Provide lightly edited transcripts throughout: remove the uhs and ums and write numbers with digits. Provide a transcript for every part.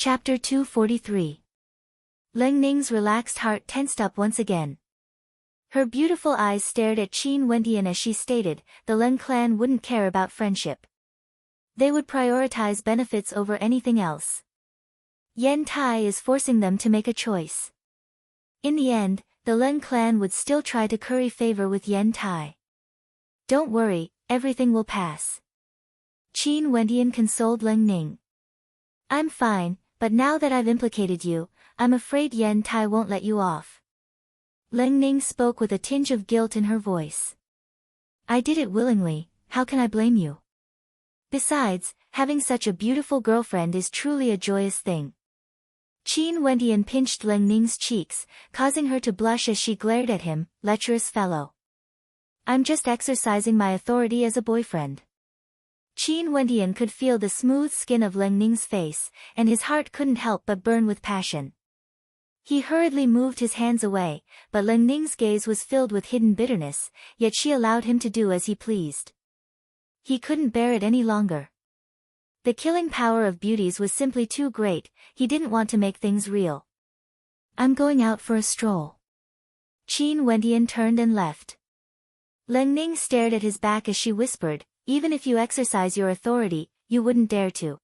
Chapter 243. Leng Ning's relaxed heart tensed up once again. Her beautiful eyes stared at Qin Wendian as she stated, the Leng clan wouldn't care about friendship. They would prioritize benefits over anything else. Yen Tai is forcing them to make a choice. In the end, the Leng clan would still try to curry favor with Yen Tai. Don't worry, everything will pass. Qin Wendian consoled Leng Ning. I'm fine, but now that I've implicated you, I'm afraid Yen Tai won't let you off. Leng Ning spoke with a tinge of guilt in her voice. I did it willingly, how can I blame you? Besides, having such a beautiful girlfriend is truly a joyous thing. Qin Wendian pinched Leng Ning's cheeks, causing her to blush as she glared at him, lecherous fellow. I'm just exercising my authority as a boyfriend. Qin Wendian could feel the smooth skin of Leng Ning's face, and his heart couldn't help but burn with passion. He hurriedly moved his hands away, but Leng Ning's gaze was filled with hidden bitterness, yet she allowed him to do as he pleased. He couldn't bear it any longer. The killing power of beauties was simply too great, he didn't want to make things real. I'm going out for a stroll. Qin Wendian turned and left. Leng Ning stared at his back as she whispered, even if you exercise your authority, you wouldn't dare to.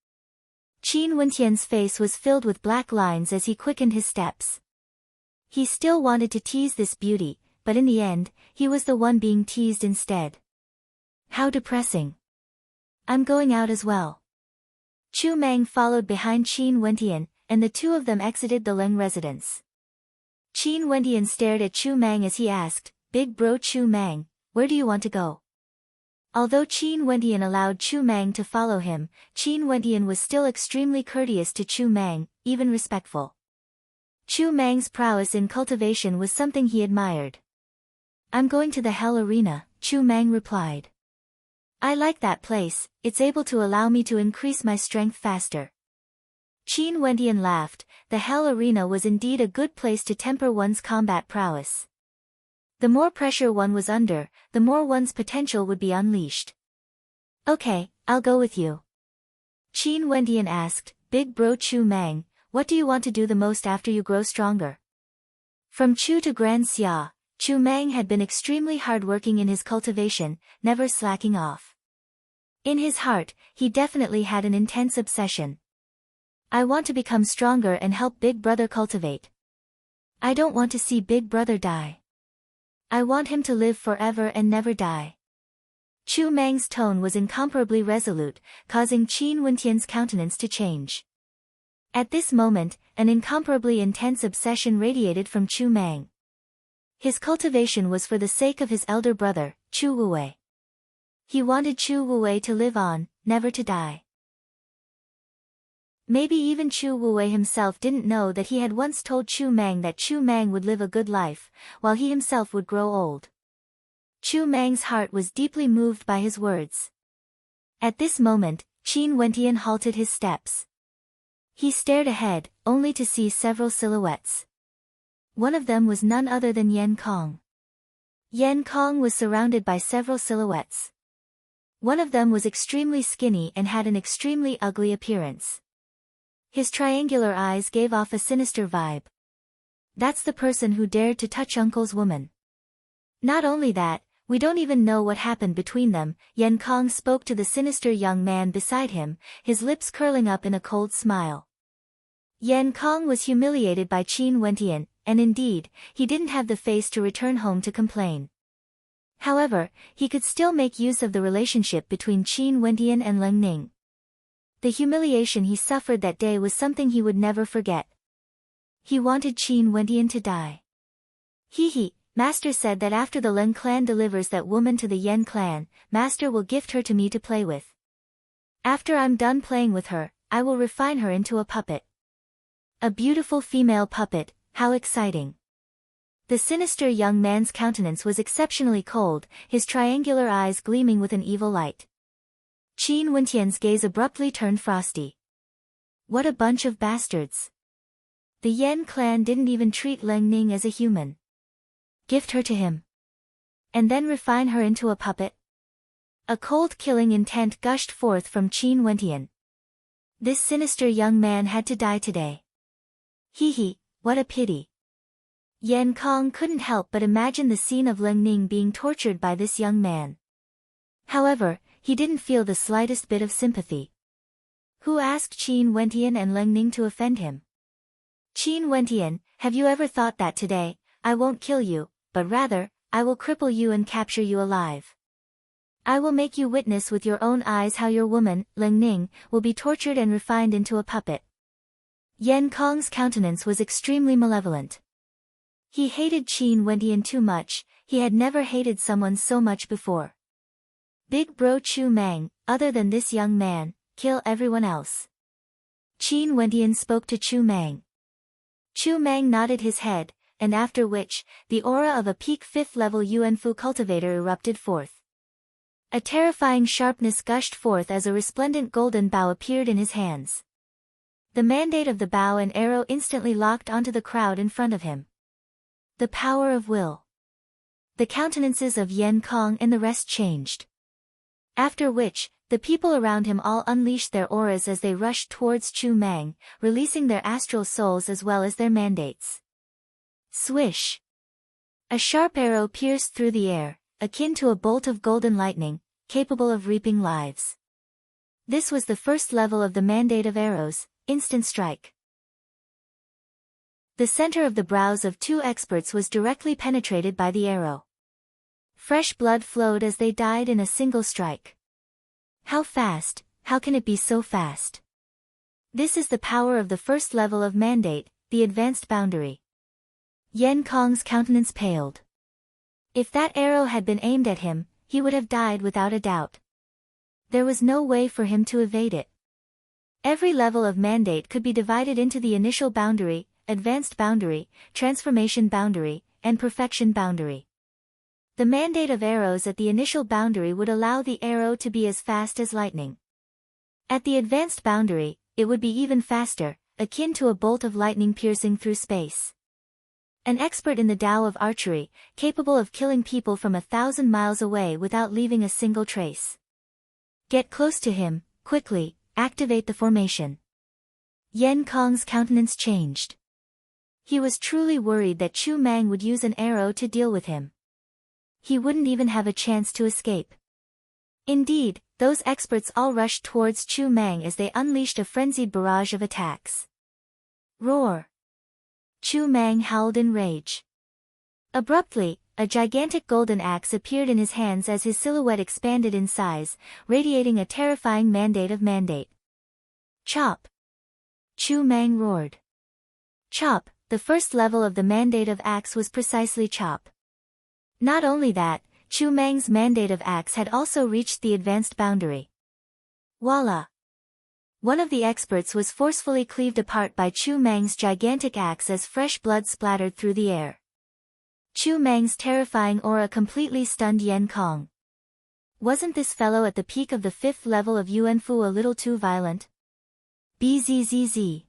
Qin Wendian's face was filled with black lines as he quickened his steps. He still wanted to tease this beauty, but in the end, he was the one being teased instead. How depressing. I'm going out as well. Chu Mang followed behind Qin Wendian, and the two of them exited the Leng residence. Qin Wendian stared at Chu Mang as he asked, Big bro Chu Mang, where do you want to go? Although Qin Wendian allowed Chu Mang to follow him, Qin Wendian was still extremely courteous to Chu Mang, even respectful. Chu Mang's prowess in cultivation was something he admired. I'm going to the Hell Arena, Chu Mang replied. I like that place, it's able to allow me to increase my strength faster. Qin Wendian laughed, the Hell Arena was indeed a good place to temper one's combat prowess. The more pressure one was under, the more one's potential would be unleashed. Okay, I'll go with you. Qin Wendian asked, Big bro Chu Mang, what do you want to do the most after you grow stronger? From Chu to Grand Xia, Chu Mang had been extremely hardworking in his cultivation, never slacking off. In his heart, he definitely had an intense obsession. I want to become stronger and help Big Brother cultivate. I don't want to see Big Brother die. I want him to live forever and never die. Chu Mang's tone was incomparably resolute, causing Qin Wendian's countenance to change. At this moment, an incomparably intense obsession radiated from Chu Mang. His cultivation was for the sake of his elder brother, Chu Wuwei. He wanted Chu Wuwei to live on, never to die. Maybe even Chu Wuwei himself didn't know that he had once told Chu Mang that Chu Mang would live a good life, while he himself would grow old. Chu Mang's heart was deeply moved by his words. At this moment, Qin Wendian halted his steps. He stared ahead, only to see several silhouettes. One of them was none other than Yan Kong. Yan Kong was surrounded by several silhouettes. One of them was extremely skinny and had an extremely ugly appearance. His triangular eyes gave off a sinister vibe. That's the person who dared to touch Uncle's woman. Not only that, we don't even know what happened between them. Yan Kong spoke to the sinister young man beside him, his lips curling up in a cold smile. Yan Kong was humiliated by Qin Wendian, and indeed, he didn't have the face to return home to complain. However, he could still make use of the relationship between Qin Wendian and Leng Ning. The humiliation he suffered that day was something he would never forget. He wanted Qin Wendian to die. Master said that after the Leng clan delivers that woman to the Yen clan, Master will gift her to me to play with. After I'm done playing with her, I will refine her into a puppet. A beautiful female puppet, how exciting. The sinister young man's countenance was exceptionally cold, his triangular eyes gleaming with an evil light. Qin Wendian's gaze abruptly turned frosty. What a bunch of bastards. The Yen clan didn't even treat Leng Ning as a human. Gift her to him. And then refine her into a puppet? A cold killing intent gushed forth from Qin Wendian. This sinister young man had to die today. Hee, what a pity. Yan Kong couldn't help but imagine the scene of Leng Ning being tortured by this young man. However, he didn't feel the slightest bit of sympathy. Who asked Qin Wentian and Leng Ning to offend him? Qin Wentian, have you ever thought that today, I won't kill you, but rather, I will cripple you and capture you alive. I will make you witness with your own eyes how your woman, Leng Ning, will be tortured and refined into a puppet. Yan Kong's countenance was extremely malevolent. He hated Qin Wentian too much, he had never hated someone so much before. Big bro Chu Mang, other than this young man, kill everyone else. Qin Wentian spoke to Chu Mang. Chu Mang nodded his head, and after which, the aura of a peak 5th level Yuanfu cultivator erupted forth. A terrifying sharpness gushed forth as a resplendent golden bow appeared in his hands. The mandate of the bow and arrow instantly locked onto the crowd in front of him. The power of will. The countenances of Yan Kong and the rest changed. After which, the people around him all unleashed their auras as they rushed towards Chu Mang, releasing their astral souls as well as their mandates. Swish! A sharp arrow pierced through the air, akin to a bolt of golden lightning, capable of reaping lives. This was the first level of the mandate of arrows, instant strike. The center of the brows of 2 experts was directly penetrated by the arrow. Fresh blood flowed as they died in a single strike. How fast, how can it be so fast? This is the power of the first level of mandate, the advanced boundary. Yan Kong's countenance paled. If that arrow had been aimed at him, he would have died without a doubt. There was no way for him to evade it. Every level of mandate could be divided into the initial boundary, advanced boundary, transformation boundary, and perfection boundary. The mandate of arrows at the initial boundary would allow the arrow to be as fast as lightning. At the advanced boundary, it would be even faster, akin to a bolt of lightning piercing through space. An expert in the Tao of archery, capable of killing people from 1,000 miles away without leaving a single trace. Get close to him, quickly, activate the formation. Yan Kong's countenance changed. He was truly worried that Chu Mang would use an arrow to deal with him. He wouldn't even have a chance to escape. Indeed, those experts all rushed towards Chu Mang as they unleashed a frenzied barrage of attacks. Roar! Chu Mang howled in rage. Abruptly, a gigantic golden axe appeared in his hands as his silhouette expanded in size, radiating a terrifying mandate of mandate. Chop! Chu Mang roared. Chop, the first level of the mandate of axe was precisely chop. Not only that, Chu Mang's mandate of axe had also reached the advanced boundary. Voila! One of the experts was forcefully cleaved apart by Chu Mang's gigantic axe as fresh blood splattered through the air. Chu Mang's terrifying aura completely stunned Yan Kong. Wasn't this fellow at the peak of the 5th level of Yuanfu a little too violent? Bzzz.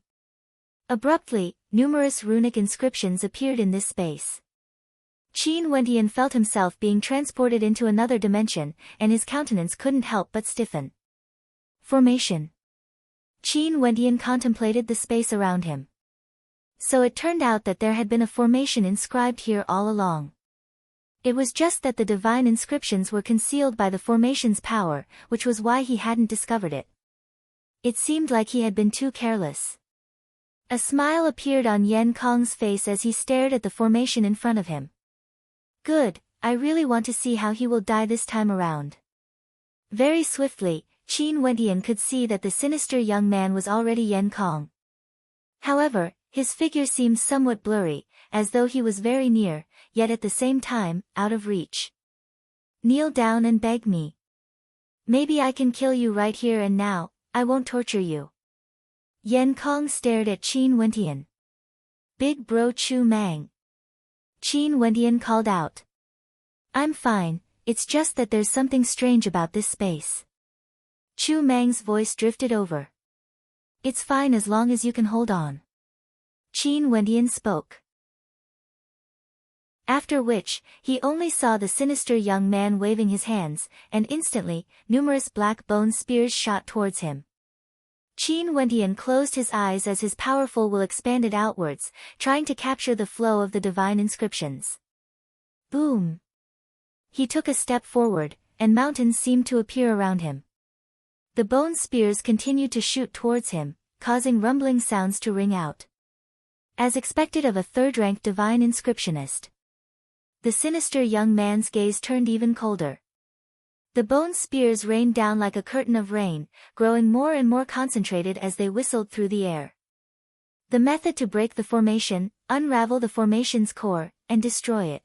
Abruptly, numerous runic inscriptions appeared in this space. Qin Wentian felt himself being transported into another dimension, and his countenance couldn't help but stiffen. Formation. Qin Wentian contemplated the space around him. So it turned out that there had been a formation inscribed here all along. It was just that the divine inscriptions were concealed by the formation's power, which was why he hadn't discovered it. It seemed like he had been too careless. A smile appeared on Yan Kong's face as he stared at the formation in front of him. Good, I really want to see how he will die this time around. Very swiftly, Qin Wentian could see that the sinister young man was already Yan Kong. However, his figure seemed somewhat blurry, as though he was very near, yet at the same time, out of reach. Kneel down and beg me. Maybe I can kill you right here and now, I won't torture you. Yan Kong stared at Qin Wentian. Big bro Chu Mang. Qin Wentian called out. I'm fine, it's just that there's something strange about this space. Chu Mang's voice drifted over. It's fine as long as you can hold on. Qin Wentian spoke. After which, he only saw the sinister young man waving his hands, and instantly, numerous black bone spears shot towards him. Qin Wendian closed his eyes as his powerful will expanded outwards, trying to capture the flow of the divine inscriptions. Boom! He took a step forward, and mountains seemed to appear around him. The bone spears continued to shoot towards him, causing rumbling sounds to ring out. As expected of a third-rank divine inscriptionist. The sinister young man's gaze turned even colder. The bone spears rained down like a curtain of rain, growing more and more concentrated as they whistled through the air. The method to break the formation: unravel the formation's core, and destroy it.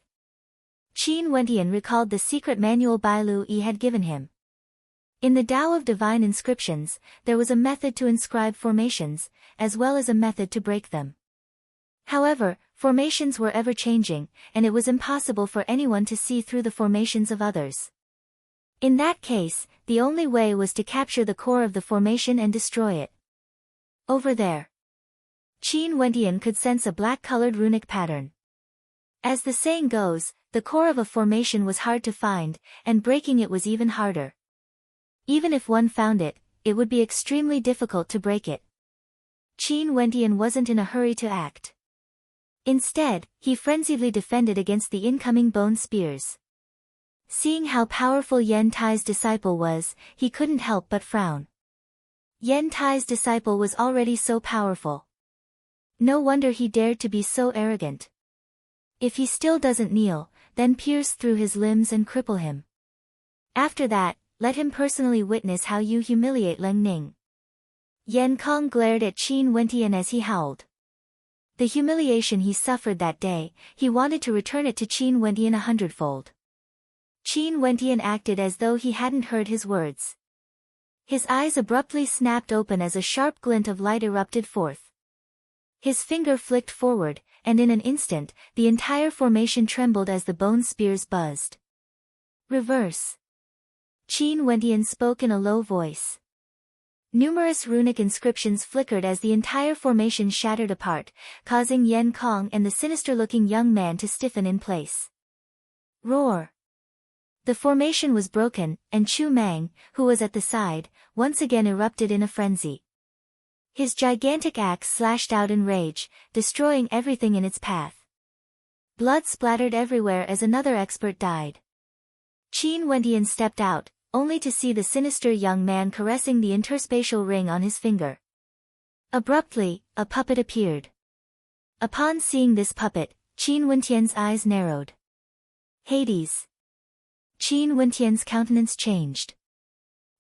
Qin Wendian recalled the secret manual Bai Lu Yi had given him. In the Tao of Divine Inscriptions, there was a method to inscribe formations, as well as a method to break them. However, formations were ever-changing, and it was impossible for anyone to see through the formations of others. In that case, the only way was to capture the core of the formation and destroy it. Over there. Qin Wendian could sense a black-colored runic pattern. As the saying goes, the core of a formation was hard to find, and breaking it was even harder. Even if one found it, it would be extremely difficult to break it. Qin Wendian wasn't in a hurry to act. Instead, he frenziedly defended against the incoming bone spears. Seeing how powerful Yen Tai's disciple was, he couldn't help but frown. Yen Tai's disciple was already so powerful. No wonder he dared to be so arrogant. If he still doesn't kneel, then pierce through his limbs and cripple him. After that, let him personally witness how you humiliate Leng Ning. Yan Kong glared at Qin Wendian as he howled. The humiliation he suffered that day, he wanted to return it to Qin Wendian 100-fold. Qin Wendian acted as though he hadn't heard his words. His eyes abruptly snapped open as a sharp glint of light erupted forth. His finger flicked forward, and in an instant, the entire formation trembled as the bone spears buzzed. Reverse. Qin Wendian spoke in a low voice. Numerous runic inscriptions flickered as the entire formation shattered apart, causing Yan Kong and the sinister-looking young man to stiffen in place. Roar! The formation was broken, and Chu Mang, who was at the side, once again erupted in a frenzy. His gigantic axe slashed out in rage, destroying everything in its path. Blood splattered everywhere as another expert died. Qin Wendian stepped out, only to see the sinister young man caressing the interspatial ring on his finger. Abruptly, a puppet appeared. Upon seeing this puppet, Qin Wendian's eyes narrowed. Hades. Qin Wendian's countenance changed.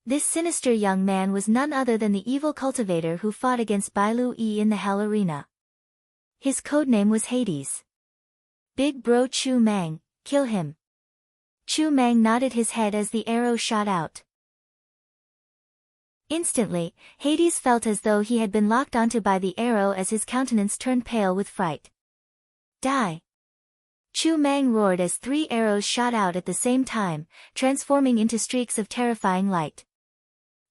This sinister young man was none other than the evil cultivator who fought against Bai Lu Yi in the Hell Arena. His codename was Hades. Big Bro Chu Mang, kill him. Chu Mang nodded his head as the arrow shot out. Instantly, Hades felt as though he had been locked onto by the arrow as his countenance turned pale with fright. Die! Chu Mang roared as 3 arrows shot out at the same time, transforming into streaks of terrifying light.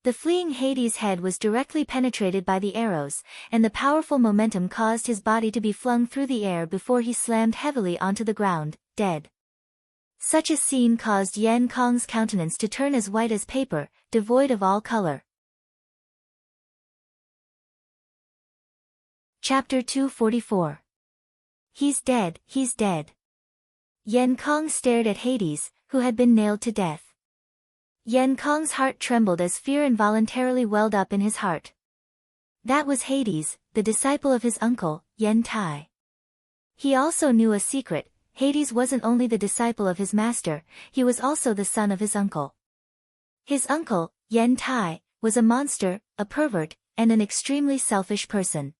The fleeing Hades' head was directly penetrated by the arrows, and the powerful momentum caused his body to be flung through the air before he slammed heavily onto the ground, dead. Such a scene caused Yan Kong's countenance to turn as white as paper, devoid of all color. Chapter 244. He's dead, he's dead. Yan Kong stared at Hades, who had been nailed to death. Yan Kong's heart trembled as fear involuntarily welled up in his heart. That was Hades, the disciple of his uncle, Yen Tai. He also knew a secret: Hades wasn't only the disciple of his master, he was also the son of his uncle. His uncle, Yen Tai, was a monster, a pervert, and an extremely selfish person.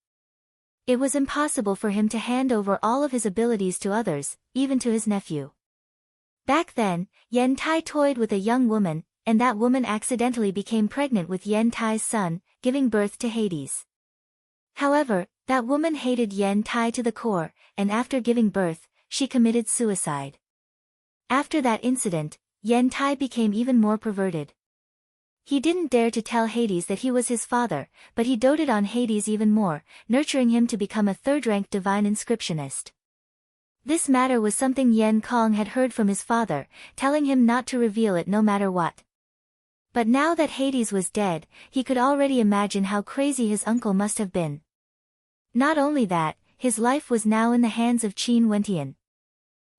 It was impossible for him to hand over all of his abilities to others, even to his nephew. Back then, Yen Tai toyed with a young woman, and that woman accidentally became pregnant with Yen Tai's son, giving birth to Hades. However, that woman hated Yen Tai to the core, and after giving birth, she committed suicide. After that incident, Yen Tai became even more perverted. He didn't dare to tell Hades that he was his father, but he doted on Hades even more, nurturing him to become a third-rank divine inscriptionist. This matter was something Yan Kong had heard from his father, telling him not to reveal it no matter what. But now that Hades was dead, he could already imagine how crazy his uncle must have been. Not only that, his life was now in the hands of Qin Wentian.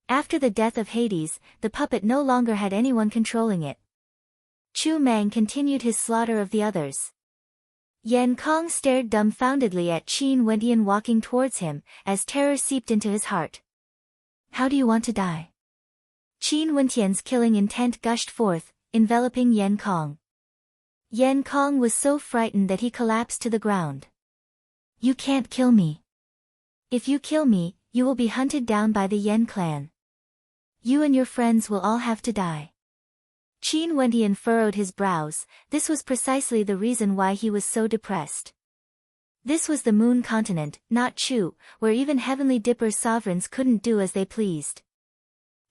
After the death of Hades, the puppet no longer had anyone controlling it. Chu Mang continued his slaughter of the others. Yan Kong stared dumbfoundedly at Qin Wentian walking towards him, as terror seeped into his heart. How do you want to die? Qin Wentian's killing intent gushed forth, enveloping Yan Kong. Yan Kong was so frightened that he collapsed to the ground. You can't kill me. If you kill me, you will be hunted down by the Yan clan. You and your friends will all have to die. Qin Wentian furrowed his brows. This was precisely the reason why he was so depressed. This was the Moon Continent, not Chu, where even Heavenly Dipper sovereigns couldn't do as they pleased.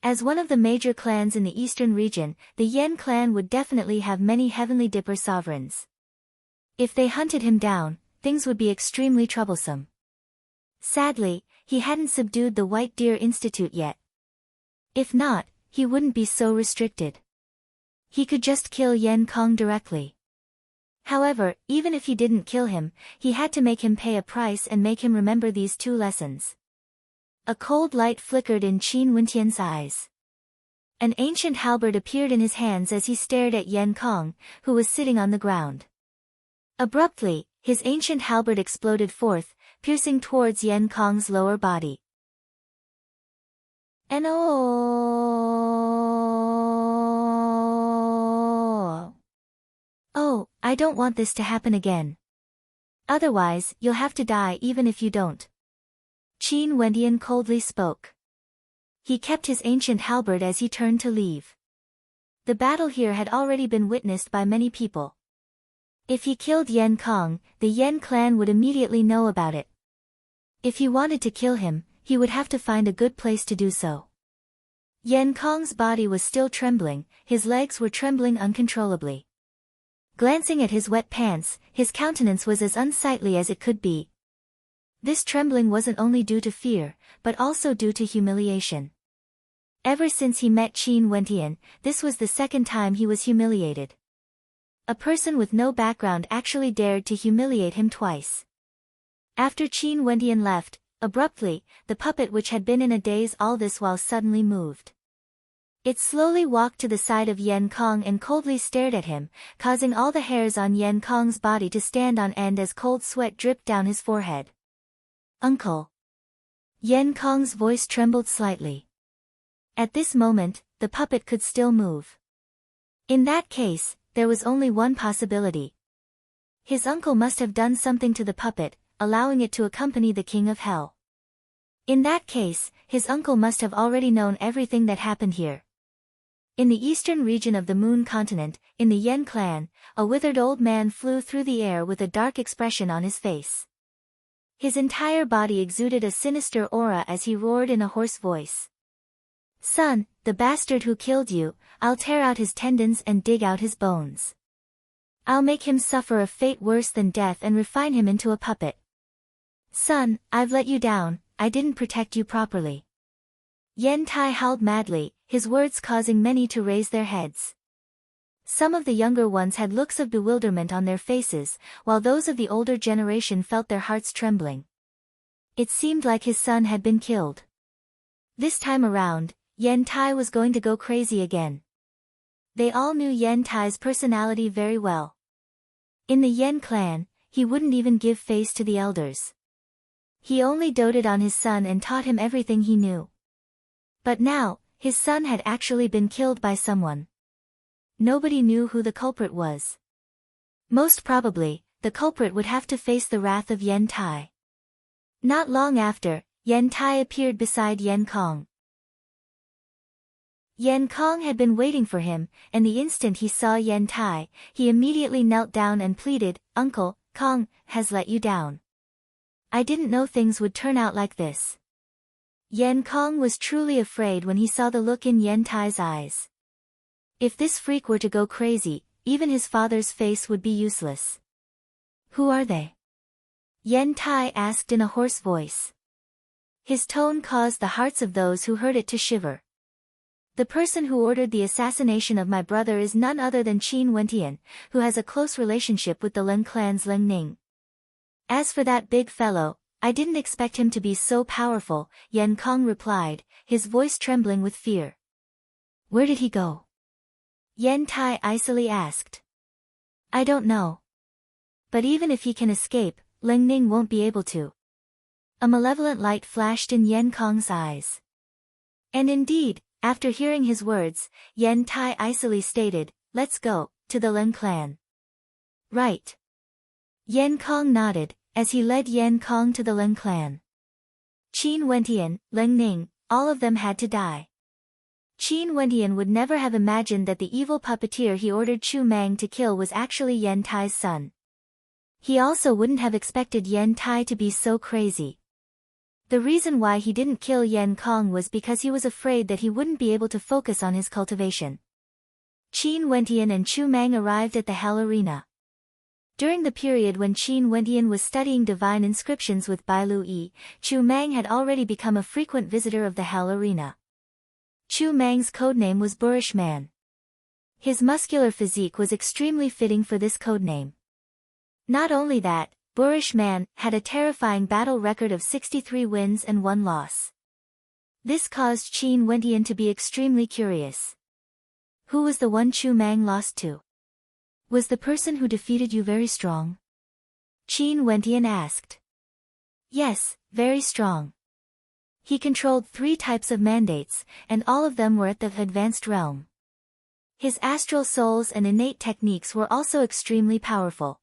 As one of the major clans in the eastern region, the Yan clan would definitely have many Heavenly Dipper sovereigns. If they hunted him down, things would be extremely troublesome. Sadly, he hadn't subdued the White Deer Institute yet. If not, he wouldn't be so restricted. He could just kill Yan Kong directly. However, even if he didn't kill him, he had to make him pay a price and make him remember these two lessons. A cold light flickered in Qin Wentian's eyes. An ancient halberd appeared in his hands as he stared at Yan Kong, who was sitting on the ground. Abruptly, his ancient halberd exploded forth, piercing towards Yan Kong's lower body. Oh, I don't want this to happen again. Otherwise, you'll have to die even if you don't. Qin Wentian coldly spoke. He kept his ancient halberd as he turned to leave. The battle here had already been witnessed by many people. If he killed Yan Kong, the Yan clan would immediately know about it. If he wanted to kill him, he would have to find a good place to do so. Yan Kong's body was still trembling, his legs were trembling uncontrollably. Glancing at his wet pants, his countenance was as unsightly as it could be. This trembling wasn't only due to fear, but also due to humiliation. Ever since he met Qin Wentian, this was the second time he was humiliated. A person with no background actually dared to humiliate him twice. After Qin Wentian left, abruptly, the puppet which had been in a daze all this while suddenly moved. It slowly walked to the side of Yan Kong and coldly stared at him, causing all the hairs on Yan Kong's body to stand on end as cold sweat dripped down his forehead. Uncle. Yan Kong's voice trembled slightly. At this moment, the puppet could still move. In that case, there was only one possibility. His uncle must have done something to the puppet, allowing it to accompany the King of Hell. In that case, his uncle must have already known everything that happened here. In the eastern region of the Moon Continent, in the Yan clan, a withered old man flew through the air with a dark expression on his face. His entire body exuded a sinister aura as he roared in a hoarse voice. Son, the bastard who killed you, I'll tear out his tendons and dig out his bones. I'll make him suffer a fate worse than death and refine him into a puppet. Son, I've let you down, I didn't protect you properly. Yen Tai howled madly, his words causing many to raise their heads. Some of the younger ones had looks of bewilderment on their faces, while those of the older generation felt their hearts trembling. It seemed like his son had been killed. This time around, Yen Tai was going to go crazy again. They all knew Yen Tai's personality very well. In the Yen clan, he wouldn't even give face to the elders. He only doted on his son and taught him everything he knew. But now, his son had actually been killed by someone. Nobody knew who the culprit was. Most probably, the culprit would have to face the wrath of Yen Tai. Not long after, Yen Tai appeared beside Yan Kong. Yan Kong had been waiting for him, and the instant he saw Yen Tai, he immediately knelt down and pleaded, Uncle, Kong has let you down. I didn't know things would turn out like this. Yan Kong was truly afraid when he saw the look in Yen Tai's eyes. If this freak were to go crazy, even his father's face would be useless. Who are they? Yen Tai asked in a hoarse voice. His tone caused the hearts of those who heard it to shiver. The person who ordered the assassination of my brother is none other than Qin Wentian, who has a close relationship with the Lin clan's Ling Ning. As for that big fellow, I didn't expect him to be so powerful, Yan Kong replied, his voice trembling with fear. Where did he go? Yan Tai icily asked. I don't know. But even if he can escape, Ling Ning won't be able to. A malevolent light flashed in Yan Kong's eyes. And indeed, after hearing his words, Yan Tai icily stated, let's go, to the Lin clan. Right. Yan Kong nodded, as he led Yan Kong to the Lin clan. Qin Wentian, Ling Ning, all of them had to die. Qin Wentian would never have imagined that the evil puppeteer he ordered Chu Mang to kill was actually Yan Tai's son. He also wouldn't have expected Yan Tai to be so crazy. The reason why he didn't kill Yan Kong was because he was afraid that he wouldn't be able to focus on his cultivation. Qin Wentian and Chu Mang arrived at the Hell Arena. During the period when Qin Wentian was studying divine inscriptions with Bai Lu Yi, Chu Mang had already become a frequent visitor of the Hell Arena. Chu Mang's codename was Boorish Man. His muscular physique was extremely fitting for this codename. Not only that, Boorish Man had a terrifying battle record of 63 wins and 1 loss. This caused Qin Wentian to be extremely curious. Who was the one Chu Mang lost to? Was the person who defeated you very strong? Qin Wentian asked. Yes, very strong. He controlled 3 types of mandates, and all of them were at the advanced realm. His astral souls and innate techniques were also extremely powerful.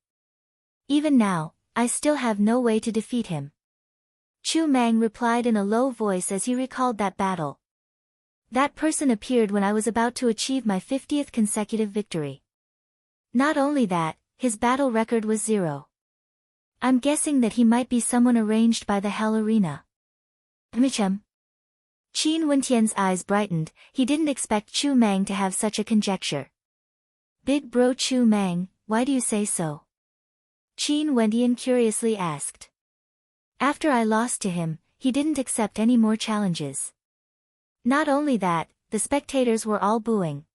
Even now, I still have no way to defeat him. Chu Mang replied in a low voice as he recalled that battle. That person appeared when I was about to achieve my 50th consecutive victory. Not only that, his battle record was 0. I'm guessing that he might be someone arranged by the Hell Arena. Qin Wentian's eyes brightened, he didn't expect Chu Mang to have such a conjecture. Big bro Chu Mang, why do you say so? Qin Wentian curiously asked. After I lost to him, he didn't accept any more challenges. Not only that, the spectators were all booing.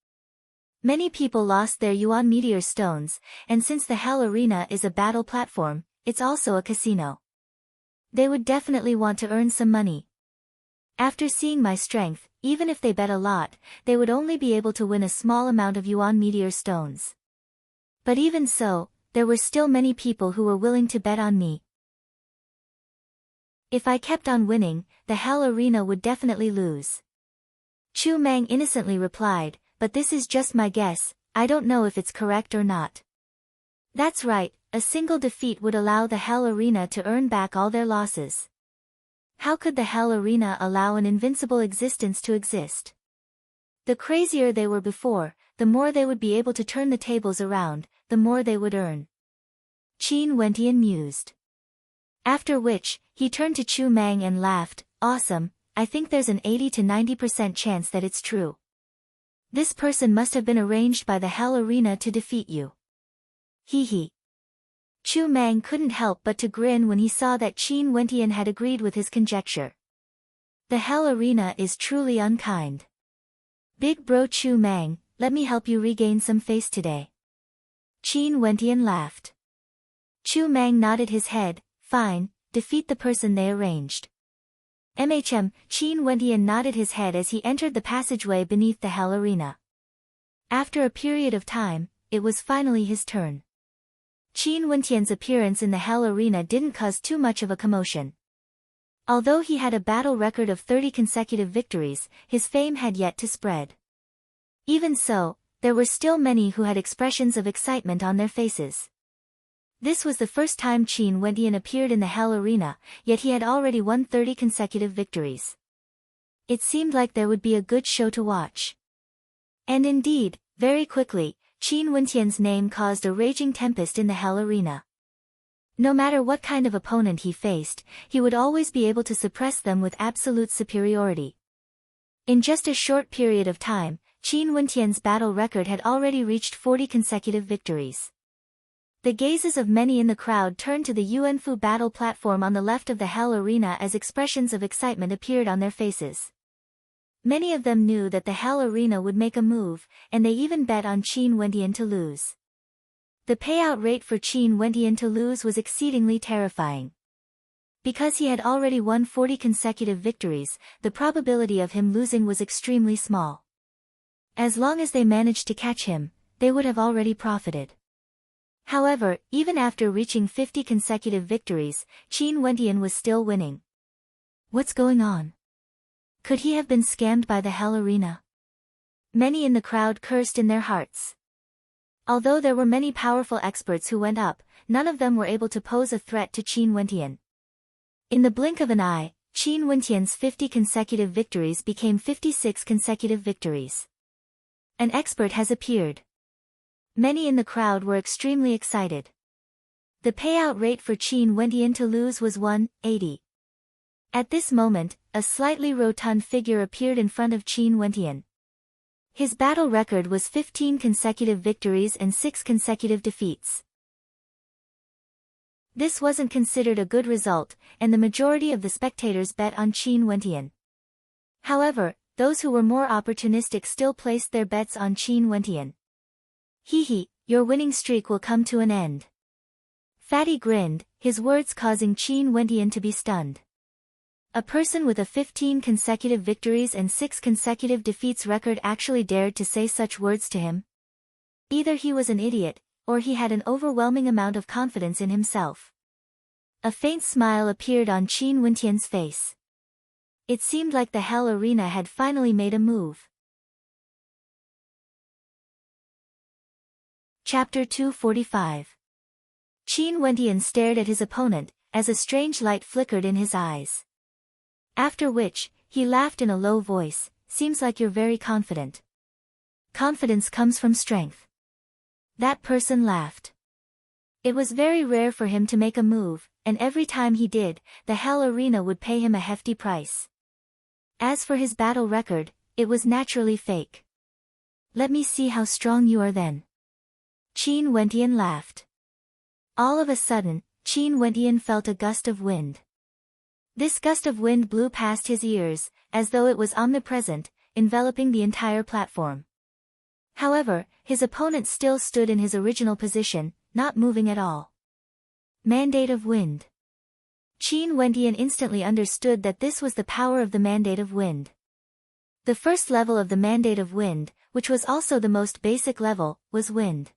Many people lost their Yuan meteor stones, and since the Hell Arena is a battle platform, it's also a casino. They would definitely want to earn some money. After seeing my strength, even if they bet a lot, they would only be able to win a small amount of Yuan meteor stones. But even so, there were still many people who were willing to bet on me. If I kept on winning, the Hell Arena would definitely lose. Chu Mang innocently replied, but this is just my guess, I don't know if it's correct or not. That's right, a single defeat would allow the Hell Arena to earn back all their losses. How could the Hell Arena allow an invincible existence to exist? The crazier they were before, the more they would be able to turn the tables around, the more they would earn. Qin Wentian mused. After which, he turned to Chu Mang and laughed, awesome, I think there's an 80 to 90% chance that it's true. This person must have been arranged by the Hell Arena to defeat you. Hee hee. Chu Mang couldn't help but to grin when he saw that Qin Wentian had agreed with his conjecture. The Hell Arena is truly unkind. Big bro Chu Mang, let me help you regain some face today. Qin Wentian laughed. Chu Mang nodded his head, fine, defeat the person they arranged. Qin Wentian nodded his head as he entered the passageway beneath the Hell Arena. After a period of time, it was finally his turn. Qin Wentian's appearance in the Hell Arena didn't cause too much of a commotion. Although he had a battle record of 30 consecutive victories, his fame had yet to spread. Even so, there were still many who had expressions of excitement on their faces. This was the first time Qin Wentian appeared in the Hell Arena, yet he had already won 30 consecutive victories. It seemed like there would be a good show to watch. And indeed, very quickly, Qin Wentian's name caused a raging tempest in the Hell Arena. No matter what kind of opponent he faced, he would always be able to suppress them with absolute superiority. In just a short period of time, Qin Wentian's battle record had already reached 40 consecutive victories. The gazes of many in the crowd turned to the Yuanfu battle platform on the left of the Hell Arena as expressions of excitement appeared on their faces. Many of them knew that the Hell Arena would make a move, and they even bet on Qin Wendian to lose. The payout rate for Qin Wendian to lose was exceedingly terrifying. Because he had already won 40 consecutive victories, the probability of him losing was extremely small. As long as they managed to catch him, they would have already profited. However, even after reaching 50 consecutive victories, Qin Wendian was still winning. What's going on? Could he have been scammed by the Hell Arena? Many in the crowd cursed in their hearts. Although there were many powerful experts who went up, none of them were able to pose a threat to Qin Wendian. In the blink of an eye, Qin Wendian's 50 consecutive victories became 56 consecutive victories. An expert has appeared. Many in the crowd were extremely excited. The payout rate for Qin Wendian to lose was 1/80. At this moment, a slightly rotund figure appeared in front of Qin Wendian. His battle record was 15 consecutive victories and 6 consecutive defeats. This wasn't considered a good result, and the majority of the spectators bet on Qin Wendian. However, those who were more opportunistic still placed their bets on Qin Wendian. Hee, your winning streak will come to an end. Fatty grinned, his words causing Qin Wendian to be stunned. A person with a 15 consecutive victories and 6 consecutive defeats record actually dared to say such words to him? Either he was an idiot, or he had an overwhelming amount of confidence in himself. A faint smile appeared on Qin Wendian's face. It seemed like the Hell Arena had finally made a move. Chapter 245. Qin Wendian stared at his opponent, as a strange light flickered in his eyes. After which, he laughed in a low voice, "Seems like you're very confident. Confidence comes from strength." That person laughed. It was very rare for him to make a move, and every time he did, the Hell Arena would pay him a hefty price. As for his battle record, it was naturally fake. "Let me see how strong you are then." Qin Wendian laughed. All of a sudden, Qin Wendian felt a gust of wind. This gust of wind blew past his ears, as though it was omnipresent, enveloping the entire platform. However, his opponent still stood in his original position, not moving at all. Mandate of wind. Qin Wendian instantly understood that this was the power of the mandate of wind. The first level of the mandate of wind, which was also the most basic level, was wind.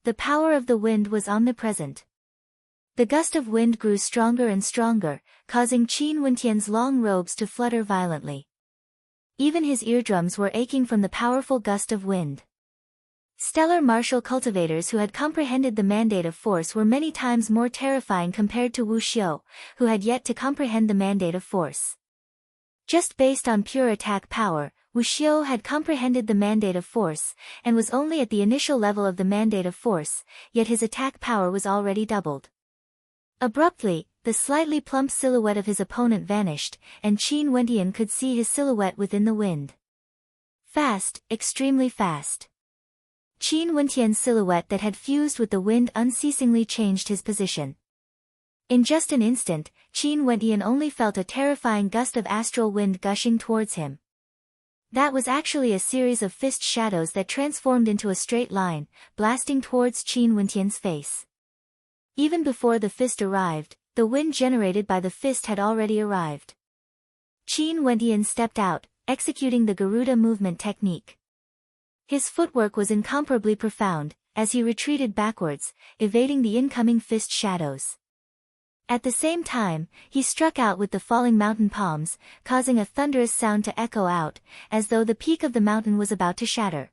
The power of the wind was omnipresent. The gust of wind grew stronger and stronger, causing Qin Wendian's long robes to flutter violently. Even his eardrums were aching from the powerful gust of wind. Stellar martial cultivators who had comprehended the mandate of force were many times more terrifying compared to Wu Xiu, who had yet to comprehend the mandate of force. Just based on pure attack power, Wu Xiu had comprehended the mandate of force, and was only at the initial level of the mandate of force, yet his attack power was already doubled. Abruptly, the slightly plump silhouette of his opponent vanished, and Qin Wendian could see his silhouette within the wind. Fast, extremely fast. Qin Wendian's silhouette that had fused with the wind unceasingly changed his position. In just an instant, Qin Wendian only felt a terrifying gust of astral wind gushing towards him. That was actually a series of fist shadows that transformed into a straight line, blasting towards Qin Wendian's face. Even before the fist arrived, the wind generated by the fist had already arrived. Qin Wendian stepped out, executing the Garuda movement technique. His footwork was incomparably profound, as he retreated backwards, evading the incoming fist shadows. At the same time, he struck out with the falling mountain palms, causing a thunderous sound to echo out, as though the peak of the mountain was about to shatter.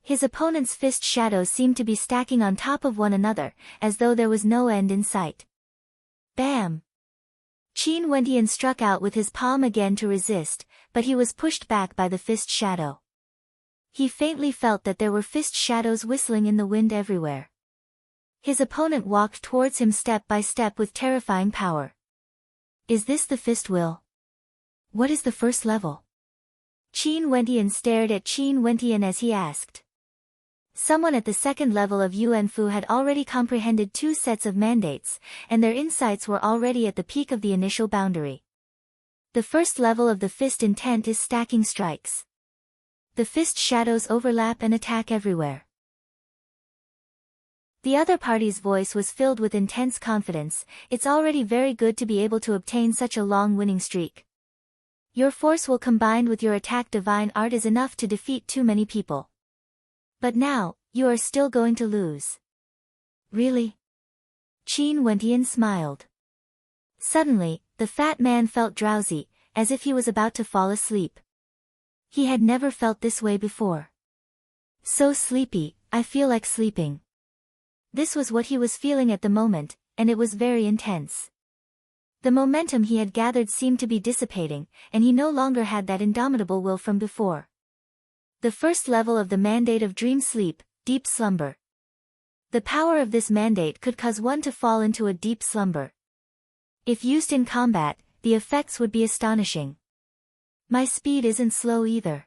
His opponent's fist shadows seemed to be stacking on top of one another, as though there was no end in sight. Bam! Qin Wendian struck out with his palm again to resist, but he was pushed back by the fist shadow. He faintly felt that there were fist shadows whistling in the wind everywhere. His opponent walked towards him step by step with terrifying power. Is this the fist will? What is the first level? Qin Wendian stared at Qin Wendian as he asked. Someone at the second level of Yuanfu had already comprehended 2 sets of mandates, and their insights were already at the peak of the initial boundary. The first level of the fist intent is stacking strikes. The fist shadows overlap and attack everywhere. The other party's voice was filled with intense confidence. It's already very good to be able to obtain such a long winning streak. Your force will combined with your attack divine art is enough to defeat too many people. But now, you are still going to lose. Really? Qin Wentian smiled. Suddenly, the fat man felt drowsy, as if he was about to fall asleep. He had never felt this way before. So sleepy, I feel like sleeping. This was what he was feeling at the moment, and it was very intense. The momentum he had gathered seemed to be dissipating, and he no longer had that indomitable will from before. The first level of the mandate of dream sleep, deep slumber. The power of this mandate could cause one to fall into a deep slumber. If used in combat, the effects would be astonishing. My speed isn't slow either.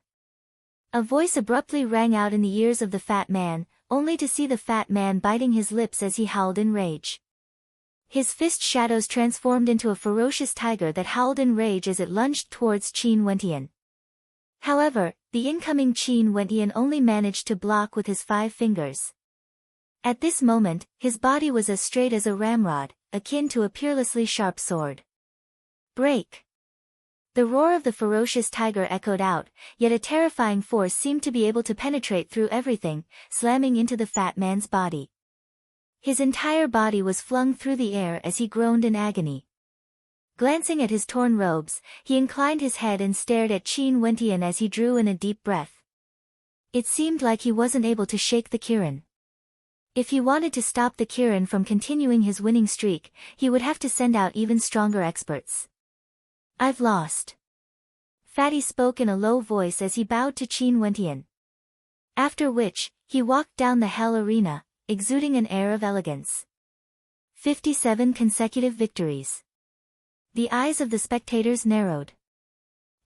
A voice abruptly rang out in the ears of the fat man, only to see the fat man biting his lips as he howled in rage. His fist shadows transformed into a ferocious tiger that howled in rage as it lunged towards Qin Wentian. However, the incoming Qin Wentian only managed to block with his 5 fingers. At this moment, his body was as straight as a ramrod, akin to a peerlessly sharp sword. Break! The roar of the ferocious tiger echoed out, yet a terrifying force seemed to be able to penetrate through everything, slamming into the fat man's body. His entire body was flung through the air as he groaned in agony. Glancing at his torn robes, he inclined his head and stared at Qin Wentian as he drew in a deep breath. It seemed like he wasn't able to shake the Kirin. If he wanted to stop the Kirin from continuing his winning streak, he would have to send out even stronger experts. I've lost. Fatty spoke in a low voice as he bowed to Qin Wentian. After which, he walked down the hell arena, exuding an air of elegance. 57 consecutive victories. The eyes of the spectators narrowed.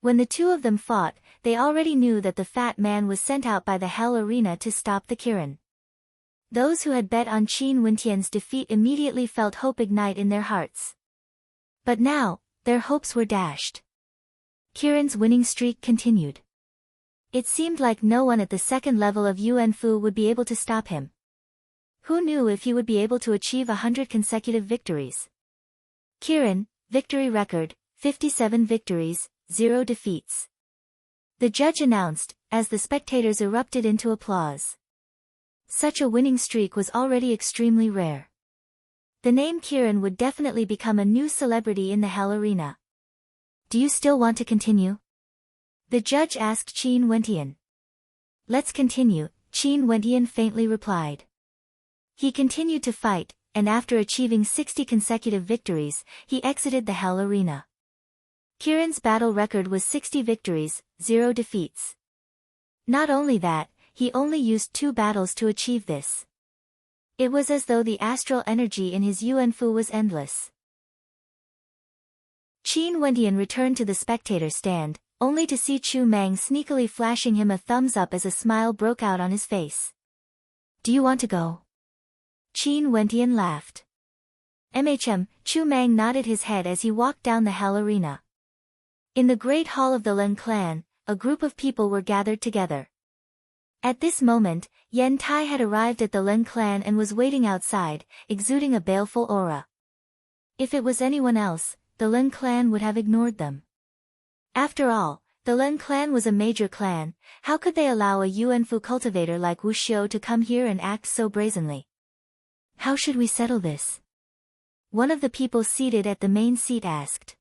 When the two of them fought, they already knew that the fat man was sent out by the hell arena to stop the Kirin. Those who had bet on Qin Wentian's defeat immediately felt hope ignite in their hearts. But now, their hopes were dashed. Kirin's winning streak continued. It seemed like no one at the second level of Yuan Fu would be able to stop him. Who knew if he would be able to achieve 100 consecutive victories? Kirin, victory record, 57 victories, 0 defeats. The judge announced, as the spectators erupted into applause. Such a winning streak was already extremely rare. The name Kirin would definitely become a new celebrity in the hell arena. Do you still want to continue? The judge asked Qin Wentian. Let's continue, Qin Wentian faintly replied. He continued to fight, and after achieving 60 consecutive victories, he exited the hell arena. Kirin's battle record was 60 victories, 0 defeats. Not only that, he only used 2 battles to achieve this. It was as though the astral energy in his Yuan Fu was endless. Qin Wentian returned to the spectator stand, only to see Chu Mang sneakily flashing him a thumbs up as a smile broke out on his face. Do you want to go? Qin Wentian laughed. Chu Mang nodded his head as he walked down the hell arena. In the great hall of the Lin clan, a group of people were gathered together. At this moment, Yen Tai had arrived at the Lin clan and was waiting outside, exuding a baleful aura. If it was anyone else, the Lin clan would have ignored them. After all, the Lin clan was a major clan. How could they allow a Yuan Fu cultivator like Wu Xiu to come here and act so brazenly? How should we settle this? One of the people seated at the main seat asked.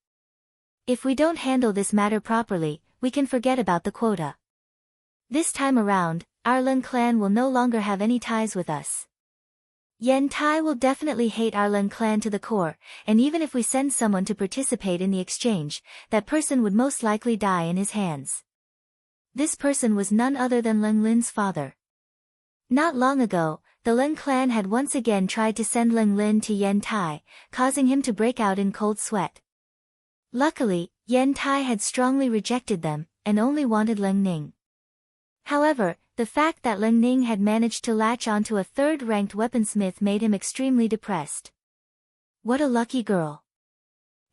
If we don't handle this matter properly, we can forget about the quota. This time around, our Lin clan will no longer have any ties with us. Yen Tai will definitely hate our Lin clan to the core, and even if we send someone to participate in the exchange, that person would most likely die in his hands. This person was none other than Lin Lin's father. Not long ago, the Lin clan had once again tried to send Lin Lin to Yen Tai, causing him to break out in cold sweat. Luckily, Yen Tai had strongly rejected them, and only wanted Lin Ning. However, the fact that Lin Ning had managed to latch onto a third-ranked weaponsmith made him extremely depressed. What a lucky girl.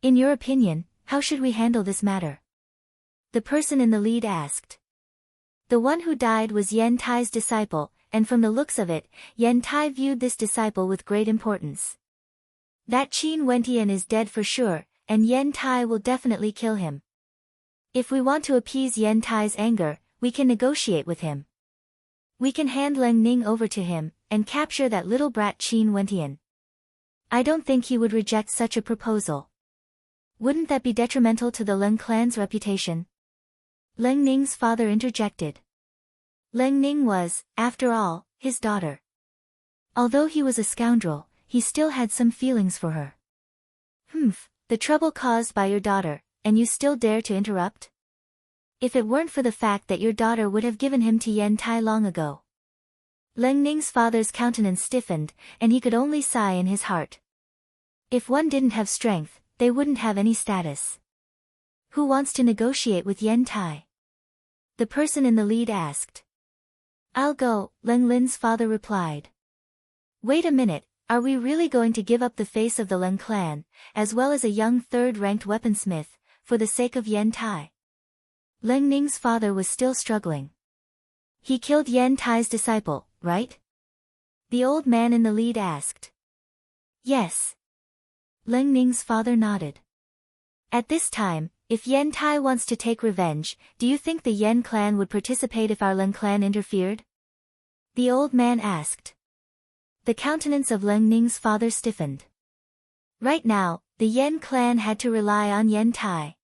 In your opinion, how should we handle this matter? The person in the lead asked. The one who died was Yen Tai's disciple, and from the looks of it, Yen Tai viewed this disciple with great importance. That Qin Wentian is dead for sure, and Yen Tai will definitely kill him. If we want to appease Yen Tai's anger, we can negotiate with him. We can hand Leng Ning over to him, and capture that little brat Qin Wentian. I don't think he would reject such a proposal. Wouldn't that be detrimental to the Leng clan's reputation? Leng Ning's father interjected. Leng Ning was, after all, his daughter. Although he was a scoundrel, he still had some feelings for her. The trouble caused by your daughter, and you still dare to interrupt? If it weren't for the fact that your daughter would have given him to Yen Tai long ago. Leng Ning's father's countenance stiffened, and he could only sigh in his heart. If one didn't have strength, they wouldn't have any status. Who wants to negotiate with Yen Tai? The person in the lead asked. I'll go, Leng Lin's father replied. Wait a minute, are we really going to give up the face of the Leng clan, as well as a young third-ranked weaponsmith, for the sake of Yen Tai? Leng Ning's father was still struggling. He killed Yen Tai's disciple, right? The old man in the lead asked. Yes. Leng Ning's father nodded. At this time, if Yen Tai wants to take revenge, do you think the Yen clan would participate if our Leng clan interfered? The old man asked. The countenance of Leng Ning's father stiffened. Right now, the Yen clan had to rely on Yen Tai.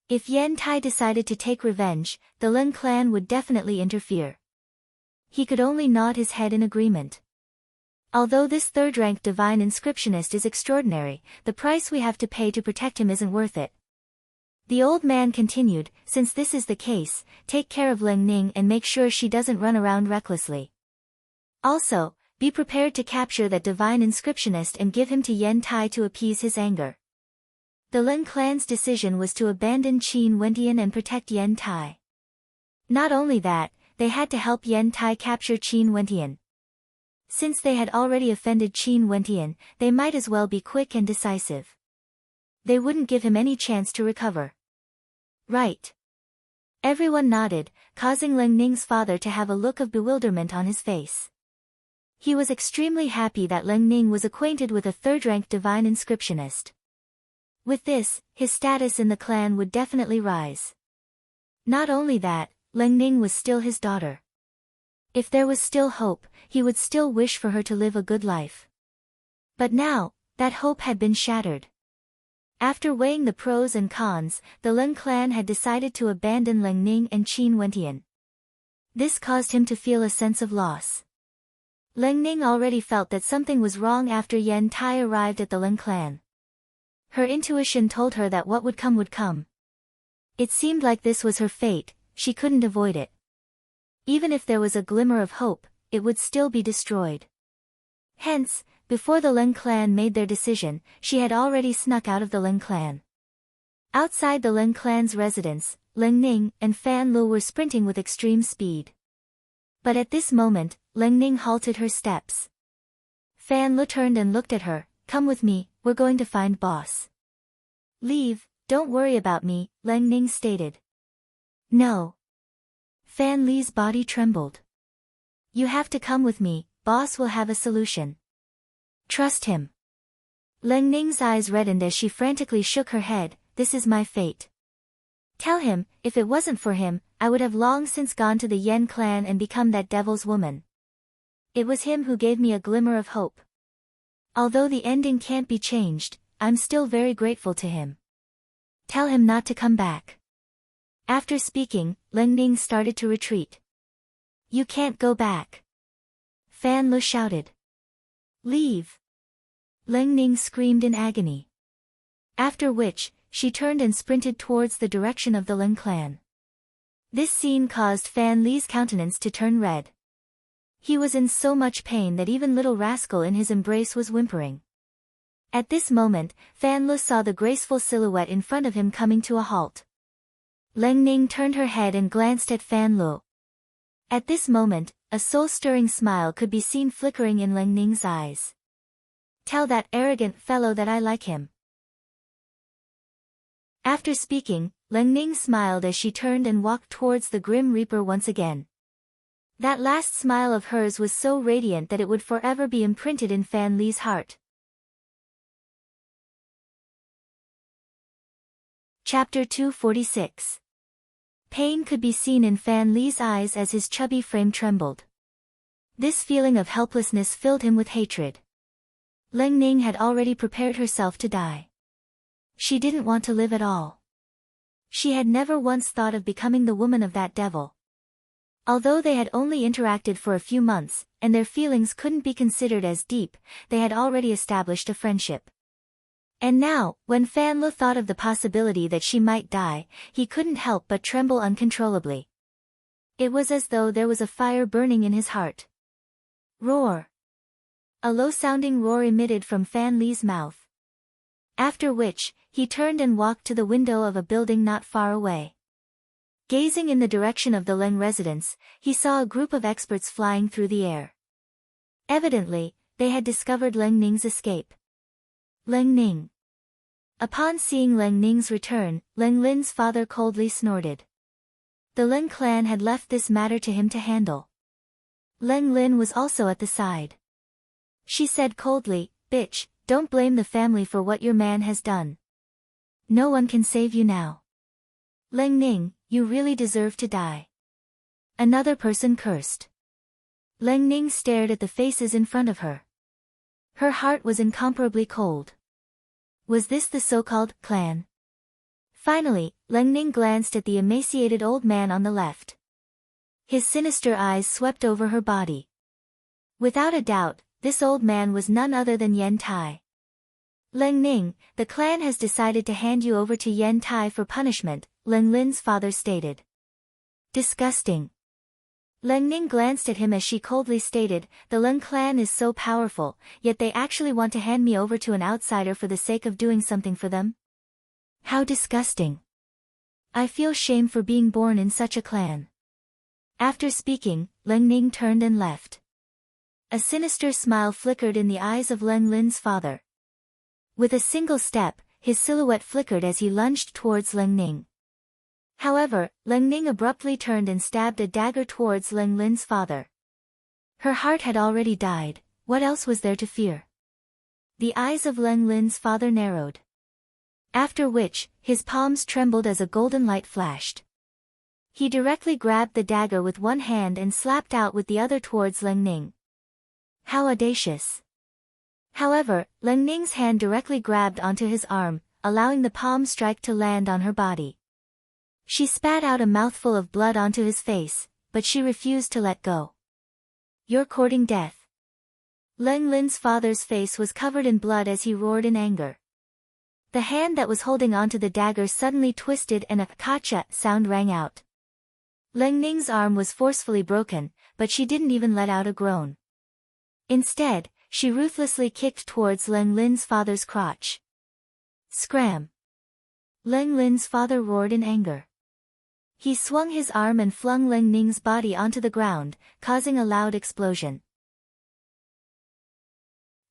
If Yen Tai decided to take revenge, the Leng clan would definitely interfere. He could only nod his head in agreement. Although this third-ranked divine inscriptionist is extraordinary, the price we have to pay to protect him isn't worth it. The old man continued, since this is the case, take care of Leng Ning and make sure she doesn't run around recklessly. Also, be prepared to capture that divine inscriptionist and give him to Yen Tai to appease his anger. The Leng clan's decision was to abandon Qin Wentian and protect Yen Tai. Not only that, they had to help Yen Tai capture Qin Wentian. Since they had already offended Qin Wentian, they might as well be quick and decisive. They wouldn't give him any chance to recover. Right. Everyone nodded, causing Leng Ning's father to have a look of bewilderment on his face. He was extremely happy that Leng Ning was acquainted with a third-ranked divine inscriptionist. With this, his status in the clan would definitely rise. Not only that, Leng Ning was still his daughter. If there was still hope, he would still wish for her to live a good life. But now, that hope had been shattered. After weighing the pros and cons, the Leng clan had decided to abandon Leng Ning and Qin Wentian. This caused him to feel a sense of loss. Leng Ning already felt that something was wrong after Yen Tai arrived at the Leng clan. Her intuition told her that what would come would come. It seemed like this was her fate, she couldn't avoid it. Even if there was a glimmer of hope, it would still be destroyed. Hence, before the Leng clan made their decision, she had already snuck out of the Leng clan. Outside the Leng clan's residence, Leng Ning and Fan Lu were sprinting with extreme speed. But at this moment, Leng Ning halted her steps. Fan Lu turned and looked at her. Come with me, we're going to find boss. Leave, don't worry about me, Leng Ning stated. No. Fan Li's body trembled. You have to come with me, boss will have a solution. Trust him. Leng Ning's eyes reddened as she frantically shook her head, this is my fate. Tell him, if it wasn't for him, I would have long since gone to the Yen clan and become that devil's woman. It was him who gave me a glimmer of hope. Although the ending can't be changed, I'm still very grateful to him. Tell him not to come back. After speaking, Leng Ning started to retreat. You can't go back. Fan Lu shouted. Leave. Leng Ning screamed in agony. After which, she turned and sprinted towards the direction of the Leng clan. This scene caused Fan Li's countenance to turn red. He was in so much pain that even little rascal in his embrace was whimpering. At this moment, Fan Lu saw the graceful silhouette in front of him coming to a halt. Leng Ning turned her head and glanced at Fan Lu. At this moment, a soul-stirring smile could be seen flickering in Leng Ning's eyes. Tell that arrogant fellow that I like him. After speaking, Leng Ning smiled as she turned and walked towards the Grim Reaper once again. That last smile of hers was so radiant that it would forever be imprinted in Fan Li's heart. Chapter 246. Pain could be seen in Fan Li's eyes as his chubby frame trembled. This feeling of helplessness filled him with hatred. Leng Ning had already prepared herself to die. She didn't want to live at all. She had never once thought of becoming the woman of that devil. Although they had only interacted for a few months, and their feelings couldn't be considered as deep, they had already established a friendship. And now, when Fan Li thought of the possibility that she might die, he couldn't help but tremble uncontrollably. It was as though there was a fire burning in his heart. Roar! A low-sounding roar emitted from Fan Li's mouth. After which, he turned and walked to the window of a building not far away. Gazing in the direction of the Leng residence, he saw a group of experts flying through the air. Evidently, they had discovered Leng Ning's escape. Leng Ning. Upon seeing Leng Ning's return, Leng Lin's father coldly snorted. The Leng clan had left this matter to him to handle. Leng Lin was also at the side. She said coldly, "Bitch, don't blame the family for what your man has done. No one can save you now. Leng Ning, you really deserve to die." Another person cursed. Leng Ning stared at the faces in front of her. Her heart was incomparably cold. Was this the so-called clan? Finally, Leng Ning glanced at the emaciated old man on the left. His sinister eyes swept over her body. Without a doubt, this old man was none other than Yen Tai. "Leng Ning, the clan has decided to hand you over to Yen Tai for punishment," Leng Lin's father stated. Disgusting. Leng Ning glanced at him as she coldly stated, "The Leng clan is so powerful, yet they actually want to hand me over to an outsider for the sake of doing something for them? How disgusting. I feel shame for being born in such a clan." After speaking, Leng Ning turned and left. A sinister smile flickered in the eyes of Leng Lin's father. With a single step, his silhouette flickered as he lunged towards Leng Ning. However, Leng Ning abruptly turned and stabbed a dagger towards Leng Lin's father. Her heart had already died, what else was there to fear? The eyes of Leng Lin's father narrowed. After which, his palms trembled as a golden light flashed. He directly grabbed the dagger with one hand and slapped out with the other towards Leng Ning. How audacious. However, Leng Ning's hand directly grabbed onto his arm, allowing the palm strike to land on her body. She spat out a mouthful of blood onto his face, but she refused to let go. "You're courting death." Leng Lin's father's face was covered in blood as he roared in anger. The hand that was holding onto the dagger suddenly twisted and a "kacha" sound rang out. Leng Ning's arm was forcefully broken, but she didn't even let out a groan. Instead, she ruthlessly kicked towards Leng Lin's father's crotch. Scram! Leng Lin's father roared in anger. He swung his arm and flung Leng Ning's body onto the ground, causing a loud explosion.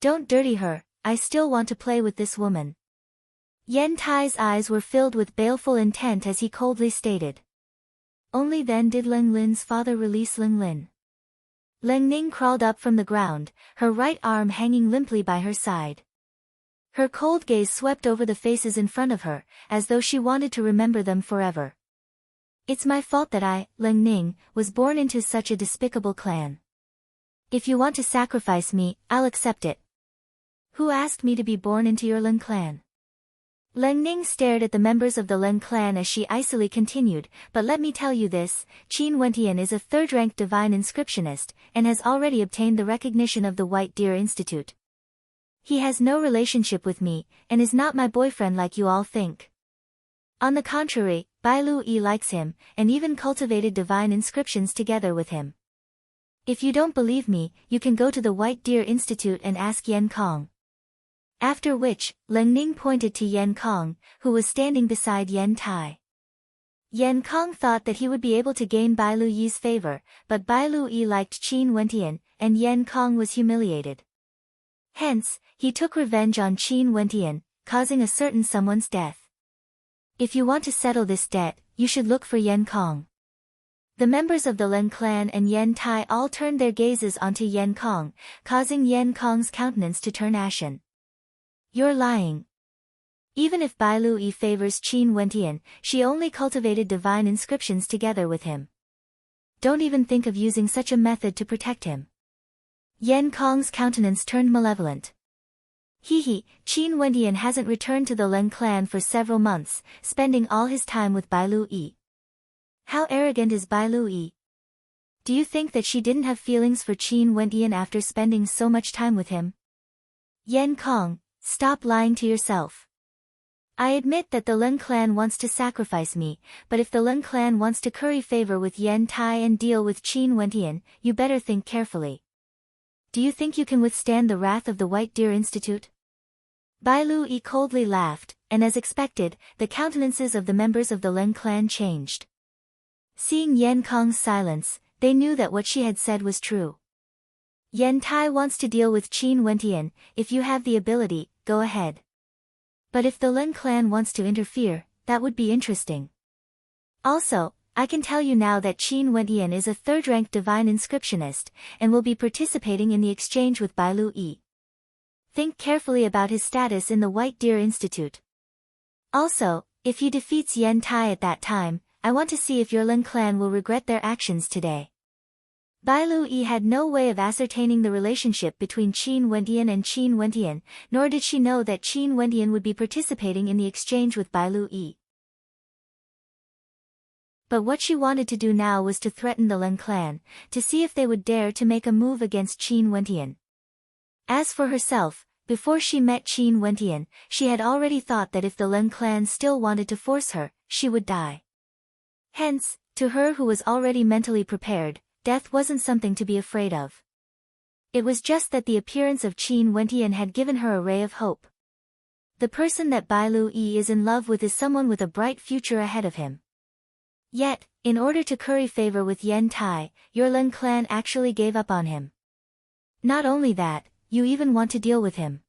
"Don't dirty her, I still want to play with this woman." Yen Tai's eyes were filled with baleful intent as he coldly stated. Only then did Leng Lin's father release Leng Lin. Leng Ning crawled up from the ground, her right arm hanging limply by her side. Her cold gaze swept over the faces in front of her, as though she wanted to remember them forever. "It's my fault that I, Leng Ning, was born into such a despicable clan. If you want to sacrifice me, I'll accept it. Who asked me to be born into your Leng clan?" Leng Ning stared at the members of the Leng clan as she icily continued, "But let me tell you this, Qin Wentian is a third-ranked divine inscriptionist, and has already obtained the recognition of the White Deer Institute. He has no relationship with me, and is not my boyfriend like you all think. On the contrary, Bai Lu Yi likes him, and even cultivated divine inscriptions together with him. If you don't believe me, you can go to the White Deer Institute and ask Yen Kong." After which, Leng Ning pointed to Yen Kong, who was standing beside Yen Tai. Yen Kong thought that he would be able to gain Bai Lu Yi's favor, but Bai Lu Yi liked Qin Wentian, and Yen Kong was humiliated. Hence, he took revenge on Qin Wentian, causing a certain someone's death. If you want to settle this debt, you should look for Yen Kong. The members of the Leng clan and Yen Tai all turned their gazes onto Yen Kong, causing Yen Kong's countenance to turn ashen. You're lying. Even if Bai Lui favors Qin Wentian, she only cultivated divine inscriptions together with him. Don't even think of using such a method to protect him. Yen Kong's countenance turned malevolent. Qin Wentian hasn't returned to the Leng clan for several months, spending all his time with Bai Lui. How arrogant is Bai Lui? Do you think that she didn't have feelings for Qin Wentian after spending so much time with him? Yen Kong, stop lying to yourself. I admit that the Leng clan wants to sacrifice me, but if the Leng clan wants to curry favor with Yen Tai and deal with Qin Wentian, you better think carefully. Do you think you can withstand the wrath of the White Deer Institute? Bai Lui coldly laughed, and as expected, the countenances of the members of the Leng clan changed. Seeing Yen Kong's silence, they knew that what she had said was true. Yen Tai wants to deal with Qin Wentian. If you have the ability, go ahead. But if the Leng clan wants to interfere, that would be interesting. Also, I can tell you now that Qin Wentian is a third-ranked divine inscriptionist, and will be participating in the exchange with Bai Lui. Think carefully about his status in the White Deer Institute. Also, if he defeats Yen Tai at that time, I want to see if your Leng clan will regret their actions today. Bai Lui had no way of ascertaining the relationship between Qin Wentian and Qin Wentian, nor did she know that Qin Wentian would be participating in the exchange with Bai Lui. But what she wanted to do now was to threaten the Leng clan, to see if they would dare to make a move against Qin Wentian. As for herself, before she met Qin Wentian, she had already thought that if the Leng clan still wanted to force her, she would die. Hence, to her who was already mentally prepared, death wasn't something to be afraid of. It was just that the appearance of Qin Wentian had given her a ray of hope. The person that Bai Lui is in love with is someone with a bright future ahead of him. Yet, in order to curry favor with Yen Tai, your Leng clan actually gave up on him. Not only that, you even want to deal with him.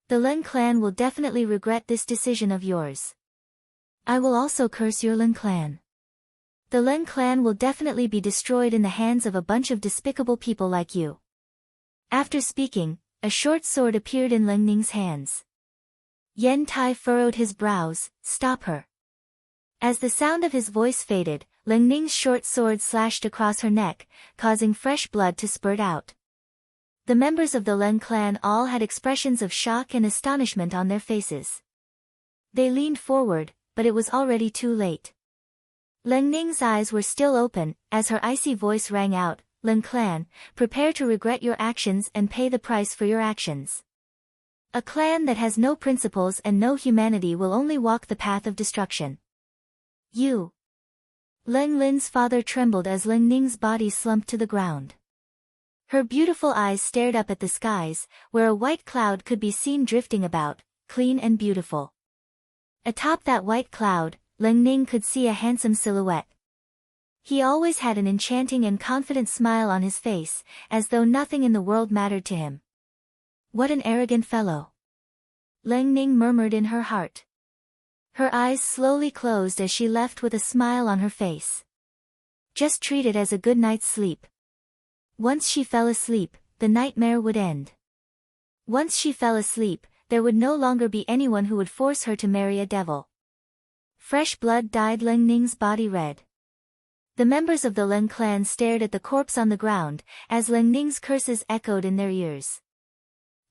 The Leng clan will definitely regret this decision of yours. I will also curse your Leng clan. The Leng clan will definitely be destroyed in the hands of a bunch of despicable people like you. After speaking, a short sword appeared in Leng Ning's hands. Yen Tai furrowed his brows. Stop her. As the sound of his voice faded, Leng Ning's short sword slashed across her neck, causing fresh blood to spurt out. The members of the Leng clan all had expressions of shock and astonishment on their faces. They leaned forward, but it was already too late. Leng Ning's eyes were still open, as her icy voice rang out, Leng clan, prepare to regret your actions and pay the price for your actions. A clan that has no principles and no humanity will only walk the path of destruction. You. Leng Lin's father trembled as Leng Ning's body slumped to the ground. Her beautiful eyes stared up at the skies, where a white cloud could be seen drifting about, clean and beautiful. Atop that white cloud, Leng Ning could see a handsome silhouette. He always had an enchanting and confident smile on his face, as though nothing in the world mattered to him. What an arrogant fellow. Leng Ning murmured in her heart. Her eyes slowly closed as she left with a smile on her face. Just treat it as a good night's sleep. Once she fell asleep, the nightmare would end. Once she fell asleep, there would no longer be anyone who would force her to marry a devil. Fresh blood dyed Leng Ning's body red. The members of the Leng clan stared at the corpse on the ground, as Leng Ning's curses echoed in their ears.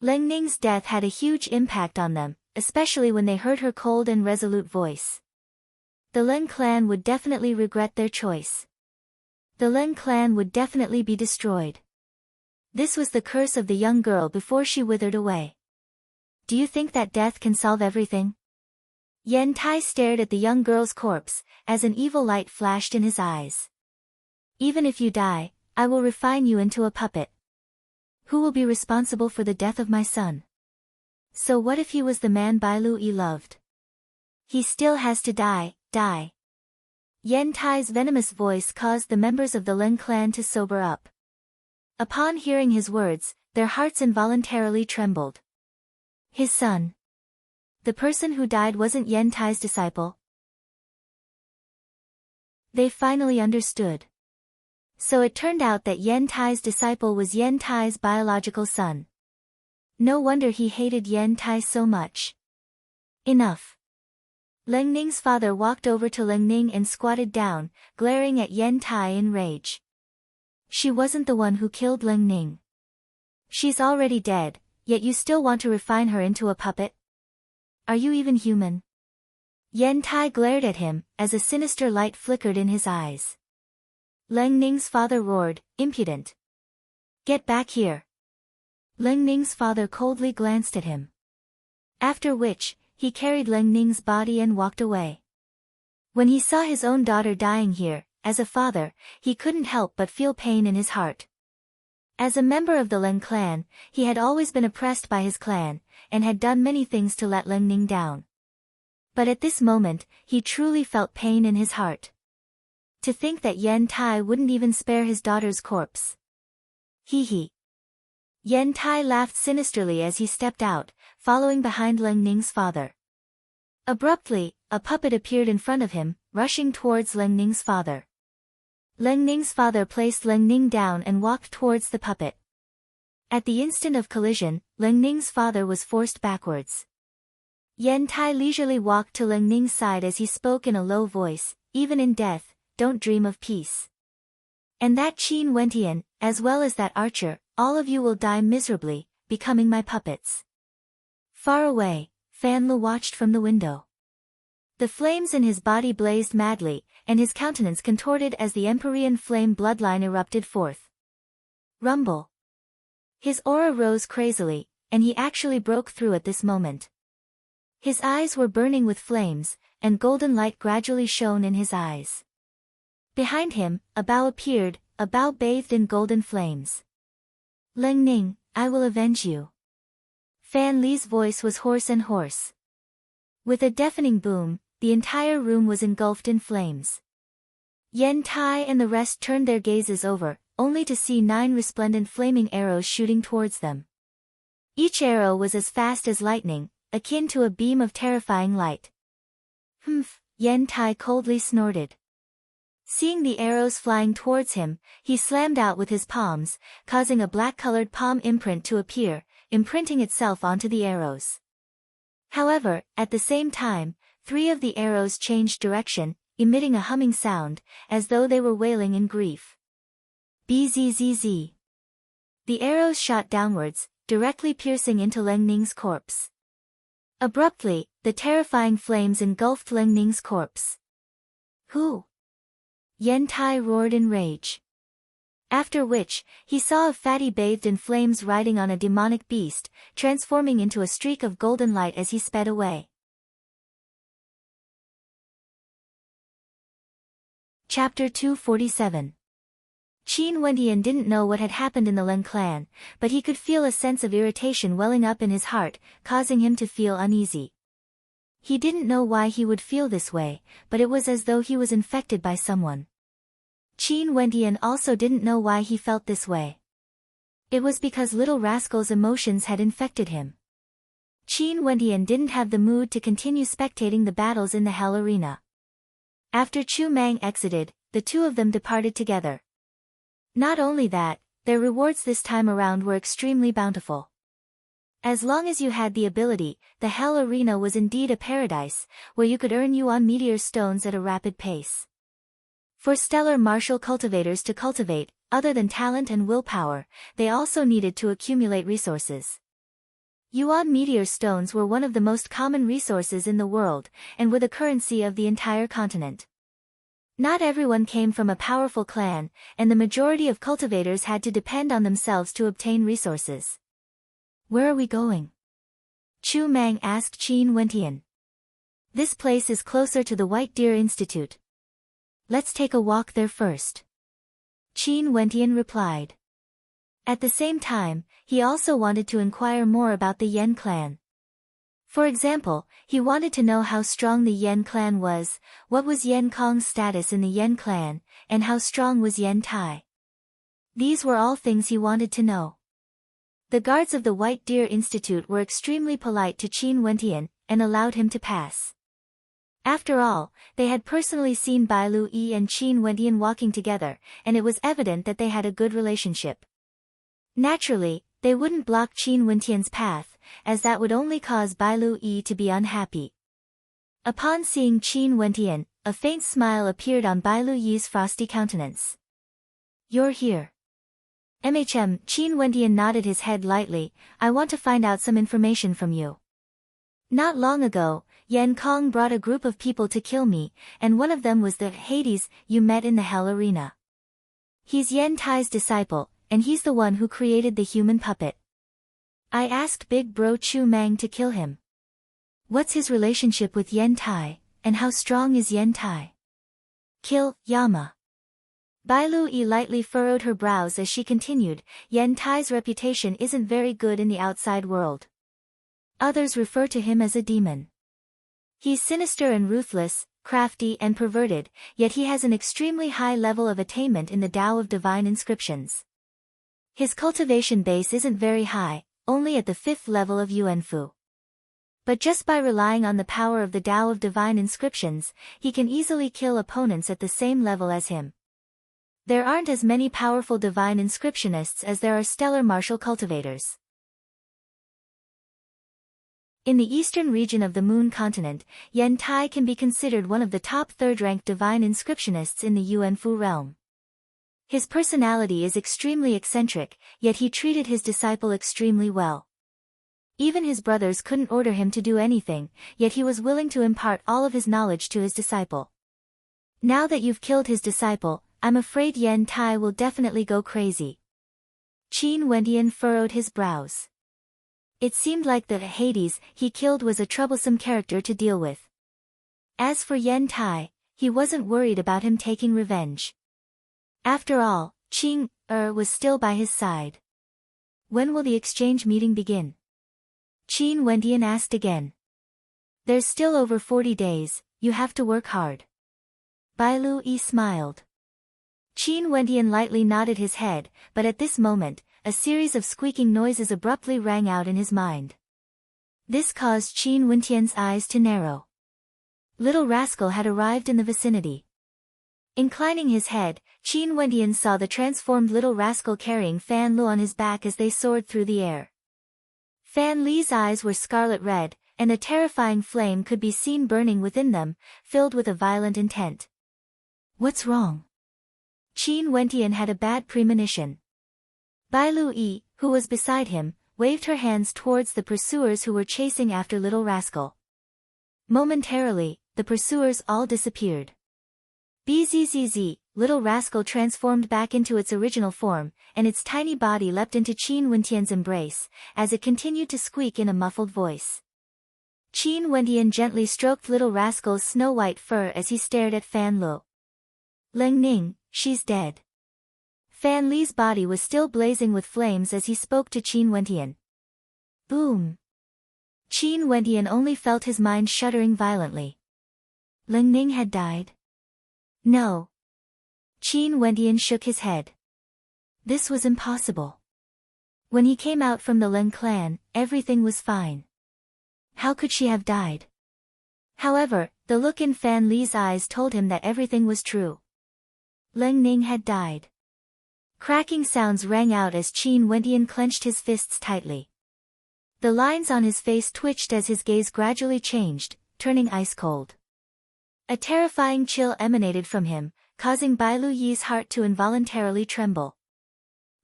Leng Ning's death had a huge impact on them, especially when they heard her cold and resolute voice. The Leng clan would definitely regret their choice. The Leng clan would definitely be destroyed. This was the curse of the young girl before she withered away. Do you think that death can solve everything? Yen Tai stared at the young girl's corpse, as an evil light flashed in his eyes. Even if you die, I will refine you into a puppet. Who will be responsible for the death of my son? So what if he was the man Bai Lui loved? He still has to die. Yen Tai's venomous voice caused the members of the Leng clan to sober up. Upon hearing his words, their hearts involuntarily trembled. His son. The person who died wasn't Yen Tai's disciple. They finally understood. So it turned out that Yen Tai's disciple was Yen Tai's biological son. No wonder he hated Yen Tai so much. Enough. Leng Ning's father walked over to Leng Ning and squatted down, glaring at Yen Tai in rage. She wasn't the one who killed Leng Ning. She's already dead, yet you still want to refine her into a puppet? Are you even human? Yen Tai glared at him, as a sinister light flickered in his eyes. Leng Ning's father roared, impudent. Get back here. Leng Ning's father coldly glanced at him. After which, he carried Leng Ning's body and walked away. When he saw his own daughter dying here, as a father, he couldn't help but feel pain in his heart. As a member of the Leng clan, he had always been oppressed by his clan, and had done many things to let Leng Ning down. But at this moment, he truly felt pain in his heart. To think that Yen Tai wouldn't even spare his daughter's corpse. Hee hee. Yen Tai laughed sinisterly as he stepped out, following behind Leng Ning's father. Abruptly, a puppet appeared in front of him, rushing towards Leng Ning's father. Leng Ning's father placed Leng Ning down and walked towards the puppet. At the instant of collision, Leng Ning's father was forced backwards. Yen Tai leisurely walked to Leng Ning's side as he spoke in a low voice, even in death, don't dream of peace. And that Qin Wentian, as well as that archer, all of you will die miserably, becoming my puppets. Far away, Fan Lu watched from the window. The flames in his body blazed madly, and his countenance contorted as the Empyrean flame bloodline erupted forth. Rumble. His aura rose crazily, and he actually broke through at this moment. His eyes were burning with flames, and golden light gradually shone in his eyes. Behind him, a bow appeared, a bow bathed in golden flames. Leng Ning, I will avenge you. Fan Li's voice was hoarse and hoarse. With a deafening boom, the entire room was engulfed in flames. Yen Tai and the rest turned their gazes over, only to see 9 resplendent flaming arrows shooting towards them. Each arrow was as fast as lightning, akin to a beam of terrifying light. Humph, Yen Tai coldly snorted. Seeing the arrows flying towards him, he slammed out with his palms, causing a black-colored palm imprint to appear, imprinting itself onto the arrows. However, at the same time, 3 of the arrows changed direction, emitting a humming sound, as though they were wailing in grief. Bzzz. The arrows shot downwards, directly piercing into Leng Ning's corpse. Abruptly, the terrifying flames engulfed Leng Ning's corpse. Who? Yen Tai roared in rage. After which, he saw a fatty bathed in flames riding on a demonic beast, transforming into a streak of golden light as he sped away. Chapter 247. Qin Wendian didn't know what had happened in the Leng clan, but he could feel a sense of irritation welling up in his heart, causing him to feel uneasy. He didn't know why he would feel this way, but it was as though he was infected by someone. Qin Wendian also didn't know why he felt this way. It was because little rascal's emotions had infected him. Qin Wendian didn't have the mood to continue spectating the battles in the Hell Arena. After Chu Mang exited, the two of them departed together. Not only that, their rewards this time around were extremely bountiful. As long as you had the ability, the Hell Arena was indeed a paradise, where you could earn yuan meteor stones at a rapid pace. For stellar martial cultivators to cultivate, other than talent and willpower, they also needed to accumulate resources. Yuan meteor stones were one of the most common resources in the world, and were the currency of the entire continent. Not everyone came from a powerful clan, and the majority of cultivators had to depend on themselves to obtain resources. Where are we going? Chu Mang asked Qin Wentian. This place is closer to the White Deer Institute. Let's take a walk there first. Qin Wentian replied. At the same time, he also wanted to inquire more about the Yen clan. For example, he wanted to know how strong the Yen clan was, what was Yen Kong's status in the Yen clan, and how strong was Yen Tai. These were all things he wanted to know. The guards of the White Deer Institute were extremely polite to Qin Wentian, and allowed him to pass. After all, they had personally seen Bai Lu Yi and Qin Wendian walking together, and it was evident that they had a good relationship. Naturally, they wouldn't block Qin Wendian's path, as that would only cause Bai Lu Yi to be unhappy. Upon seeing Qin Wendian, a faint smile appeared on Bai Lu Yi's frosty countenance. "You're here." Qin Wendian nodded his head lightly. "I want to find out some information from you. Not long ago, Yan Kong brought a group of people to kill me, and one of them was the Hades you met in the Hell Arena. He's Yen Tai's disciple, and he's the one who created the human puppet. I asked Big Bro Chu Mang to kill him. What's his relationship with Yen Tai, and how strong is Yen Tai? Kill Yama." Bai Lu Yi lightly furrowed her brows as she continued, "Yen Tai's reputation isn't very good in the outside world. Others refer to him as a demon. He's sinister and ruthless, crafty and perverted, yet he has an extremely high level of attainment in the Tao of Divine Inscriptions. His cultivation base isn't very high, only at the 5th level of Yuanfu. But just by relying on the power of the Tao of Divine Inscriptions, he can easily kill opponents at the same level as him. There aren't as many powerful Divine Inscriptionists as there are stellar martial cultivators." In the eastern region of the Moon continent, Yen Tai can be considered one of the top 3rd-ranked Divine Inscriptionists in the Yuanfu realm. His personality is extremely eccentric, yet he treated his disciple extremely well. Even his brothers couldn't order him to do anything, yet he was willing to impart all of his knowledge to his disciple. "Now that you've killed his disciple, I'm afraid Yen Tai will definitely go crazy." Qin Wendian furrowed his brows. It seemed like the Hades he killed was a troublesome character to deal with. As for Yen Tai, he wasn't worried about him taking revenge. After all, Qing was still by his side. "When will the exchange meeting begin?" Qin Wendian asked again. "There's still over 40 days, you have to work hard." Bai Lu Yi smiled. Qin Wendian lightly nodded his head, but at this moment, a series of squeaking noises abruptly rang out in his mind. This caused Qin Wendian's eyes to narrow. Little Rascal had arrived in the vicinity. Inclining his head, Qin Wendian saw the transformed Little Rascal carrying Fan Lu on his back as they soared through the air. Fan Li's eyes were scarlet red, and a terrifying flame could be seen burning within them, filled with a violent intent. "What's wrong?" Qin Wendian had a bad premonition. Bai Lu Yi, who was beside him, waved her hands towards the pursuers who were chasing after Little Rascal. Momentarily, the pursuers all disappeared. Bzzz, Little Rascal transformed back into its original form, and its tiny body leapt into Qin Wendian's embrace, as it continued to squeak in a muffled voice. Qin Wendian gently stroked Little Rascal's snow-white fur as he stared at Fan Lu. "Leng Ning, she's dead." Fan Li's body was still blazing with flames as he spoke to Qin Wendian. Boom! Qin Wendian only felt his mind shuddering violently. Leng Ning had died? No. Qin Wendian shook his head. This was impossible. When he came out from the Leng clan, everything was fine. How could she have died? However, the look in Fan Li's eyes told him that everything was true. Leng Ning had died. Cracking sounds rang out as Qin Wendian clenched his fists tightly. The lines on his face twitched as his gaze gradually changed, turning ice-cold. A terrifying chill emanated from him, causing Bai Lu Yi's heart to involuntarily tremble.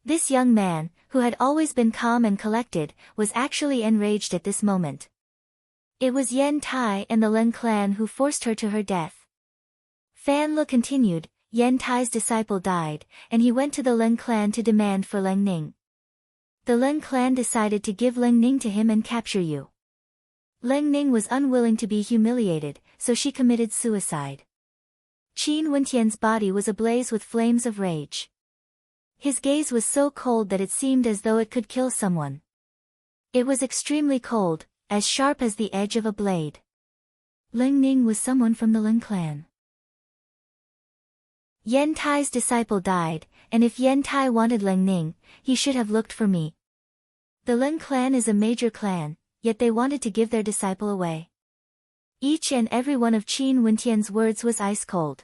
This young man, who had always been calm and collected, was actually enraged at this moment. It was Yen Tai and the Leng clan who forced her to her death. Fan Lu continued, Yen Tai's disciple died, and he went to the Leng clan to demand for Leng Ning. The Leng clan decided to give Leng Ning to him and capture you. Leng Ning was unwilling to be humiliated, so she committed suicide. Qin Wendian's body was ablaze with flames of rage. His gaze was so cold that it seemed as though it could kill someone. It was extremely cold, as sharp as the edge of a blade. Leng Ning was someone from the Leng clan. Yen Tai's disciple died, and if Yen Tai wanted Leng Ning, he should have looked for me. The Leng clan is a major clan, yet they wanted to give their disciple away. Each and every one of Qin Wentian's words was ice cold.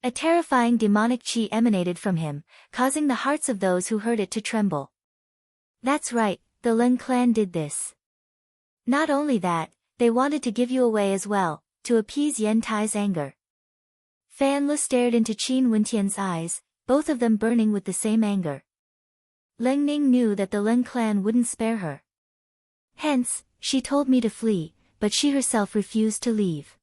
A terrifying demonic qi emanated from him, causing the hearts of those who heard it to tremble. That's right, the Lin clan did this. Not only that, they wanted to give you away as well, to appease Yen Tai's anger. Fan Lu stared into Qin Wentian's eyes, both of them burning with the same anger. Ling Ning knew that the Lin clan wouldn't spare her. Hence, she told me to flee, but she herself refused to leave.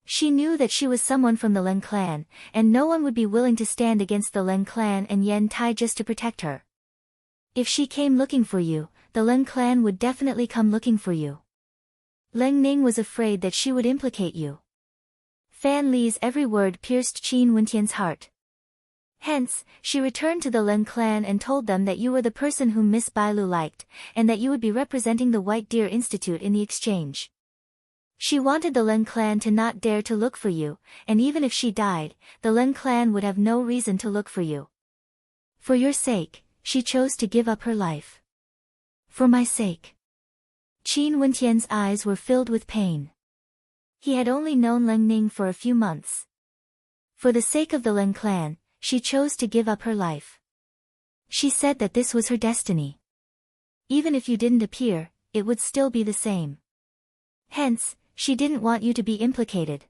She knew that she was someone from the Lin clan, and no one would be willing to stand against the Lin clan and Yen Tai just to protect her. If she came looking for you, the Lin clan would definitely come looking for you. Ling Ning was afraid that she would implicate you. Fan Li's every word pierced Qin Wentian's heart. Hence, she returned to the Lin clan and told them that you were the person whom Miss Bailu liked, and that you would be representing the White Deer Institute in the exchange. She wanted the Lin clan to not dare to look for you, and even if she died, the Lin clan would have no reason to look for you. For your sake, she chose to give up her life. For my sake. Qin Wentian's eyes were filled with pain. He had only known Ling Ning for a few months. For the sake of the Lin clan, she chose to give up her life. She said that this was her destiny. Even if you didn't appear, it would still be the same. Hence, she didn't want you to be implicated.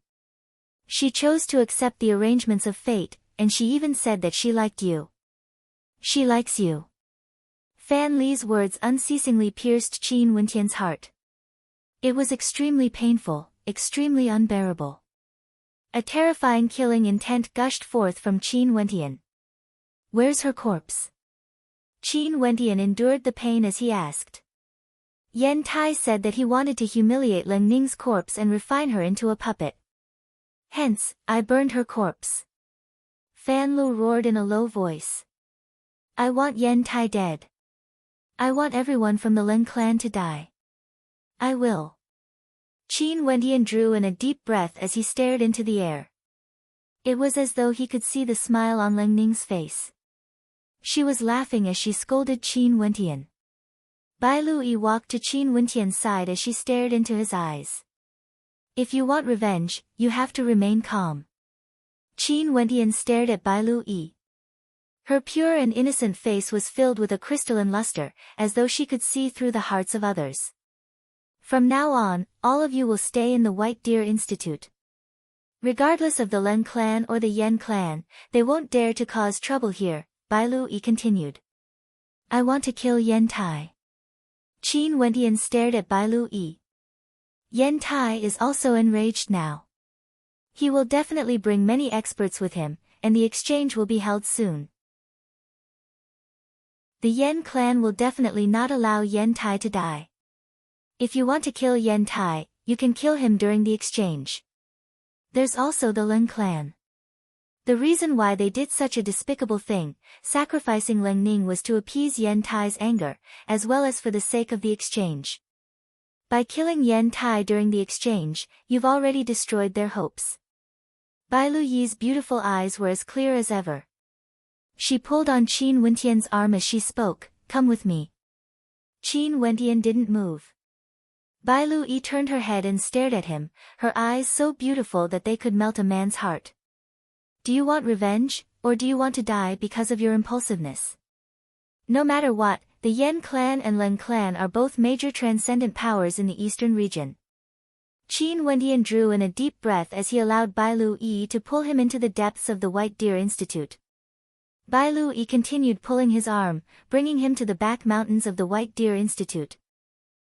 She chose to accept the arrangements of fate, and she even said that she liked you. She likes you. Fan Li's words unceasingly pierced Qin Wentian's heart. It was extremely painful, extremely unbearable. A terrifying killing intent gushed forth from Qin Wentian. Where's her corpse? Qin Wentian endured the pain as he asked. Yen Tai said that he wanted to humiliate Ling Ning's corpse and refine her into a puppet. Hence, I burned her corpse. Fan Lu roared in a low voice. I want Yen Tai dead. I want everyone from the Lin clan to die. I will. Qin Wentian drew in a deep breath as he stared into the air. It was as though he could see the smile on Ling Ning's face. She was laughing as she scolded Qin Wentian. Bai Lui walked to Qin Wentian's side as she stared into his eyes. If you want revenge, you have to remain calm. Qin Wentian stared at Bai Lui. Her pure and innocent face was filled with a crystalline luster, as though she could see through the hearts of others. From now on, all of you will stay in the White Deer Institute. Regardless of the Lin clan or the Yen clan, they won't dare to cause trouble here, Bai Lui continued. I want to kill Yen Tai. Qin Wentian stared at Bai Lui. Yen Tai is also enraged now. He will definitely bring many experts with him, and the exchange will be held soon. The Yen clan will definitely not allow Yen Tai to die. If you want to kill Yen Tai, you can kill him during the exchange. There's also the Lin clan. The reason why they did such a despicable thing, sacrificing Ling Ning, was to appease Yen Tai's anger, as well as for the sake of the exchange. By killing Yen Tai during the exchange, you've already destroyed their hopes. Bai Luyi's beautiful eyes were as clear as ever. She pulled on Qin Wentian's arm as she spoke, come with me. Qin Wentian didn't move. Bai Lui turned her head and stared at him, her eyes so beautiful that they could melt a man's heart. Do you want revenge, or do you want to die because of your impulsiveness? No matter what, the Yen clan and Lin clan are both major transcendent powers in the eastern region. Qin Wentian drew in a deep breath as he allowed Bai Lui to pull him into the depths of the White Deer Institute. Bai Lui continued pulling his arm, bringing him to the back mountains of the White Deer Institute.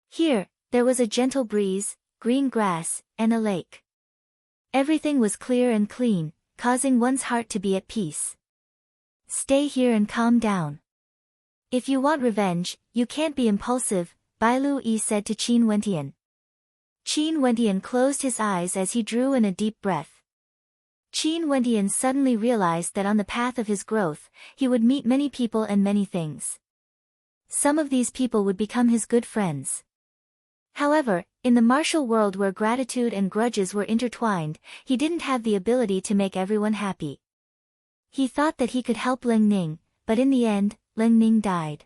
Here, there was a gentle breeze, green grass, and a lake. Everything was clear and clean, causing one's heart to be at peace. Stay here and calm down. If you want revenge, you can't be impulsive, Bai Lui said to Qin Wentian. Qin Wentian closed his eyes as he drew in a deep breath. Qin Wentian suddenly realized that on the path of his growth, he would meet many people and many things. Some of these people would become his good friends. However, in the martial world where gratitude and grudges were intertwined, he didn't have the ability to make everyone happy. He thought that he could help Ling Ning, but in the end, Ling Ning died.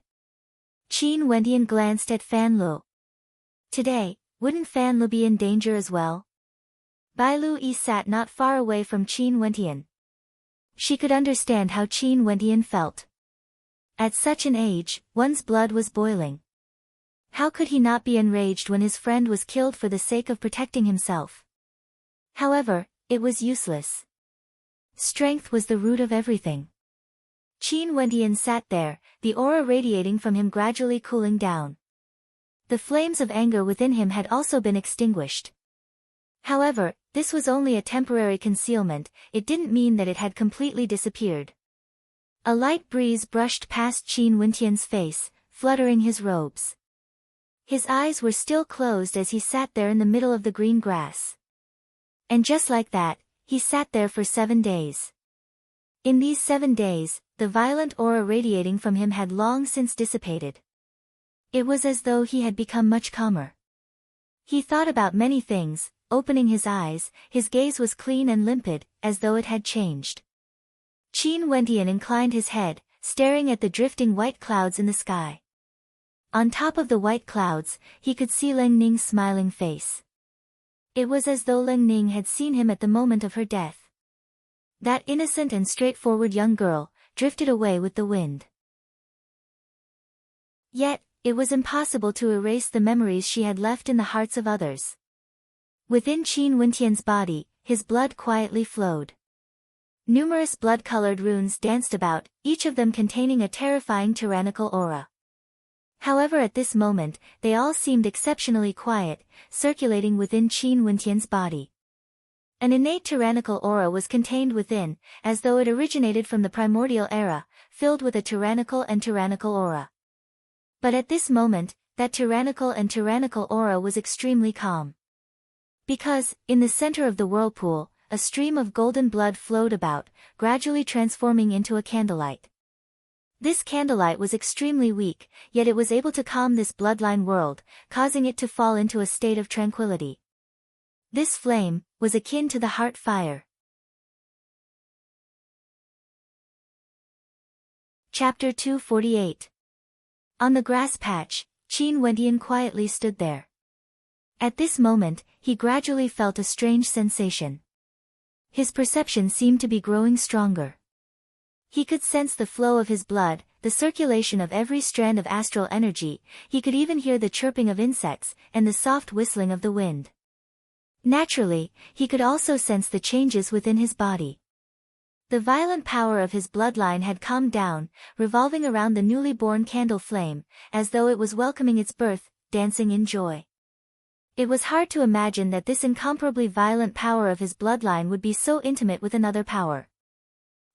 Qin Wentian glanced at Fan Lu. Today, wouldn't Fan Lu be in danger as well? Bai Lu Yi sat not far away from Qin Wentian. She could understand how Qin Wentian felt. At such an age, one's blood was boiling. How could he not be enraged when his friend was killed for the sake of protecting himself? However, it was useless. Strength was the root of everything. Qin Wentian sat there, the aura radiating from him gradually cooling down. The flames of anger within him had also been extinguished. However, this was only a temporary concealment, it didn't mean that it had completely disappeared. A light breeze brushed past Qin Wentian's face, fluttering his robes. His eyes were still closed as he sat there in the middle of the green grass. And just like that, he sat there for 7 days. In these 7 days, the violent aura radiating from him had long since dissipated. It was as though he had become much calmer. He thought about many things, opening his eyes, his gaze was clean and limpid, as though it had changed. Qin Wentian inclined his head, staring at the drifting white clouds in the sky. On top of the white clouds, he could see Ling Ning's smiling face. It was as though Ling Ning had seen him at the moment of her death. That innocent and straightforward young girl, drifted away with the wind. Yet, it was impossible to erase the memories she had left in the hearts of others. Within Qin Wentian's body, his blood quietly flowed. Numerous blood-colored runes danced about, each of them containing a terrifying tyrannical aura. However, at this moment, they all seemed exceptionally quiet, circulating within Qin Wentian's body. An innate tyrannical aura was contained within, as though it originated from the primordial era, filled with a tyrannical aura. But at this moment, that tyrannical aura was extremely calm. Because, in the center of the whirlpool, a stream of golden blood flowed about, gradually transforming into a candlelight. This candlelight was extremely weak, yet it was able to calm this bloodline world, causing it to fall into a state of tranquility. This flame was akin to the heart fire. Chapter 248. On the grass patch, Qin Wentian quietly stood there. At this moment, he gradually felt a strange sensation. His perception seemed to be growing stronger. He could sense the flow of his blood, the circulation of every strand of astral energy, he could even hear the chirping of insects, and the soft whistling of the wind. Naturally, he could also sense the changes within his body. The violent power of his bloodline had calmed down, revolving around the newly born candle flame, as though it was welcoming its birth, dancing in joy. It was hard to imagine that this incomparably violent power of his bloodline would be so intimate with another power.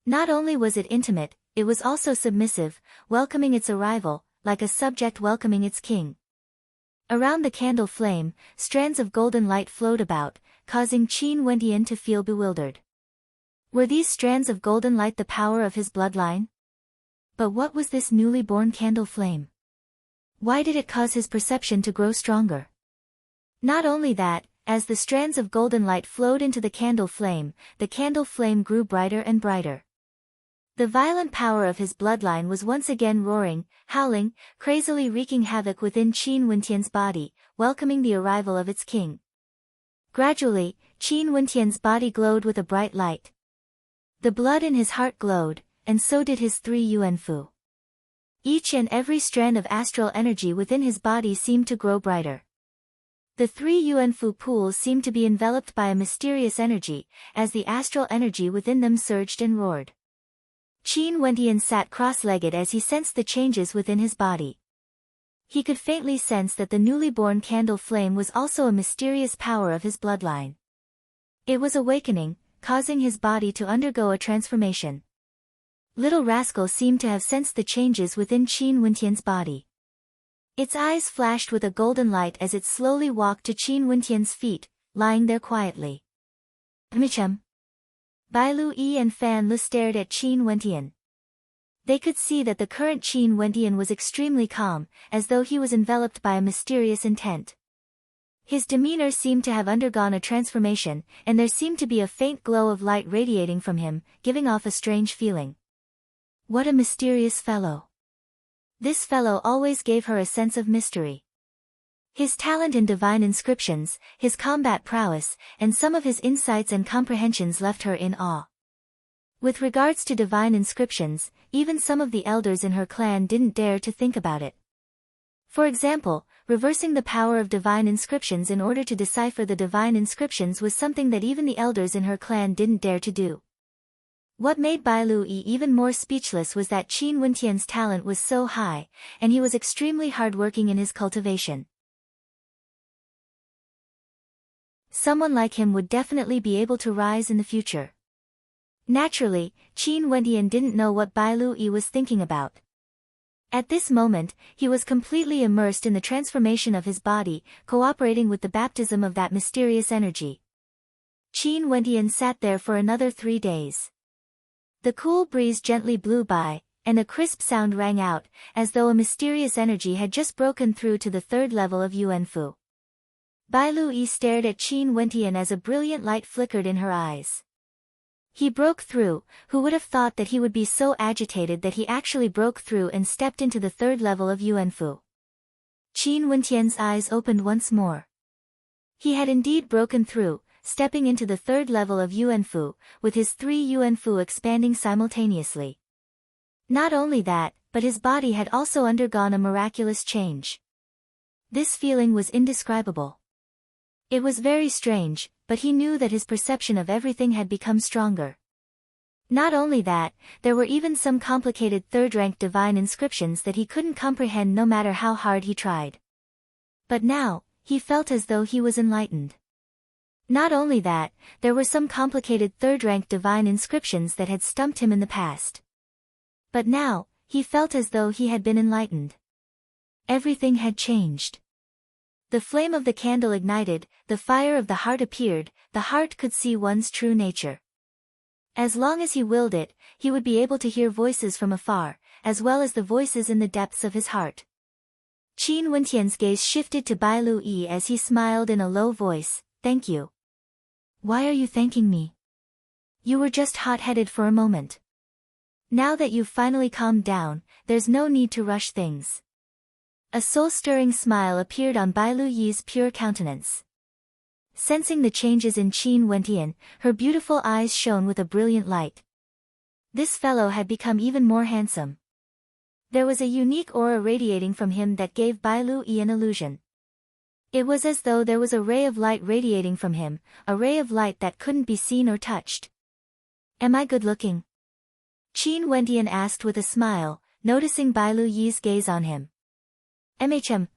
Not only was it intimate, it was also submissive, welcoming its arrival, like a subject welcoming its king. Around the candle flame, strands of golden light flowed about, causing Qin Wentian to feel bewildered. Were these strands of golden light the power of his bloodline? But what was this newly born candle flame? Why did it cause his perception to grow stronger? Not only that, as the strands of golden light flowed into the candle flame grew brighter and brighter. The violent power of his bloodline was once again roaring, howling, crazily wreaking havoc within Qin Wentian's body, welcoming the arrival of its king. Gradually, Qin Wentian's body glowed with a bright light. The blood in his heart glowed, and so did his 3 yuanfu. Each and every strand of astral energy within his body seemed to grow brighter. The 3 yuanfu pools seemed to be enveloped by a mysterious energy, as the astral energy within them surged and roared. Qin Wentian sat cross-legged as he sensed the changes within his body. He could faintly sense that the newly born candle flame was also a mysterious power of his bloodline. It was awakening, causing his body to undergo a transformation. Little rascal seemed to have sensed the changes within Qin Wentian's body. Its eyes flashed with a golden light as it slowly walked to Qin Wentian's feet, lying there quietly. Michem. Bai Lu Yi and Fan Lu stared at Qin Wentian. They could see that the current Qin Wentian was extremely calm, as though he was enveloped by a mysterious intent. His demeanor seemed to have undergone a transformation, and there seemed to be a faint glow of light radiating from him, giving off a strange feeling. What a mysterious fellow. This fellow always gave her a sense of mystery. His talent in divine inscriptions, his combat prowess, and some of his insights and comprehensions left her in awe. With regards to divine inscriptions, even some of the elders in her clan didn't dare to think about it. For example, reversing the power of divine inscriptions in order to decipher the divine inscriptions was something that even the elders in her clan didn't dare to do. What made Bai Lu Yi even more speechless was that Qin Wentian's talent was so high, and he was extremely hardworking in his cultivation. Someone like him would definitely be able to rise in the future. Naturally, Qin Wentian didn't know what Bai Lu Yi was thinking about. At this moment, he was completely immersed in the transformation of his body, cooperating with the baptism of that mysterious energy. Qin Wentian sat there for another 3 days. The cool breeze gently blew by, and a crisp sound rang out, as though a mysterious energy had just broken through to the 3rd level of Yuanfu. Bai Lu Yi stared at Qin Wentian as a brilliant light flickered in her eyes. He broke through. Who would have thought that he would be so agitated that he actually broke through and stepped into the 3rd level of Yuanfu? Qin Wentian's eyes opened once more. He had indeed broken through, stepping into the 3rd level of Yuanfu, with his 3 Yuanfu expanding simultaneously. Not only that, but his body had also undergone a miraculous change. This feeling was indescribable. It was very strange, but he knew that his perception of everything had become stronger. Not only that, there were even some complicated 3rd-rank divine inscriptions that he couldn't comprehend no matter how hard he tried. But now, he felt as though he was enlightened. Not only that, there were some complicated 3rd-rank divine inscriptions that had stumped him in the past. But now, he felt as though he had been enlightened. Everything had changed. The flame of the candle ignited, the fire of the heart appeared, the heart could see one's true nature. As long as he willed it, he would be able to hear voices from afar, as well as the voices in the depths of his heart. Qin Wentian's gaze shifted to Bai Lu Yi as he smiled in a low voice, "Thank you." "Why are you thanking me? You were just hot-headed for a moment. Now that you've finally calmed down, there's no need to rush things." A soul-stirring smile appeared on Bai Lu Yi's pure countenance. Sensing the changes in Qin Wentian, her beautiful eyes shone with a brilliant light. This fellow had become even more handsome. There was a unique aura radiating from him that gave Bai Lu Yi an illusion. It was as though there was a ray of light radiating from him, a ray of light that couldn't be seen or touched. "Am I good-looking?" Qin Wentian asked with a smile, noticing Bai Lu Yi's gaze on him.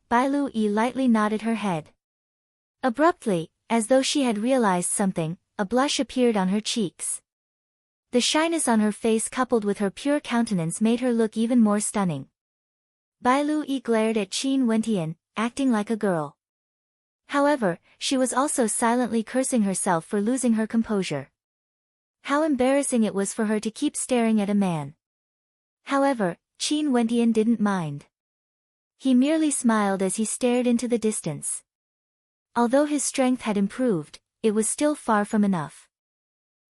Bai Lu Yi lightly nodded her head. Abruptly, as though she had realized something, a blush appeared on her cheeks. The shyness on her face coupled with her pure countenance made her look even more stunning. Bai Lu Yi glared at Qin Wentian, acting like a girl. However, she was also silently cursing herself for losing her composure. How embarrassing it was for her to keep staring at a man. However, Qin Wentian didn't mind. He merely smiled as he stared into the distance. Although his strength had improved, it was still far from enough.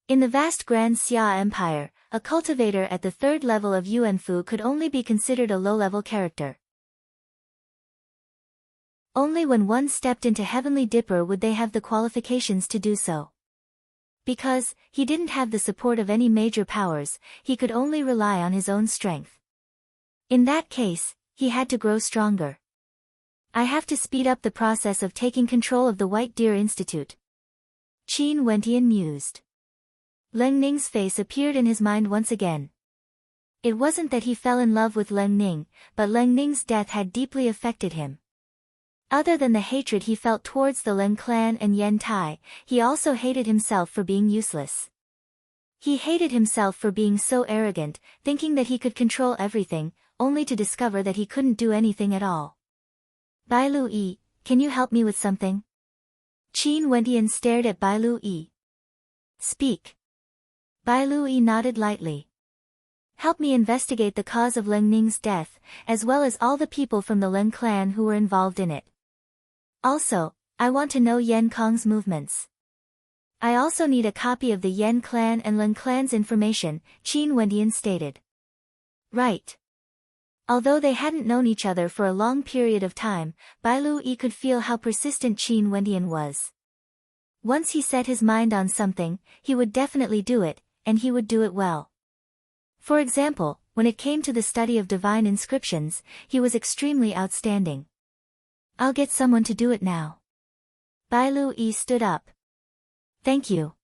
In the vast Grand Xia Empire, a cultivator at the 3rd level of Yuanfu could only be considered a low-level character. Only when one stepped into Heavenly Dipper would they have the qualifications to do so. Because he didn't have the support of any major powers, he could only rely on his own strength. In that case, he had to grow stronger. "I have to speed up the process of taking control of the White Deer Institute," Qin Wentian mused. Leng Ning's face appeared in his mind once again. It wasn't that he fell in love with Leng Ning, but Leng Ning's death had deeply affected him. Other than the hatred he felt towards the Leng clan and Yen Tai, he also hated himself for being useless. He hated himself for being so arrogant, thinking that he could control everything, only to discover that he couldn't do anything at all. "Bai Lu Yi, can you help me with something?" Qin Wentian stared at Bai Lu Yi. "Speak." Bai Lu Yi nodded lightly. "Help me investigate the cause of Leng Ning's death, as well as all the people from the Leng clan who were involved in it. Also, I want to know Yen Kong's movements. I also need a copy of the Yen clan and Leng clan's information," Qin Wentian stated. "Right. Although they hadn't known each other for a long period of time, Bai Lui could feel how persistent Qin Wendian was. Once he set his mind on something, he would definitely do it, and he would do it well. For example, when it came to the study of divine inscriptions, he was extremely outstanding. I'll get someone to do it now. Bai Lui stood up. Thank you.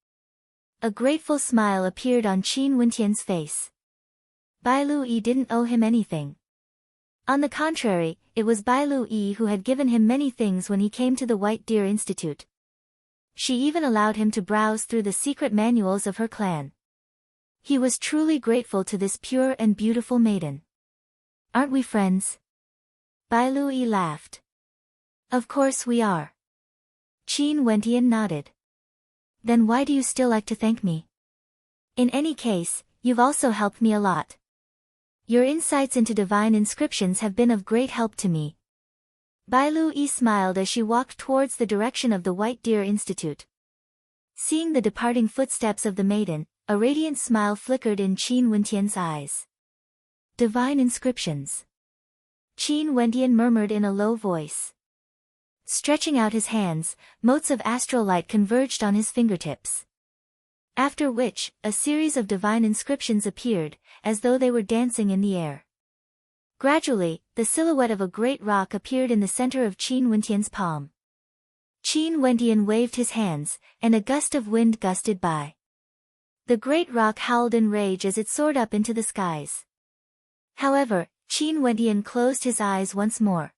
A grateful smile appeared on Qin Wendian's face. Bai Lui didn't owe him anything. On the contrary, it was Bai Lui who had given him many things when he came to the White Deer Institute. She even allowed him to browse through the secret manuals of her clan. He was truly grateful to this pure and beautiful maiden. Aren't we friends? Bai Lui laughed. Of course we are. Qin Wendian nodded. Then why do you still like to thank me? In any case, you've also helped me a lot. Your insights into divine inscriptions have been of great help to me. Bai Lui smiled as she walked towards the direction of the White Deer Institute. Seeing the departing footsteps of the maiden, a radiant smile flickered in Qin Wendian's eyes. Divine inscriptions. Qin Wendian murmured in a low voice. Stretching out his hands, motes of astral light converged on his fingertips. After which, a series of divine inscriptions appeared, as though they were dancing in the air. Gradually, the silhouette of a great rock appeared in the center of Qin Wendian's palm. Qin Wendian waved his hands, and a gust of wind gusted by. The great rock howled in rage as it soared up into the skies. However, Qin Wendian closed his eyes once more.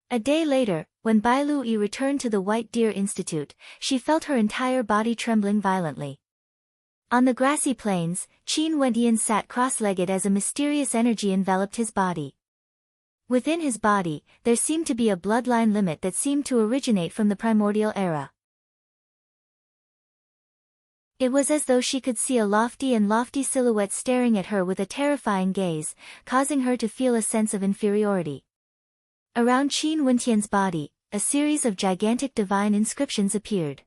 A day later, when Bai Lui returned to the White Deer Institute, she felt her entire body trembling violently. On the grassy plains, Qin Wendian sat cross-legged as a mysterious energy enveloped his body. Within his body, there seemed to be a bloodline limit that seemed to originate from the primordial era. It was as though she could see a lofty silhouette staring at her with a terrifying gaze, causing her to feel a sense of inferiority. Around Qin Wendian's body, a series of gigantic divine inscriptions appeared.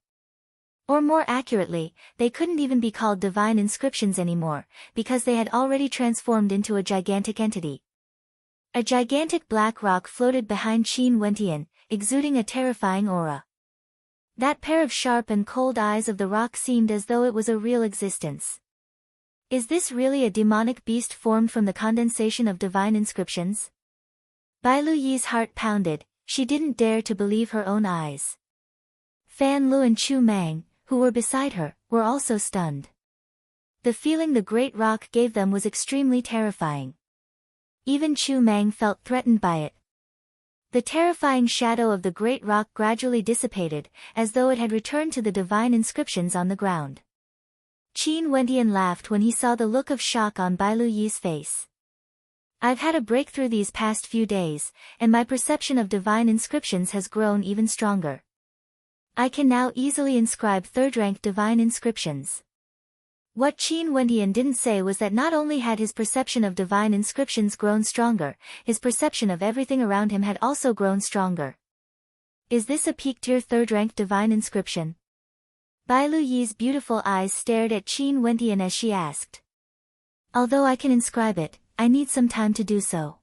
Or more accurately, they couldn't even be called divine inscriptions anymore, because they had already transformed into a gigantic entity. A gigantic black rock floated behind Qin Wendian, exuding a terrifying aura. That pair of sharp and cold eyes of the rock seemed as though it was a real existence. Is this really a demonic beast formed from the condensation of divine inscriptions? Bai Lui's heart pounded, she didn't dare to believe her own eyes. Fan Lu and Chu Mang, who were beside her, were also stunned. The feeling the great rock gave them was extremely terrifying. Even Chu Mang felt threatened by it. The terrifying shadow of the great rock gradually dissipated, as though it had returned to the divine inscriptions on the ground. Qin Wendian laughed when he saw the look of shock on Bai Lui's face. I've had a breakthrough these past few days, and my perception of divine inscriptions has grown even stronger. I can now easily inscribe third-rank divine inscriptions. What Qin Wendian didn't say was that not only had his perception of divine inscriptions grown stronger, his perception of everything around him had also grown stronger. Is this a peak-tier third-rank divine inscription? Bai Lui's beautiful eyes stared at Qin Wendian as she asked. Although I can inscribe it, I need some time to do so.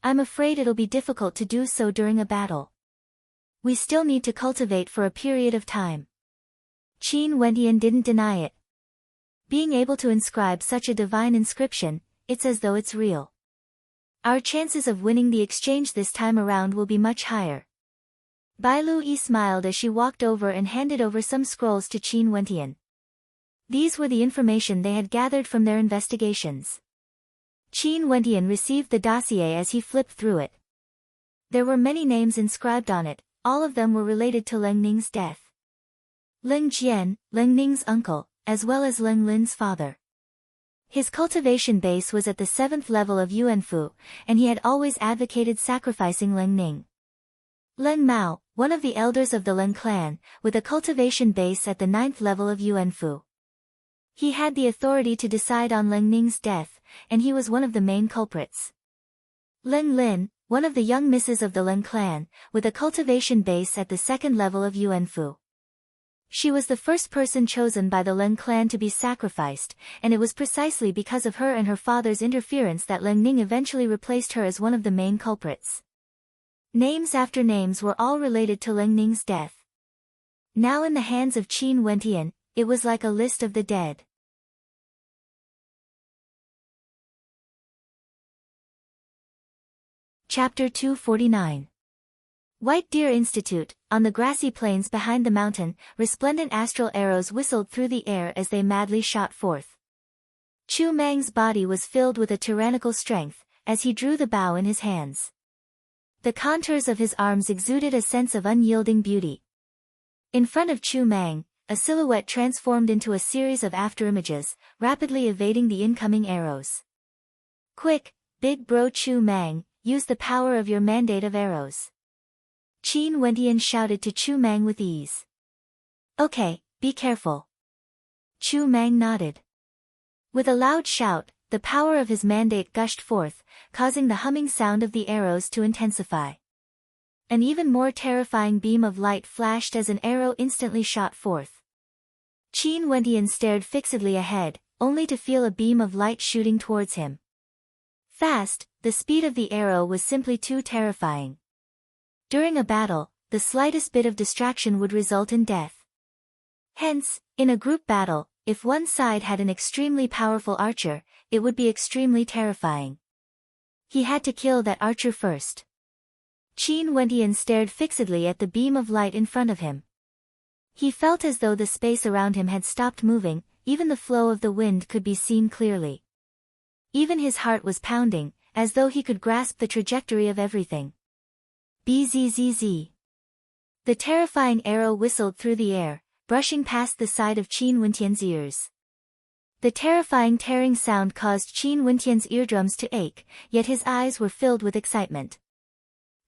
I'm afraid it'll be difficult to do so during a battle. We still need to cultivate for a period of time. Qin Wendian didn't deny it. Being able to inscribe such a divine inscription, it's as though it's real. Our chances of winning the exchange this time around will be much higher. Bai Lui smiled as she walked over and handed over some scrolls to Qin Wendian. These were the information they had gathered from their investigations. Qin Wendian received the dossier as he flipped through it. There were many names inscribed on it, all of them were related to Leng Ning's death. Leng Jian, Leng Ning's uncle, as well as Leng Lin's father. His cultivation base was at the 7th level of Yuanfu, and he had always advocated sacrificing Leng Ning. Leng Mao, one of the elders of the Leng clan, with a cultivation base at the 9th level of Yuanfu. He had the authority to decide on Leng Ning's death, and he was one of the main culprits. Leng Lin, one of the young misses of the Leng clan, with a cultivation base at the 2nd level of Yuanfu. She was the first person chosen by the Leng clan to be sacrificed, and it was precisely because of her and her father's interference that Leng Ning eventually replaced her as one of the main culprits. Names after names were all related to Leng Ning's death. Now in the hands of Qin Wentian, it was like a list of the dead. Chapter 249. White Deer Institute. On the grassy plains behind the mountain, resplendent astral arrows whistled through the air as they madly shot forth. Chu Mang's body was filled with a tyrannical strength, as he drew the bow in his hands. The contours of his arms exuded a sense of unyielding beauty. In front of Chu Mang, a silhouette transformed into a series of afterimages, rapidly evading the incoming arrows. Quick, big bro Chu Mang, use the power of your mandate of arrows. Qin Wentian shouted to Chu Mang with ease. Okay, be careful. Chu Mang nodded. With a loud shout, the power of his mandate gushed forth, causing the humming sound of the arrows to intensify. An even more terrifying beam of light flashed as an arrow instantly shot forth. Qin Wentian stared fixedly ahead, only to feel a beam of light shooting towards him. Fast, the speed of the arrow was simply too terrifying. During a battle, the slightest bit of distraction would result in death. Hence, in a group battle, if one side had an extremely powerful archer, it would be extremely terrifying. He had to kill that archer first. Qin Wentian stared fixedly at the beam of light in front of him. He felt as though the space around him had stopped moving, even the flow of the wind could be seen clearly. Even his heart was pounding, as though he could grasp the trajectory of everything. Bzzz. The terrifying arrow whistled through the air, brushing past the side of Qin Wentian's ears. The terrifying tearing sound caused Qin Wentian's eardrums to ache, yet his eyes were filled with excitement.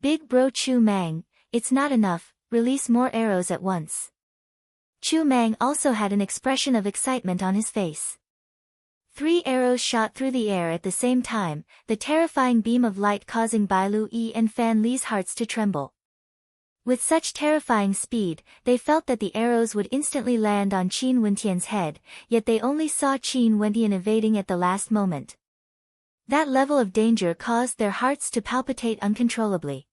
Big bro Chu Mang, it's not enough, release more arrows at once. Chu Mang also had an expression of excitement on his face. 3 arrows shot through the air at the same time, the terrifying beam of light causing Bai Lu Yi and Fan Li's hearts to tremble. With such terrifying speed, they felt that the arrows would instantly land on Qin Wentian's head, yet they only saw Qin Wentian evading at the last moment. That level of danger caused their hearts to palpitate uncontrollably.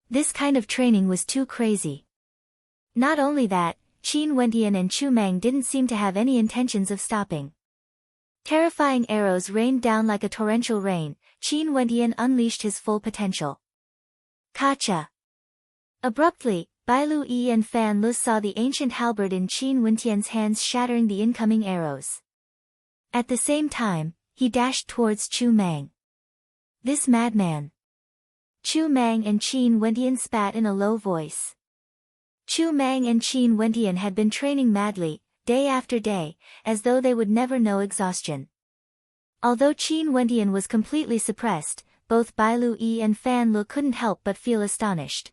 This kind of training was too crazy. Not only that, Qin Wentian and Chu Mang didn't seem to have any intentions of stopping. Terrifying arrows rained down like a torrential rain. Qin Wentian unleashed his full potential. Kacha! Abruptly, Bai Lu Yi and Fan Lu saw the ancient halberd in Qin Wentian's hands shattering the incoming arrows. At the same time, he dashed towards Chu Mang. This madman! Chu Mang and Qin Wentian spat in a low voice. Chu Mang and Qin Wentian had been training madly, day after day, as though they would never know exhaustion. Although Qin Wentian was completely suppressed, both Bai Lu Yi and Fan Lu couldn't help but feel astonished.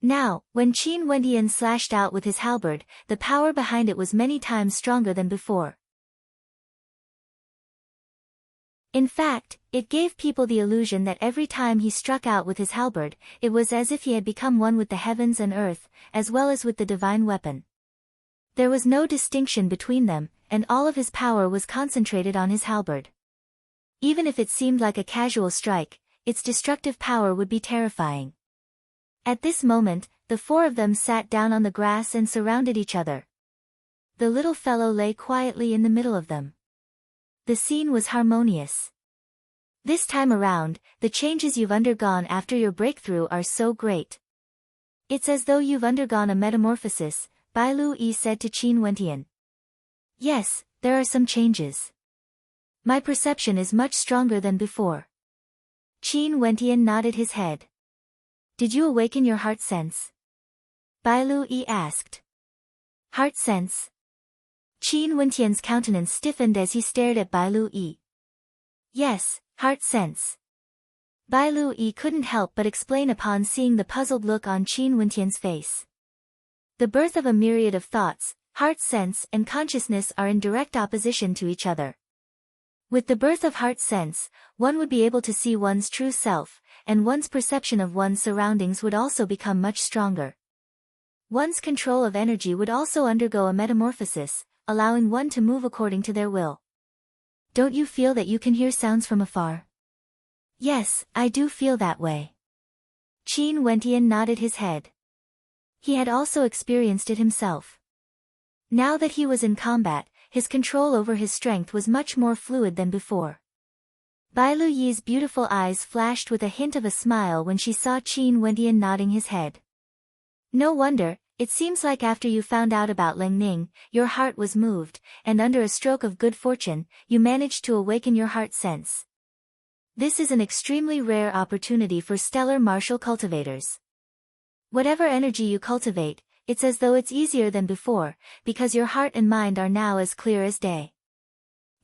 Now, when Qin Wentian slashed out with his halberd, the power behind it was many times stronger than before. In fact, it gave people the illusion that every time he struck out with his halberd, it was as if he had become one with the heavens and earth, as well as with the divine weapon. There was no distinction between them, and all of his power was concentrated on his halberd. Even if it seemed like a casual strike, its destructive power would be terrifying. At this moment, the 4 of them sat down on the grass and surrounded each other. The little fellow lay quietly in the middle of them. The scene was harmonious. This time around, the changes you've undergone after your breakthrough are so great. It's as though you've undergone a metamorphosis, Bai Lu Yi said to Qin Wentian. Yes, there are some changes. My perception is much stronger than before. Qin Wentian nodded his head. Did you awaken your heart sense? Bai Lu Yi asked. Heart sense? Qin Wentian's countenance stiffened as he stared at Bai Lu Yi. Yes, heart sense. Bai Lu Yi couldn't help but explain upon seeing the puzzled look on Qin Wentian's face. The birth of a myriad of thoughts, heart sense and consciousness are in direct opposition to each other. With the birth of heart sense, one would be able to see one's true self, and one's perception of one's surroundings would also become much stronger. One's control of energy would also undergo a metamorphosis, allowing one to move according to their will. Don't you feel that you can hear sounds from afar? Yes, I do feel that way. Qin Wentian nodded his head. He had also experienced it himself. Now that he was in combat, his control over his strength was much more fluid than before. Bai Lu Yi's beautiful eyes flashed with a hint of a smile when she saw Qin Wentian nodding his head. No wonder, it seems like after you found out about Ling Ning, your heart was moved, and under a stroke of good fortune, you managed to awaken your heart sense. This is an extremely rare opportunity for stellar martial cultivators. Whatever energy you cultivate, it's as though it's easier than before, because your heart and mind are now as clear as day.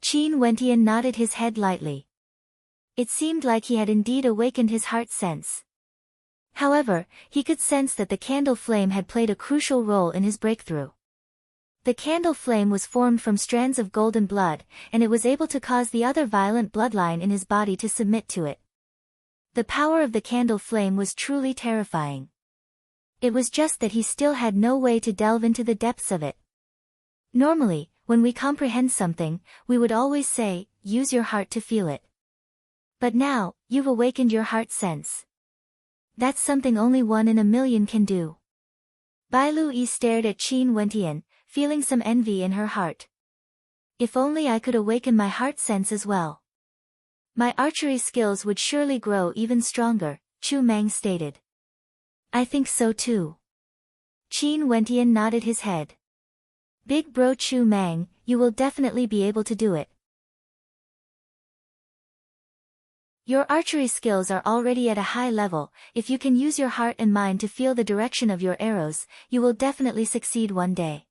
Qin Wentian nodded his head lightly. It seemed like he had indeed awakened his heart sense. However, he could sense that the candle flame had played a crucial role in his breakthrough. The candle flame was formed from strands of golden blood, and it was able to cause the other violent bloodline in his body to submit to it. The power of the candle flame was truly terrifying. It was just that he still had no way to delve into the depths of it. Normally, when we comprehend something, we would always say, use your heart to feel it. But now, you've awakened your heart sense. That's something only 1 in a million can do. Bai Lu Yi stared at Qin Wentian, feeling some envy in her heart. If only I could awaken my heart sense as well. My archery skills would surely grow even stronger, Chu Mang stated. I think so too. Qin Wentian nodded his head. Big bro Chu Mang, you will definitely be able to do it. Your archery skills are already at a high level. If you can use your heart and mind to feel the direction of your arrows, you will definitely succeed one day.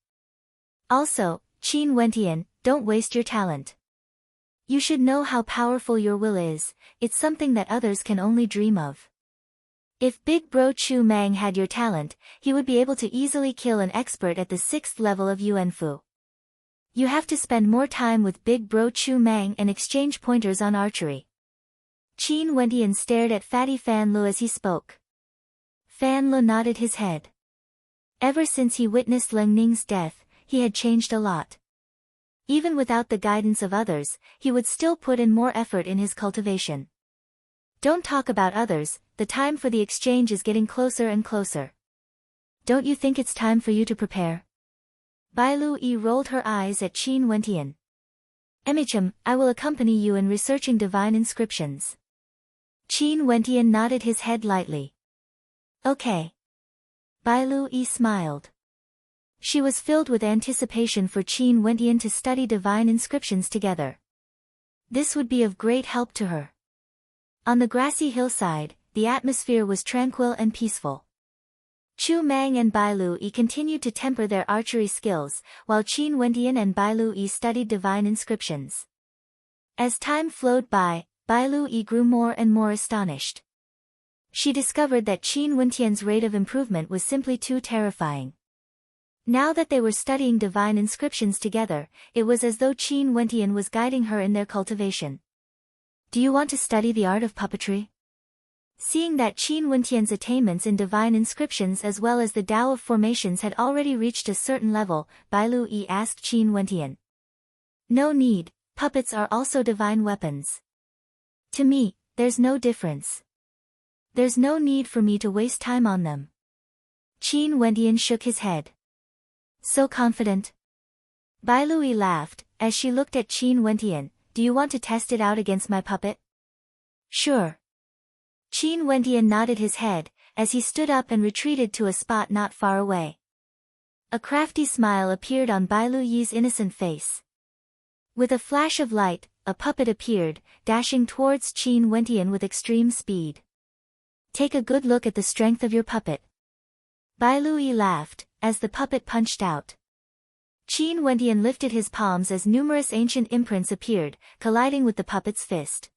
Also, Qin Wentian, don't waste your talent. You should know how powerful your will is, it's something that others can only dream of. If Big Bro Chu Mang had your talent, he would be able to easily kill an expert at the 6th level of Yuanfu. You have to spend more time with Big Bro Chu Mang and exchange pointers on archery. Qin Wentian stared at Fatty Fan Lu as he spoke. Fan Lu nodded his head. Ever since he witnessed Ling Ning's death, he had changed a lot. Even without the guidance of others, he would still put in more effort in his cultivation. Don't talk about others, the time for the exchange is getting closer and closer. Don't you think it's time for you to prepare? Bai Lu Yi rolled her eyes at Qin Wentian. Emicham, I will accompany you in researching divine inscriptions. Qin Wentian nodded his head lightly. Okay. Bai Lu Yi smiled. She was filled with anticipation for Qin Wentian to study divine inscriptions together. This would be of great help to her. On the grassy hillside, the atmosphere was tranquil and peaceful. Chu Mang and Bai Lu Yi continued to temper their archery skills, while Qin Wentian and Bai Lu Yi studied divine inscriptions. As time flowed by, Bai Lu Yi grew more and more astonished. She discovered that Qin Wentian's rate of improvement was simply too terrifying. Now that they were studying divine inscriptions together, it was as though Qin Wentian was guiding her in their cultivation. Do you want to study the art of puppetry? Seeing that Qin Wentian's attainments in divine inscriptions as well as the Tao of formations had already reached a certain level, Bai Lu Yi asked Qin Wentian. No need, puppets are also divine weapons. To me, there's no difference. There's no need for me to waste time on them. Qin Wentian shook his head. So confident? Bai Lu Yi laughed, as she looked at Qin Wentian. Do you want to test it out against my puppet? Sure. Qin Wentian nodded his head, as he stood up and retreated to a spot not far away. A crafty smile appeared on Bai Lu Yi's innocent face. With a flash of light, a puppet appeared, dashing towards Qin Wentian with extreme speed. Take a good look at the strength of your puppet. Bai Lu Yi laughed, as the puppet punched out. Qin Wentian lifted his palms as numerous ancient imprints appeared, colliding with the puppet's fist.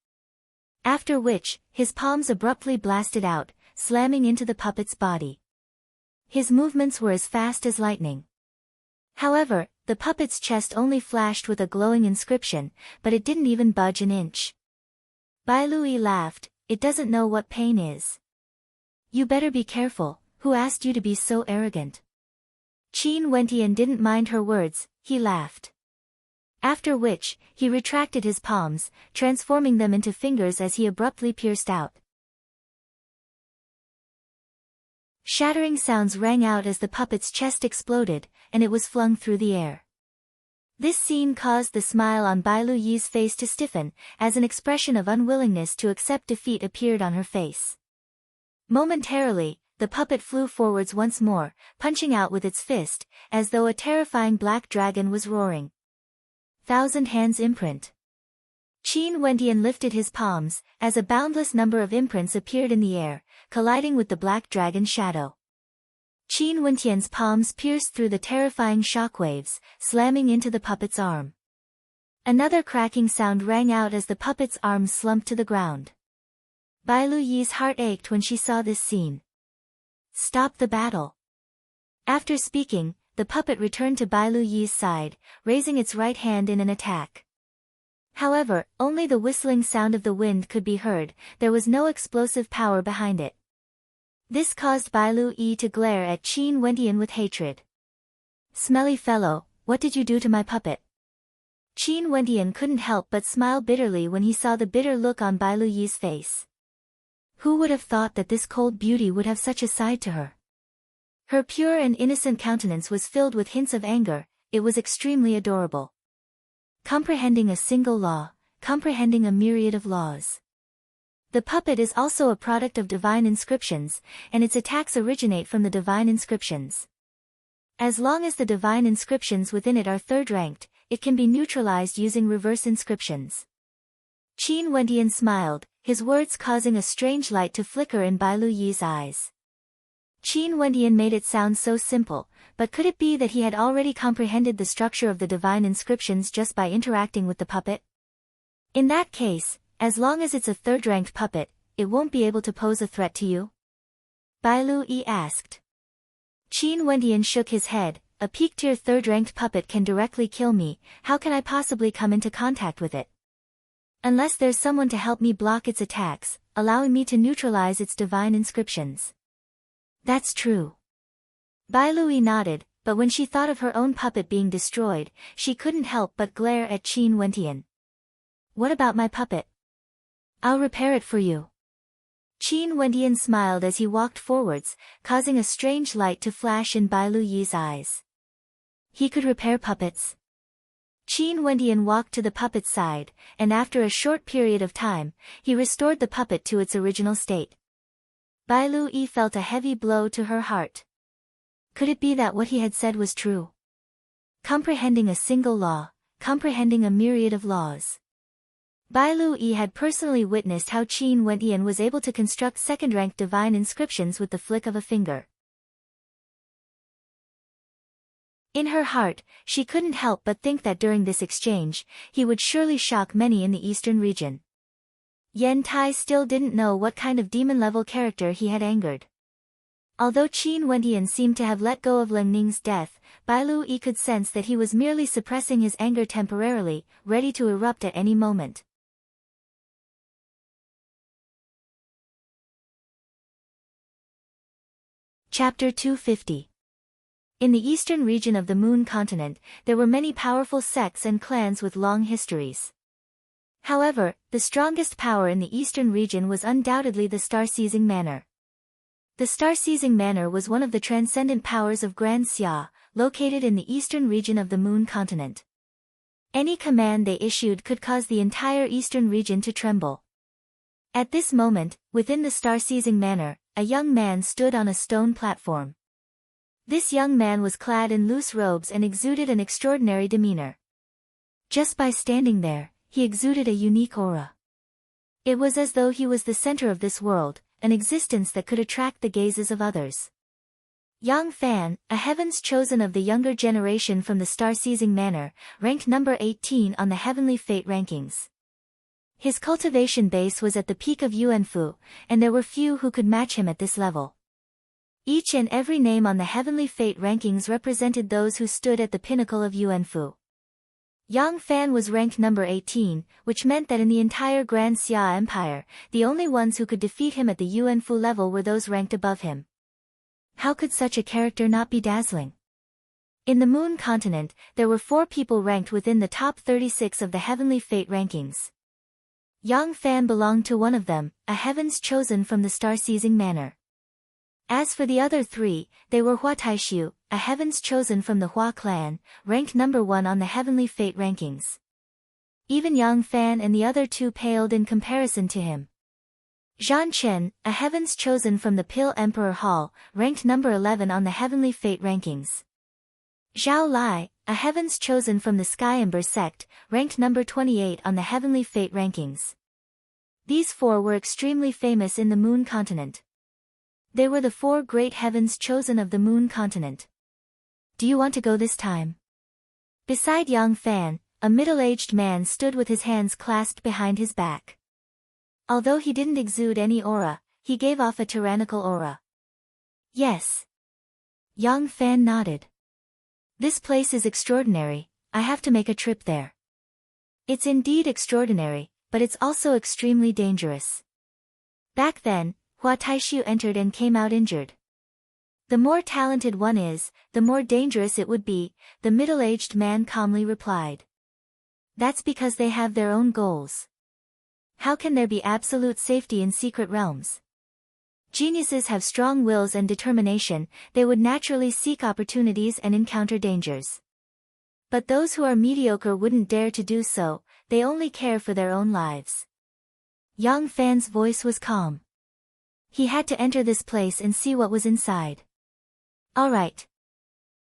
After which, his palms abruptly blasted out, slamming into the puppet's body. His movements were as fast as lightning. However, the puppet's chest only flashed with a glowing inscription, but it didn't even budge an inch. Bai Lu Yi laughed, it doesn't know what pain is. You better be careful, who asked you to be so arrogant? Qin Wentian didn't mind her words, he laughed. After which, he retracted his palms, transforming them into fingers as he abruptly pierced out. Shattering sounds rang out as the puppet's chest exploded, and it was flung through the air. This scene caused the smile on Bai Lu Yi's face to stiffen, as an expression of unwillingness to accept defeat appeared on her face. Momentarily, the puppet flew forwards once more, punching out with its fist, as though a terrifying black dragon was roaring. Thousand Hands Imprint. Qin Wentian lifted his palms, as a boundless number of imprints appeared in the air, colliding with the black dragon's shadow. Qin Wentian's palms pierced through the terrifying shockwaves, slamming into the puppet's arm. Another cracking sound rang out as the puppet's arm slumped to the ground. Bai Lu Yi's heart ached when she saw this scene. Stop the battle. After speaking, the puppet returned to Bai Lu Yi's side, raising its right hand in an attack. However, only the whistling sound of the wind could be heard, there was no explosive power behind it. This caused Bai Lu Yi to glare at Qin Wentian with hatred. Smelly fellow, what did you do to my puppet? Qin Wentian couldn't help but smile bitterly when he saw the bitter look on Bai Lu Yi's face. Who would have thought that this cold beauty would have such a side to her? Her pure and innocent countenance was filled with hints of anger, it was extremely adorable. Comprehending a single law, comprehending a myriad of laws. The puppet is also a product of divine inscriptions, and its attacks originate from the divine inscriptions. As long as the divine inscriptions within it are third-ranked, it can be neutralized using reverse inscriptions. Qin Wentian smiled, his words causing a strange light to flicker in Bai Lu Yi's eyes. Qin Wentian made it sound so simple, but could it be that he had already comprehended the structure of the divine inscriptions just by interacting with the puppet? In that case, as long as it's a third-ranked puppet, it won't be able to pose a threat to you? Bai Lu Yi asked. Qin Wentian shook his head, a peak-tier third-ranked puppet can directly kill me, how can I possibly come into contact with it? Unless there's someone to help me block its attacks, allowing me to neutralize its divine inscriptions. That's true. Bai Lu Yi nodded, but when she thought of her own puppet being destroyed, she couldn't help but glare at Qin Wentian. What about my puppet? I'll repair it for you. Qin Wentian smiled as he walked forwards, causing a strange light to flash in Bai Lu Yi's eyes. He could repair puppets. Qin Wentian walked to the puppet's side, and after a short period of time, he restored the puppet to its original state. Bai Lu Yi felt a heavy blow to her heart. Could it be that what he had said was true? Comprehending a single law, comprehending a myriad of laws. Bai Lu Yi had personally witnessed how Qin Wentian was able to construct second-ranked divine inscriptions with the flick of a finger. In her heart, she couldn't help but think that during this exchange, he would surely shock many in the eastern region. Yen Tai still didn't know what kind of demon-level character he had angered. Although Qin Wentian seemed to have let go of Leng Ning's death, Bai Lu Yi could sense that he was merely suppressing his anger temporarily, ready to erupt at any moment. Chapter 250. In the eastern region of the Moon continent, there were many powerful sects and clans with long histories. However, the strongest power in the eastern region was undoubtedly the Star-Seizing Manor. The Star-Seizing Manor was one of the transcendent powers of Grand Xia, located in the eastern region of the Moon continent. Any command they issued could cause the entire eastern region to tremble. At this moment, within the Star-Seizing Manor, a young man stood on a stone platform. This young man was clad in loose robes and exuded an extraordinary demeanor. Just by standing there, he exuded a unique aura. It was as though he was the center of this world, an existence that could attract the gazes of others. Yang Fan, a heaven's chosen of the younger generation from the Star-Seizing Manor, ranked number 18 on the Heavenly Fate rankings. His cultivation base was at the peak of Yuanfu, and there were few who could match him at this level. Each and every name on the Heavenly Fate rankings represented those who stood at the pinnacle of Yuanfu. Yang Fan was ranked number 18, which meant that in the entire Grand Xia Empire, the only ones who could defeat him at the Yuanfu level were those ranked above him. How could such a character not be dazzling? In the Moon continent, there were 4 people ranked within the top 36 of the Heavenly Fate rankings. Yang Fan belonged to one of them, a heavens chosen from the star-seizing manor. As for the other 3, they were Hua Taishu, a heavens chosen from the Hua clan, ranked number 1 on the Heavenly Fate rankings. Even Yang Fan and the other 2 paled in comparison to him. Zhan Chen, a heavens chosen from the Pil Emperor Hall, ranked number 11 on the Heavenly Fate rankings. Zhao Lai, a heavens chosen from the Sky Ember sect, ranked number 28 on the Heavenly Fate rankings. These 4 were extremely famous in the Moon continent. They were the 4 great heavens chosen of the Moon continent. Do you want to go this time? Beside Yang Fan, a middle-aged man stood with his hands clasped behind his back. Although he didn't exude any aura, he gave off a tyrannical aura. Yes. Yang Fan nodded. This place is extraordinary, I have to make a trip there. It's indeed extraordinary, but it's also extremely dangerous. Back then, Hua Taishu entered and came out injured. The more talented one is, the more dangerous it would be, the middle-aged man calmly replied. That's because they have their own goals. How can there be absolute safety in secret realms? Geniuses have strong wills and determination, they would naturally seek opportunities and encounter dangers. But those who are mediocre wouldn't dare to do so, they only care for their own lives. Yang Fan's voice was calm. He had to enter this place and see what was inside. All right.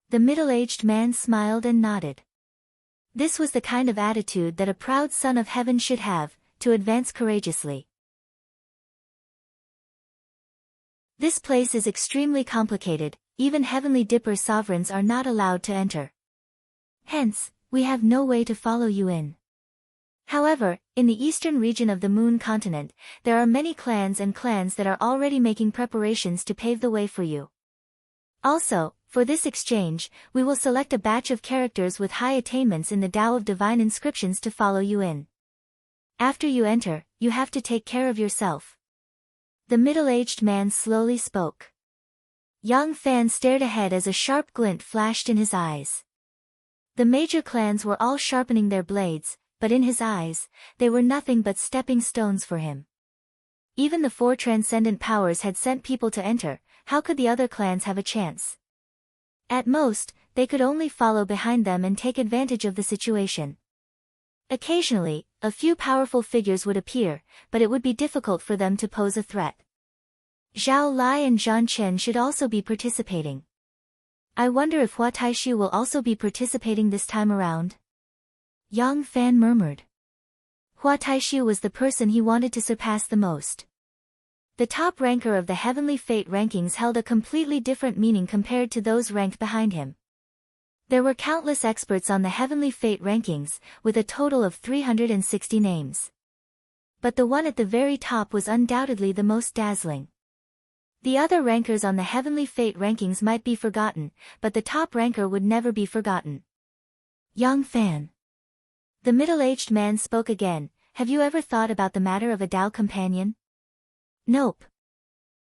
The middle-aged man smiled and nodded. This was the kind of attitude that a proud son of heaven should have, to advance courageously. This place is extremely complicated, even heavenly dipper sovereigns are not allowed to enter. Hence, we have no way to follow you in. However, in the eastern region of the Moon continent, there are many clans that are already making preparations to pave the way for you. Also, for this exchange, we will select a batch of characters with high attainments in the Tao of Divine Inscriptions to follow you in. After you enter, you have to take care of yourself. The middle-aged man slowly spoke. Yang Fan stared ahead as a sharp glint flashed in his eyes. The major clans were all sharpening their blades, but in his eyes, they were nothing but stepping stones for him. Even the 4 transcendent powers had sent people to enter, how could the other clans have a chance? At most, they could only follow behind them and take advantage of the situation. Occasionally, a few powerful figures would appear, but it would be difficult for them to pose a threat. Zhao Lai and Zhan Chen should also be participating. I wonder if Hua Taishu will also be participating this time around? Yang Fan murmured. Hua Taishu was the person he wanted to surpass the most. The top ranker of the Heavenly Fate rankings held a completely different meaning compared to those ranked behind him. There were countless experts on the Heavenly Fate rankings, with a total of 360 names. But the one at the very top was undoubtedly the most dazzling. The other rankers on the Heavenly Fate rankings might be forgotten, but the top ranker would never be forgotten. Yang Fan. The middle-aged man spoke again, have you ever thought about the matter of a Tao companion? Nope.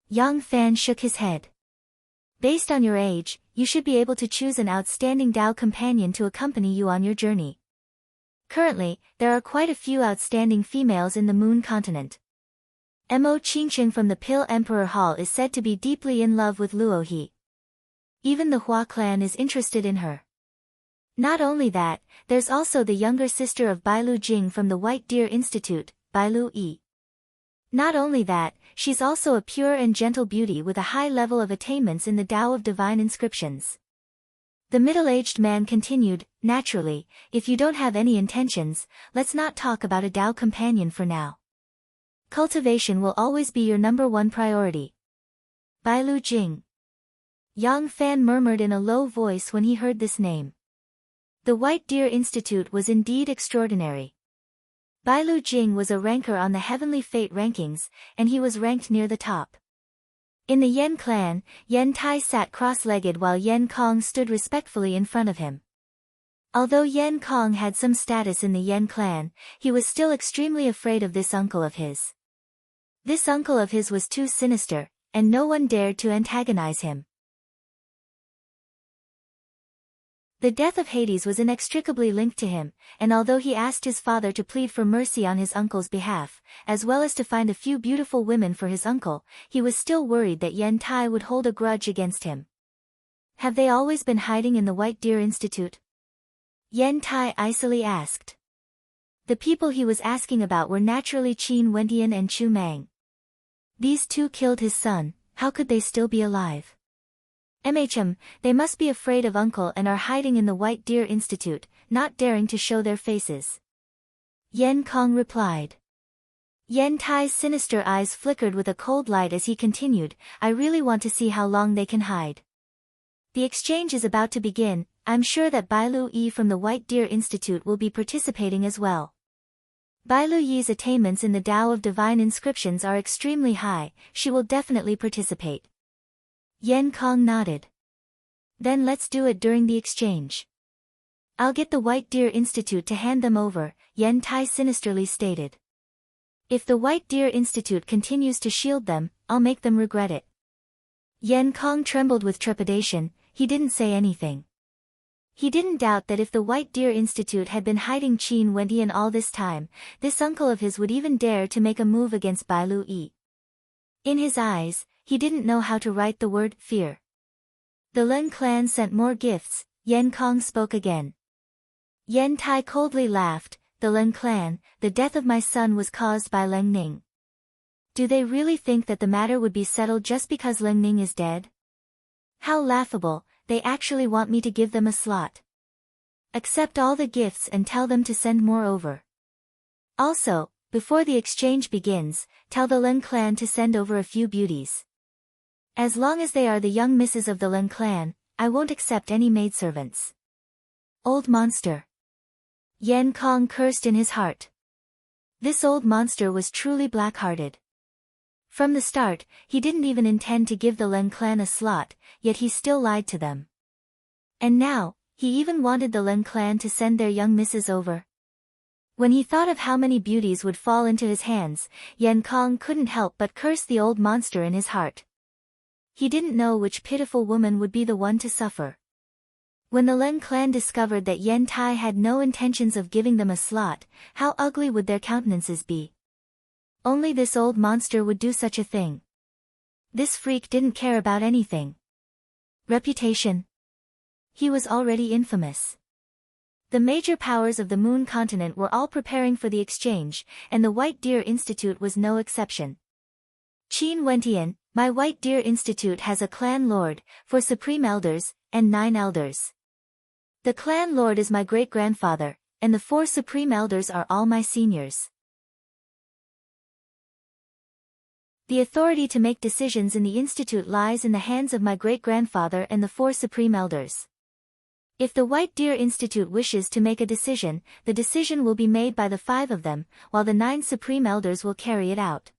Yang Fan shook his head. Based on your age, you should be able to choose an outstanding Tao companion to accompany you on your journey. Currently, there are quite a few outstanding females in the Moon continent. Mo Qingqing from the Pil Emperor Hall is said to be deeply in love with Luo He. Even the Hua clan is interested in her. Not only that, there's also the younger sister of Bailu Jing from the White Deer Institute, Bailu Yi. Not only that, she's also a pure and gentle beauty with a high level of attainments in the Tao of Divine Inscriptions. The middle-aged man continued, naturally, if you don't have any intentions, let's not talk about a Tao companion for now. Cultivation will always be your number 1 priority. Bailu Jing. Yang Fan murmured in a low voice when he heard this name. The White Deer Institute was indeed extraordinary. Bailu Jing was a ranker on the Heavenly Fate rankings, and he was ranked near the top. In the Yen clan, Yen Tai sat cross-legged while Yen Kong stood respectfully in front of him. Although Yen Kong had some status in the Yen clan, he was still extremely afraid of this uncle of his. This uncle of his was too sinister, and no one dared to antagonize him. The death of Hades was inextricably linked to him, and although he asked his father to plead for mercy on his uncle's behalf, as well as to find a few beautiful women for his uncle, he was still worried that Yen Tai would hold a grudge against him. Have they always been hiding in the White Deer Institute? Yen Tai icily asked. The people he was asking about were naturally Qin Wentian and Chu Mang. These two killed his son, how could they still be alive? They must be afraid of uncle and are hiding in the White Deer Institute, not daring to show their faces. Yen Kong replied. Yen Tai's sinister eyes flickered with a cold light as he continued, I really want to see how long they can hide. The exchange is about to begin, I'm sure that Bai Lu Yi from the White Deer Institute will be participating as well. Bai Lu Yi's attainments in the Tao of Divine Inscriptions are extremely high, she will definitely participate. Yen Kong nodded. Then let's do it during the exchange. I'll get the White Deer Institute to hand them over, Yen Tai sinisterly stated. If the White Deer Institute continues to shield them, I'll make them regret it. Yen Kong trembled with trepidation, he didn't say anything. He didn't doubt that if the White Deer Institute had been hiding Qin Wentian all this time, this uncle of his would even dare to make a move against Bai Lu Yi. In his eyes, he didn't know how to write the word fear. The Lin clan sent more gifts, Yen Kong spoke again. Yen Tai coldly laughed, the Lin clan, the death of my son was caused by Leng Ning. Do they really think that the matter would be settled just because Leng Ning is dead? How laughable, they actually want me to give them a slot. Accept all the gifts and tell them to send more over. Also, before the exchange begins, tell the Lin clan to send over a few beauties. As long as they are the young misses of the Lin clan, I won't accept any maidservants. Old monster. Yen Kong cursed in his heart. This old monster was truly black-hearted. From the start, he didn't even intend to give the Lin clan a slot, yet he still lied to them. And now, he even wanted the Lin clan to send their young misses over. When he thought of how many beauties would fall into his hands, Yen Kong couldn't help but curse the old monster in his heart. He didn't know which pitiful woman would be the one to suffer. When the Lin clan discovered that Yen Tai had no intentions of giving them a slot, how ugly would their countenances be? Only this old monster would do such a thing. This freak didn't care about anything. Reputation. He was already infamous. The major powers of the Moon continent were all preparing for the exchange, and the White Deer Institute was no exception. Qin Wentian, my White Deer Institute has a clan lord, 4 supreme elders, and 9 elders. The clan lord is my great-grandfather, and the 4 supreme elders are all my seniors. The authority to make decisions in the institute lies in the hands of my great-grandfather and the 4 supreme elders. If the White Deer Institute wishes to make a decision, the decision will be made by the 5 of them, while the 9 supreme elders will carry it out.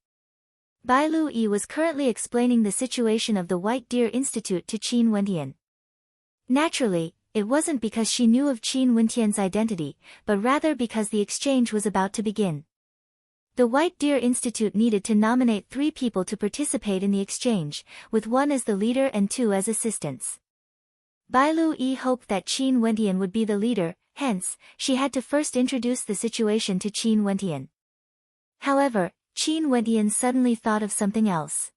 Bai Lu Yi was currently explaining the situation of the White Deer Institute to Qin Wentian. Naturally, it wasn't because she knew of Qin Wentian's identity, but rather because the exchange was about to begin. The White Deer Institute needed to nominate 3 people to participate in the exchange, with 1 as the leader and 2 as assistants. Bai Lu Yi hoped that Qin Wentian would be the leader, hence, she had to first introduce the situation to Qin Wentian. However, Qin Wentian suddenly thought of something else.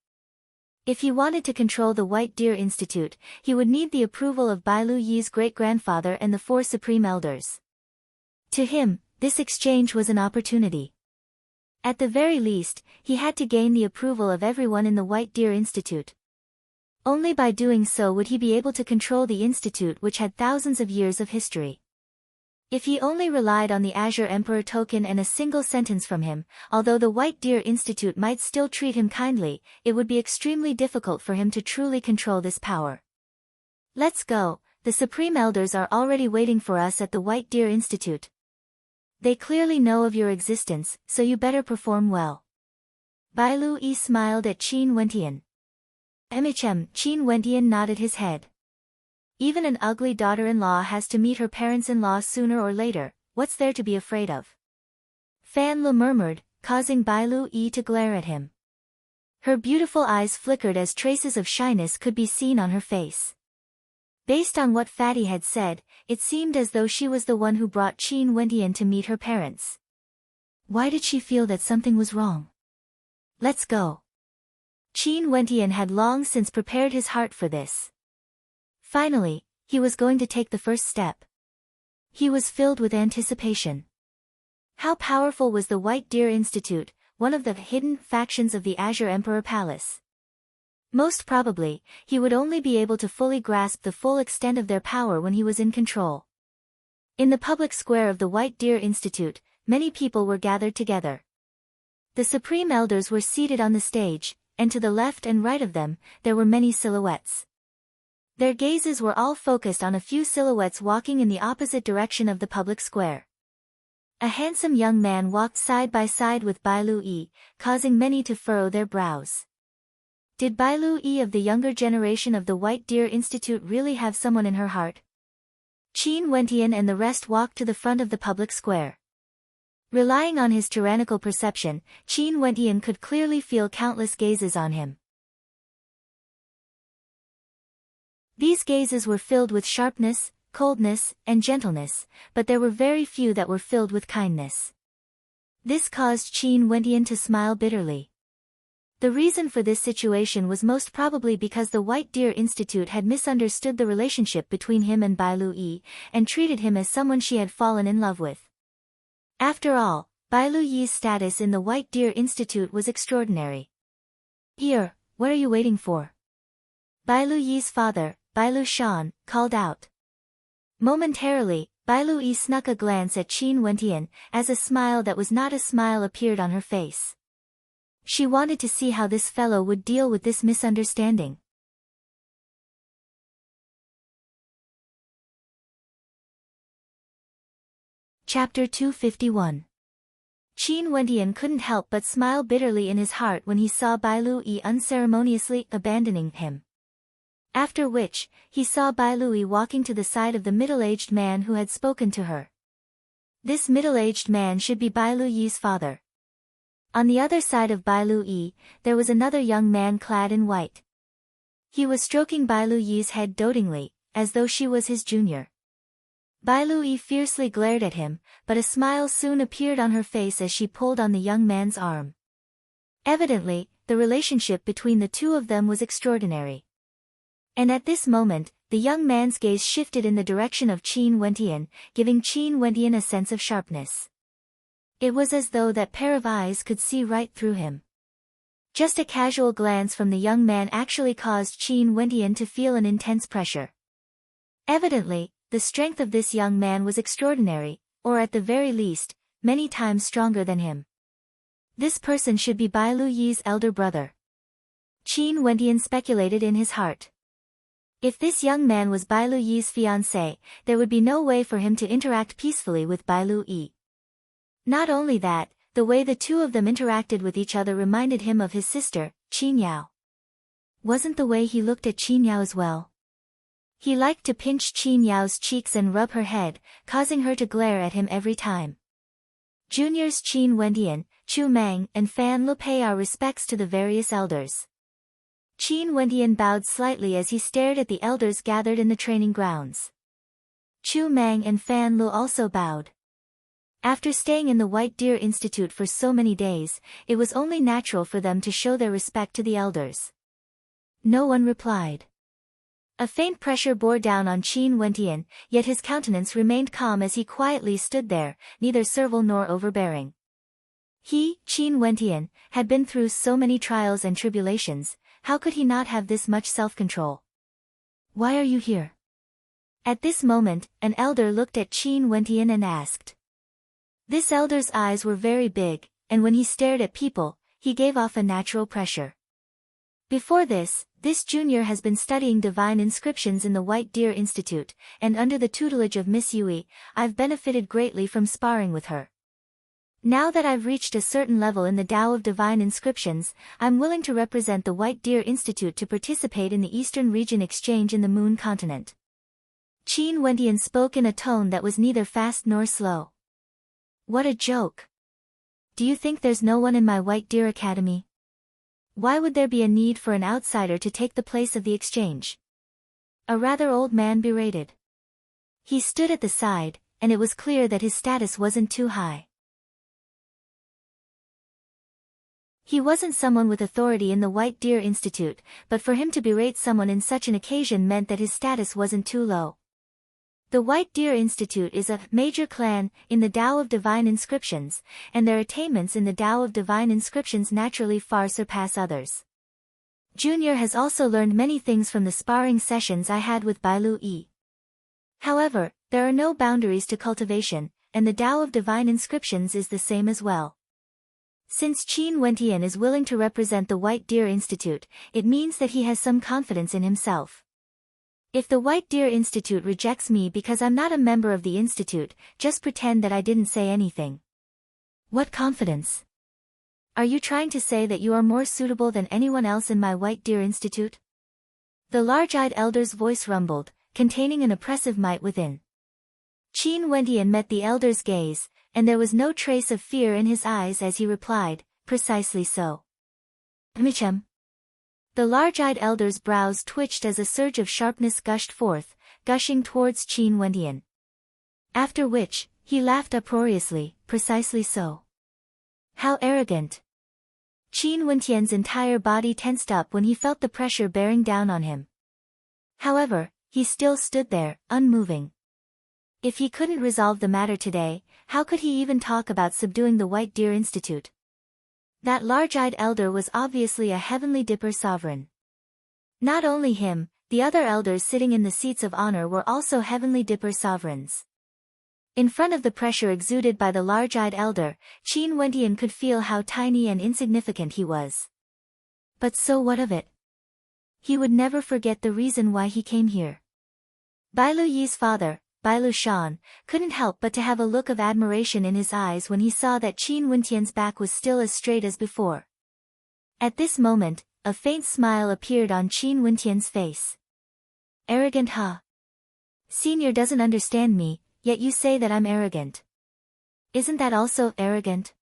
If he wanted to control the White Deer Institute, he would need the approval of Bai Lu Yi's great-grandfather and the 4 supreme elders. To him, this exchange was an opportunity. At the very least, he had to gain the approval of everyone in the White Deer Institute. Only by doing so would he be able to control the institute, which had thousands of years of history. If he only relied on the Azure Emperor token and a single sentence from him, although the White Deer Institute might still treat him kindly, it would be extremely difficult for him to truly control this power. Let's go, the Supreme Elders are already waiting for us at the White Deer Institute. They clearly know of your existence, so you better perform well. Bai Lu Yi smiled at Qin Wentian. Qin Wentian nodded his head. Even an ugly daughter-in-law has to meet her parents-in-law sooner or later, what's there to be afraid of? Fan Le murmured, causing Bai Lu Yi to glare at him. Her beautiful eyes flickered as traces of shyness could be seen on her face. Based on what Fatty had said, it seemed as though she was the one who brought Qin Wendian to meet her parents. Why did she feel that something was wrong? Let's go. Qin Wendian had long since prepared his heart for this. Finally, he was going to take the first step. He was filled with anticipation. How powerful was the White Deer Institute, one of the hidden factions of the Azure Emperor Palace? Most probably, he would only be able to fully grasp the full extent of their power when he was in control. In the public square of the White Deer Institute, many people were gathered together. The Supreme Elders were seated on the stage, and to the left and right of them, there were many silhouettes. Their gazes were all focused on a few silhouettes walking in the opposite direction of the public square. A handsome young man walked side by side with Bai Lu-yi, causing many to furrow their brows. Did Bai Lu-yi of the younger generation of the White Deer Institute really have someone in her heart? Qin Wendian and the rest walked to the front of the public square. Relying on his tyrannical perception, Qin Wendian could clearly feel countless gazes on him. These gazes were filled with sharpness, coldness, and gentleness, but there were very few that were filled with kindness. This caused Qin Wendian to smile bitterly. The reason for this situation was most probably because the White Deer Institute had misunderstood the relationship between him and Bai Lu-yi, and treated him as someone she had fallen in love with. After all, Bai Lu-yi's status in the White Deer Institute was extraordinary. "Here, what are you waiting for?" Bai Lu-yi's father, Bai Lu-shan, called out. Momentarily, Bai Lu-yi snuck a glance at Qin Wendian, as a smile that was not a smile appeared on her face. She wanted to see how this fellow would deal with this misunderstanding. Chapter 251. Qin Wendian couldn't help but smile bitterly in his heart when he saw Bai Lu-yi unceremoniously abandoning him. After which, he saw Bai Lu-yi walking to the side of the middle-aged man who had spoken to her. This middle-aged man should be Bai Lu-yi's father. On the other side of Bai Lu-yi, there was another young man clad in white. He was stroking Bai Lu-yi's head dotingly, as though she was his junior. Bai Lu-yi fiercely glared at him, but a smile soon appeared on her face as she pulled on the young man's arm. Evidently, the relationship between the two of them was extraordinary. And at this moment, the young man's gaze shifted in the direction of Qin Wendian, giving Qin Wendian a sense of sharpness. It was as though that pair of eyes could see right through him. Just a casual glance from the young man actually caused Qin Wendian to feel an intense pressure. Evidently, the strength of this young man was extraordinary, or at the very least, many times stronger than him. This person should be Bai Lu-yi's elder brother. Qin Wendian speculated in his heart. If this young man was Bai Lu-yi's fiancé, there would be no way for him to interact peacefully with Bai Lu-yi. Not only that, the way the two of them interacted with each other reminded him of his sister, Qin Yao. Wasn't the way he looked at Qin Yao as well? He liked to pinch Qin Yao's cheeks and rub her head, causing her to glare at him every time. Juniors Qin Wendian, Chu Mang, and Fan Lu pay our respects to the various elders. Qin Wendian bowed slightly as he stared at the elders gathered in the training grounds. Chu Mang and Fan Lu also bowed. After staying in the White Deer Institute for so many days, it was only natural for them to show their respect to the elders. No one replied. A faint pressure bore down on Qin Wendian, yet his countenance remained calm as he quietly stood there, neither servile nor overbearing. He, Qin Wendian, had been through so many trials and tribulations, how could he not have this much self-control? "Why are you here?" At this moment, an elder looked at Qin Wendian and asked. This elder's eyes were very big, and when he stared at people, he gave off a natural pressure. Before this junior has been studying divine inscriptions in the White Deer Institute, and under the tutelage of Miss Yui, I've benefited greatly from sparring with her. Now that I've reached a certain level in the Tao of divine inscriptions, I'm willing to represent the White Deer Institute to participate in the Eastern Region Exchange in the Moon Continent. Qin Wendian spoke in a tone that was neither fast nor slow. What a joke. Do you think there's no one in my White Deer Academy? Why would there be a need for an outsider to take the place of the exchange? A rather old man berated. He stood at the side, and it was clear that his status wasn't too high. He wasn't someone with authority in the White Deer Institute, but for him to berate someone in such an occasion meant that his status wasn't too low. The White Deer Institute is a major clan in the Tao of Divine Inscriptions, and their attainments in the Tao of Divine Inscriptions naturally far surpass others. Junior has also learned many things from the sparring sessions I had with Bailu Yi. However, there are no boundaries to cultivation, and the Tao of Divine Inscriptions is the same as well. Since Qin Wentian is willing to represent the White Deer Institute, it means that he has some confidence in himself. If the White Deer Institute rejects me because I'm not a member of the institute, just pretend that I didn't say anything. What confidence? Are you trying to say that you are more suitable than anyone else in my White Deer Institute? The large-eyed elder's voice rumbled, containing an oppressive might within. Qin Wentian met the elder's gaze, and there was no trace of fear in his eyes as he replied, precisely so. Michem. The large-eyed elder's brows twitched as a surge of sharpness gushed forth, gushing towards Qin Wentian. After which, he laughed uproariously, precisely so. How arrogant. Qin Wentian's entire body tensed up when he felt the pressure bearing down on him. However, he still stood there, unmoving. If he couldn't resolve the matter today, how could he even talk about subduing the White Deer Institute? That large-eyed elder was obviously a heavenly dipper sovereign. Not only him, the other elders sitting in the seats of honor were also heavenly dipper sovereigns. In front of the pressure exuded by the large-eyed elder, Qin Wentian could feel how tiny and insignificant he was. But so what of it? He would never forget the reason why he came here. Bailu Yi's father, Bailu Shan, couldn't help but to have a look of admiration in his eyes when he saw that Qin Wentian's back was still as straight as before. At this moment, a faint smile appeared on Qin Wentian's face. Arrogant, huh? Senior doesn't understand me, yet you say that I'm arrogant. Isn't that also arrogant?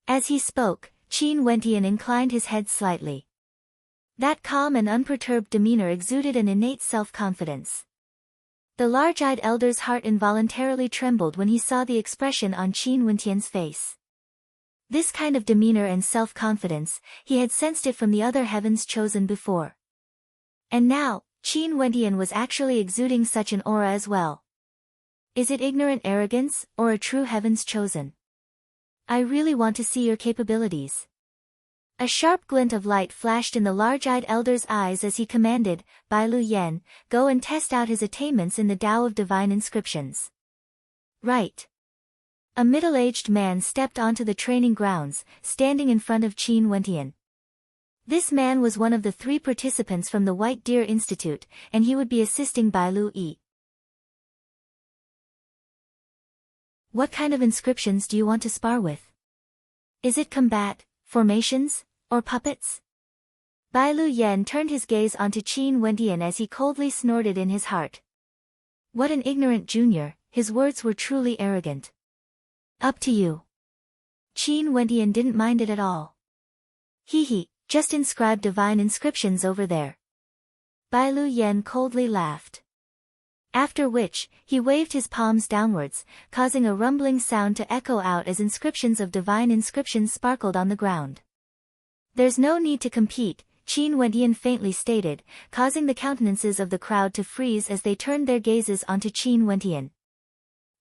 As he spoke, Qin Wentian inclined his head slightly. That calm and unperturbed demeanor exuded an innate self-confidence. The large-eyed elder's heart involuntarily trembled when he saw the expression on Qin Wentian's face. This kind of demeanor and self-confidence, he had sensed it from the other heavens chosen before. And now, Qin Wentian was actually exuding such an aura as well. Is it ignorant arrogance, or a true heavens chosen? I really want to see your capabilities. A sharp glint of light flashed in the large-eyed elder's eyes as he commanded, Bailu Yan, go and test out his attainments in the Tao of Divine Inscriptions. Right. A middle-aged man stepped onto the training grounds, standing in front of Qin Wentian. This man was one of the 3 participants from the White Deer Institute, and he would be assisting Bailu Yi. What kind of inscriptions do you want to spar with? Is it combat, formations, or puppets? Bailu Yan turned his gaze onto Qin Wentian as he coldly snorted in his heart. What an ignorant junior, his words were truly arrogant. Up to you. Qin Wentian didn't mind it at all. Hee, just inscribe divine inscriptions over there. Bailu Yan coldly laughed. After which, he waved his palms downwards, causing a rumbling sound to echo out as inscriptions of divine inscriptions sparkled on the ground. There's no need to compete, Qin Wentian faintly stated, causing the countenances of the crowd to freeze as they turned their gazes onto Qin Wentian.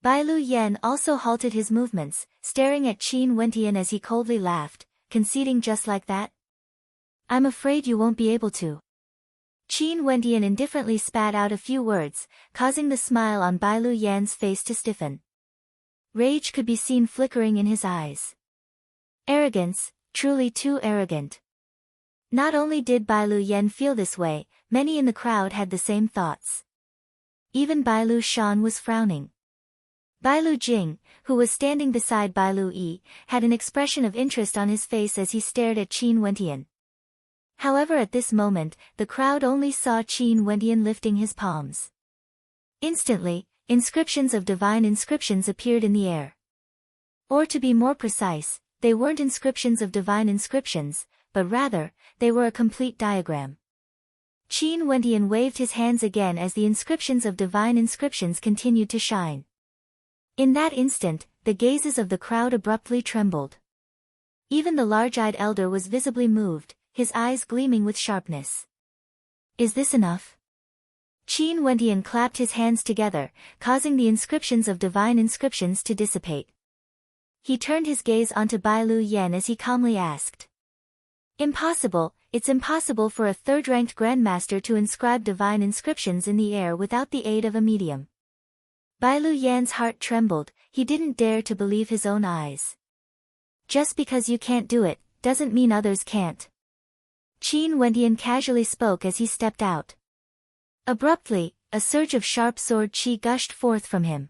Bailu Yan also halted his movements, staring at Qin Wentian as he coldly laughed, conceding just like that. I'm afraid you won't be able to. Qin Wentian indifferently spat out a few words, causing the smile on Bailu Yan's face to stiffen. Rage could be seen flickering in his eyes. Arrogance, truly too arrogant. Not only did Bailu Yan feel this way, many in the crowd had the same thoughts. Even Bailu Shan was frowning. Bailu Jing, who was standing beside Bailu Yi, had an expression of interest on his face as he stared at Qin Wentian. However, at this moment, the crowd only saw Qin Wentian lifting his palms. Instantly, inscriptions of divine inscriptions appeared in the air. Or to be more precise, they weren't inscriptions of divine inscriptions, but rather, they were a complete diagram. Qin Wendian waved his hands again as the inscriptions of divine inscriptions continued to shine. In that instant, the gazes of the crowd abruptly trembled. Even the large-eyed elder was visibly moved, his eyes gleaming with sharpness. Is this enough? Qin Wendian clapped his hands together, causing the inscriptions of divine inscriptions to dissipate. He turned his gaze onto Bai Lu Yan as he calmly asked. Impossible, it's impossible for a third-ranked grandmaster to inscribe divine inscriptions in the air without the aid of a medium. Bai Lu Yan's heart trembled, he didn't dare to believe his own eyes. Just because you can't do it, doesn't mean others can't. Qin Wendian casually spoke as he stepped out. Abruptly, a surge of sharp sword chi gushed forth from him.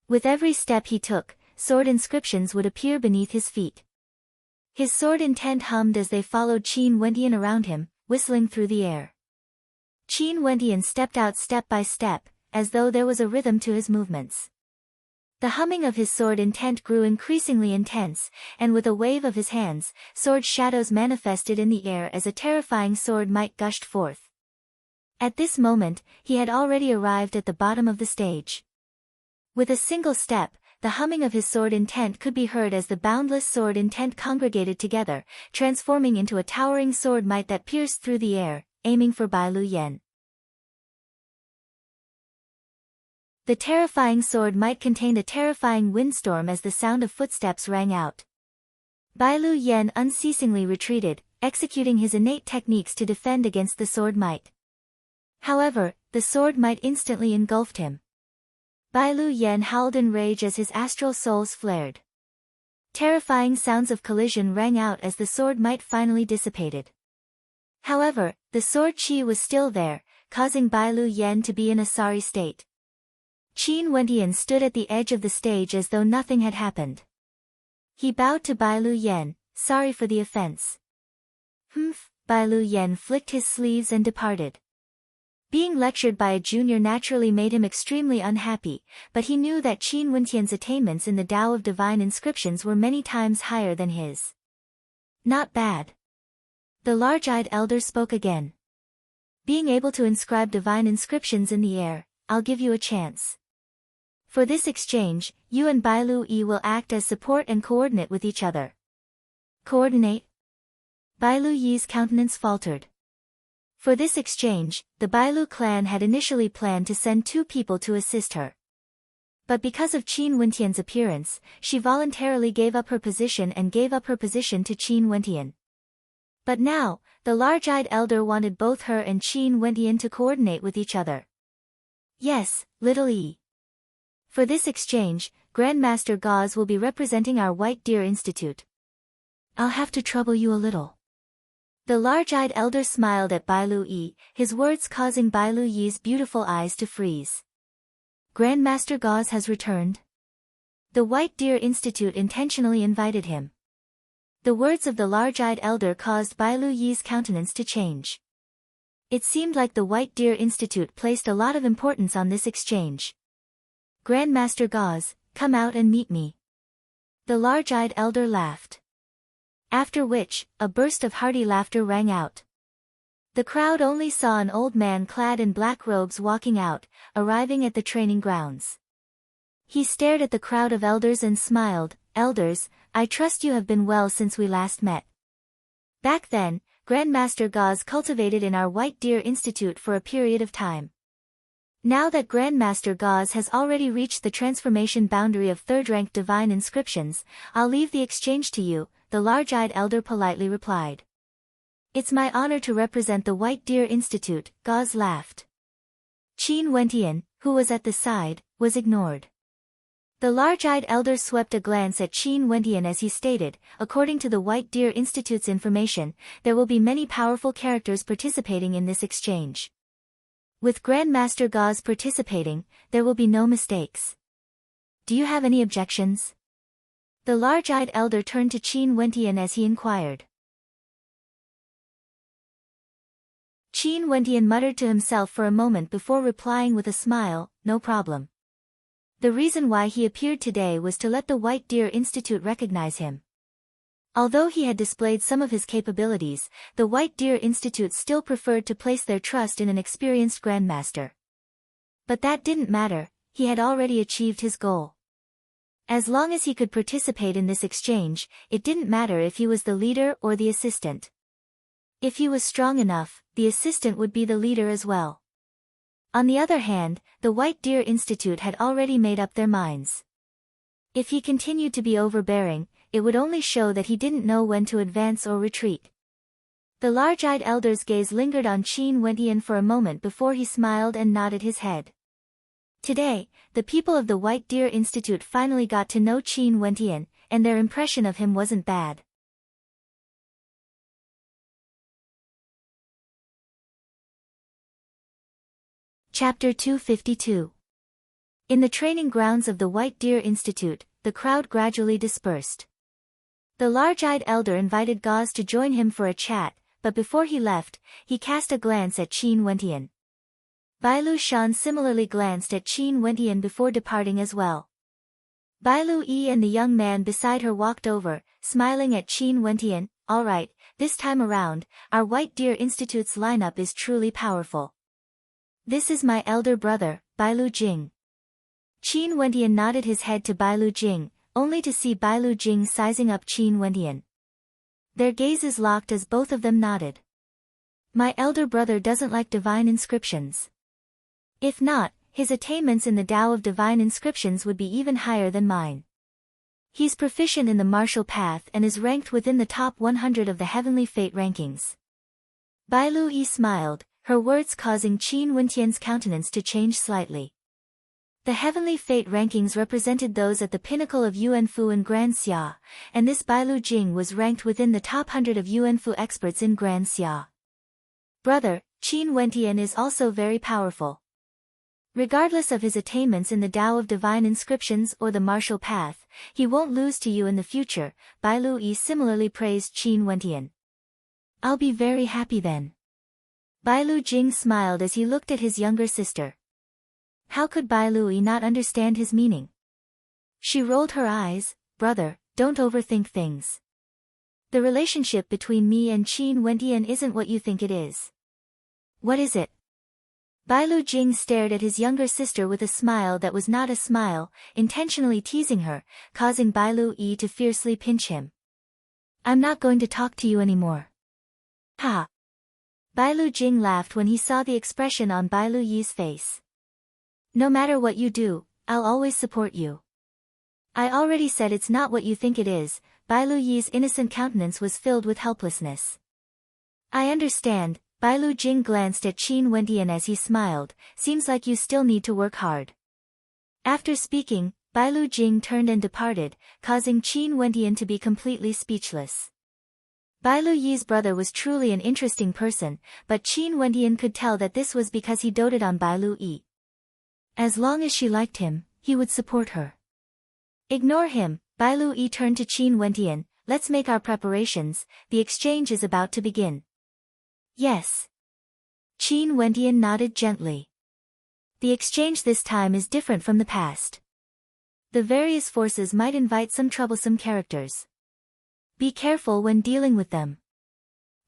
With every step he took, sword inscriptions would appear beneath his feet. His sword intent hummed as they followed Qin Wendian around him, whistling through the air. Qin Wendian stepped out step by step, as though there was a rhythm to his movements. The humming of his sword intent grew increasingly intense, and with a wave of his hands, sword shadows manifested in the air as a terrifying sword might gushed forth. At this moment, he had already arrived at the bottom of the stage. With a single step, the humming of his sword intent could be heard as the boundless sword intent congregated together, transforming into a towering sword might that pierced through the air, aiming for Bai Lu Yan. The terrifying sword might contained a terrifying windstorm as the sound of footsteps rang out. Bai Lu Yan unceasingly retreated, executing his innate techniques to defend against the sword might. However, the sword might instantly engulfed him. Bai Lu Yan howled in rage as his astral souls flared. Terrifying sounds of collision rang out as the sword might finally dissipated. However, the sword chi was still there, causing Bai Lu Yan to be in a sorry state. Qin Wendian stood at the edge of the stage as though nothing had happened. He bowed to Bai Lu Yan, sorry for the offense. Humph, Bai Lu Yan flicked his sleeves and departed. Being lectured by a junior naturally made him extremely unhappy, but he knew that Qin Wendian's attainments in the Tao of divine inscriptions were many times higher than his. Not bad. The large-eyed elder spoke again. Being able to inscribe divine inscriptions in the air, I'll give you a chance. For this exchange, you and Bai Lu Yi will act as support and coordinate with each other. Coordinate? Bai Lu Yi's countenance faltered. For this exchange, the Bai Lu clan had initially planned to send 2 people to assist her. But because of Qin Wendian's appearance, she voluntarily gave up her position to Qin Wendian. But now, the large-eyed elder wanted both her and Qin Wendian to coordinate with each other. Yes, little E. For this exchange, Grandmaster Gauze will be representing our White Deer Institute. I'll have to trouble you a little. The large-eyed elder smiled at Bai Lu Yi, his words causing Bai Lu Yi's beautiful eyes to freeze. Grandmaster Gauze has returned? The White Deer Institute intentionally invited him. The words of the large-eyed elder caused Bai Lu Yi's countenance to change. It seemed like the White Deer Institute placed a lot of importance on this exchange. Grandmaster Gauze, come out and meet me. The large-eyed elder laughed. After which, a burst of hearty laughter rang out. The crowd only saw an old man clad in black robes walking out, arriving at the training grounds. He stared at the crowd of elders and smiled. Elders, I trust you have been well since we last met. Back then, Grandmaster Gauze cultivated in our White Deer Institute for a period of time. Now that Grandmaster Gauze has already reached the transformation boundary of third-rank divine inscriptions, I'll leave the exchange to you, the large-eyed elder politely replied. It's my honor to represent the White Deer Institute, Gauze laughed. Qin Wendian, who was at the side, was ignored. The large-eyed elder swept a glance at Qin Wendian as he stated, according to the White Deer Institute's information, there will be many powerful characters participating in this exchange. With Grandmaster Gauze participating, there will be no mistakes. Do you have any objections? The large-eyed elder turned to Qin Wendian as he inquired. Qin Wendian muttered to himself for a moment before replying with a smile, no problem. The reason why he appeared today was to let the White Deer Institute recognize him. Although he had displayed some of his capabilities, the White Deer Institute still preferred to place their trust in an experienced grandmaster. But that didn't matter, he had already achieved his goal. As long as he could participate in this exchange, it didn't matter if he was the leader or the assistant. If he was strong enough, the assistant would be the leader as well. On the other hand, the White Deer Institute had already made up their minds. If he continued to be overbearing, it would only show that he didn't know when to advance or retreat. The large-eyed elder's gaze lingered on Qin Wentian for a moment before he smiled and nodded his head. Today, the people of the White Deer Institute finally got to know Qin Wentian, and their impression of him wasn't bad. Chapter 252. In the training grounds of the White Deer Institute, the crowd gradually dispersed. The large-eyed elder invited Gauze to join him for a chat, but before he left, he cast a glance at Qin Wentian. Bailu Shan similarly glanced at Qin Wentian before departing as well. Bailu Yi and the young man beside her walked over, smiling at Qin Wentian. "All right, this time around, our White Deer Institute's lineup is truly powerful. This is my elder brother, Bailu Jing." Qin Wentian nodded his head to Bailu Jing, only to see Bailu Jing sizing up Qin Wentian. Their gazes locked as both of them nodded. "My elder brother doesn't like divine inscriptions. If not, his attainments in the Tao of divine inscriptions would be even higher than mine. He's proficient in the martial path and is ranked within the top 100 of the heavenly fate rankings." Bailu Yi smiled, her words causing Qin Wentian's countenance to change slightly. The heavenly fate rankings represented those at the pinnacle of Yuanfu and Grand Xia, and this Bailu Jing was ranked within the top 100 of Yuanfu experts in Grand Xia. "Brother, Qin Wentian is also very powerful. Regardless of his attainments in the Tao of divine inscriptions or the martial path, he won't lose to you in the future." Bailu Yi similarly praised Qin Wentian. "I'll be very happy then." Bailu Jing smiled as he looked at his younger sister. How could Bailu Yi not understand his meaning? She rolled her eyes. "Brother, don't overthink things. The relationship between me and Qin Wentian isn't what you think it is." "What is it?" Bailu Jing stared at his younger sister with a smile that was not a smile, intentionally teasing her, causing Bailu Yi to fiercely pinch him. "I'm not going to talk to you anymore." "Ha!" Bailu Jing laughed when he saw the expression on Bailu Yi's face. "No matter what you do, I'll always support you." "I already said it's not what you think it is." Bailu Yi's innocent countenance was filled with helplessness. "I understand." Bailu Jing glanced at Qin Wentian as he smiled. "Seems like you still need to work hard." After speaking, Bailu Jing turned and departed, causing Qin Wentian to be completely speechless. Bailu Yi's brother was truly an interesting person, but Qin Wentian could tell that this was because he doted on Bailu Yi. As long as she liked him, he would support her. "Ignore him." Bailu Yi turned to Qin Wentian. "Let's make our preparations, the exchange is about to begin." "Yes." Qin Wentian nodded gently. The exchange this time is different from the past. The various forces might invite some troublesome characters. Be careful when dealing with them.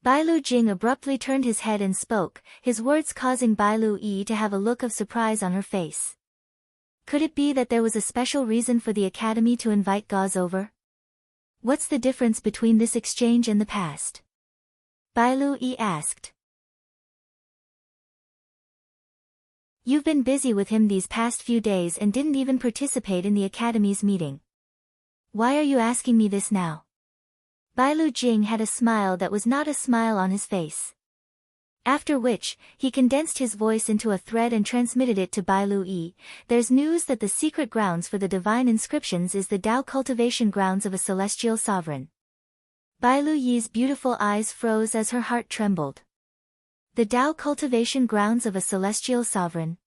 Bailu Jing abruptly turned his head and spoke, his words causing Bailu Yi to have a look of surprise on her face. Could it be that there was a special reason for the academy to invite Gauze over? What's the difference between this exchange and the past? Bailu Yi asked. You've been busy with him these past few days and didn't even participate in the academy's meeting. Why are you asking me this now? Bailu Jing had a smile that was not a smile on his face. After which, he condensed his voice into a thread and transmitted it to Bailu Yi. There's news that the secret grounds for the divine inscriptions is the Tao cultivation grounds of a celestial sovereign. Bailu Yi's beautiful eyes froze as her heart trembled. The Tao cultivation grounds of a celestial sovereign.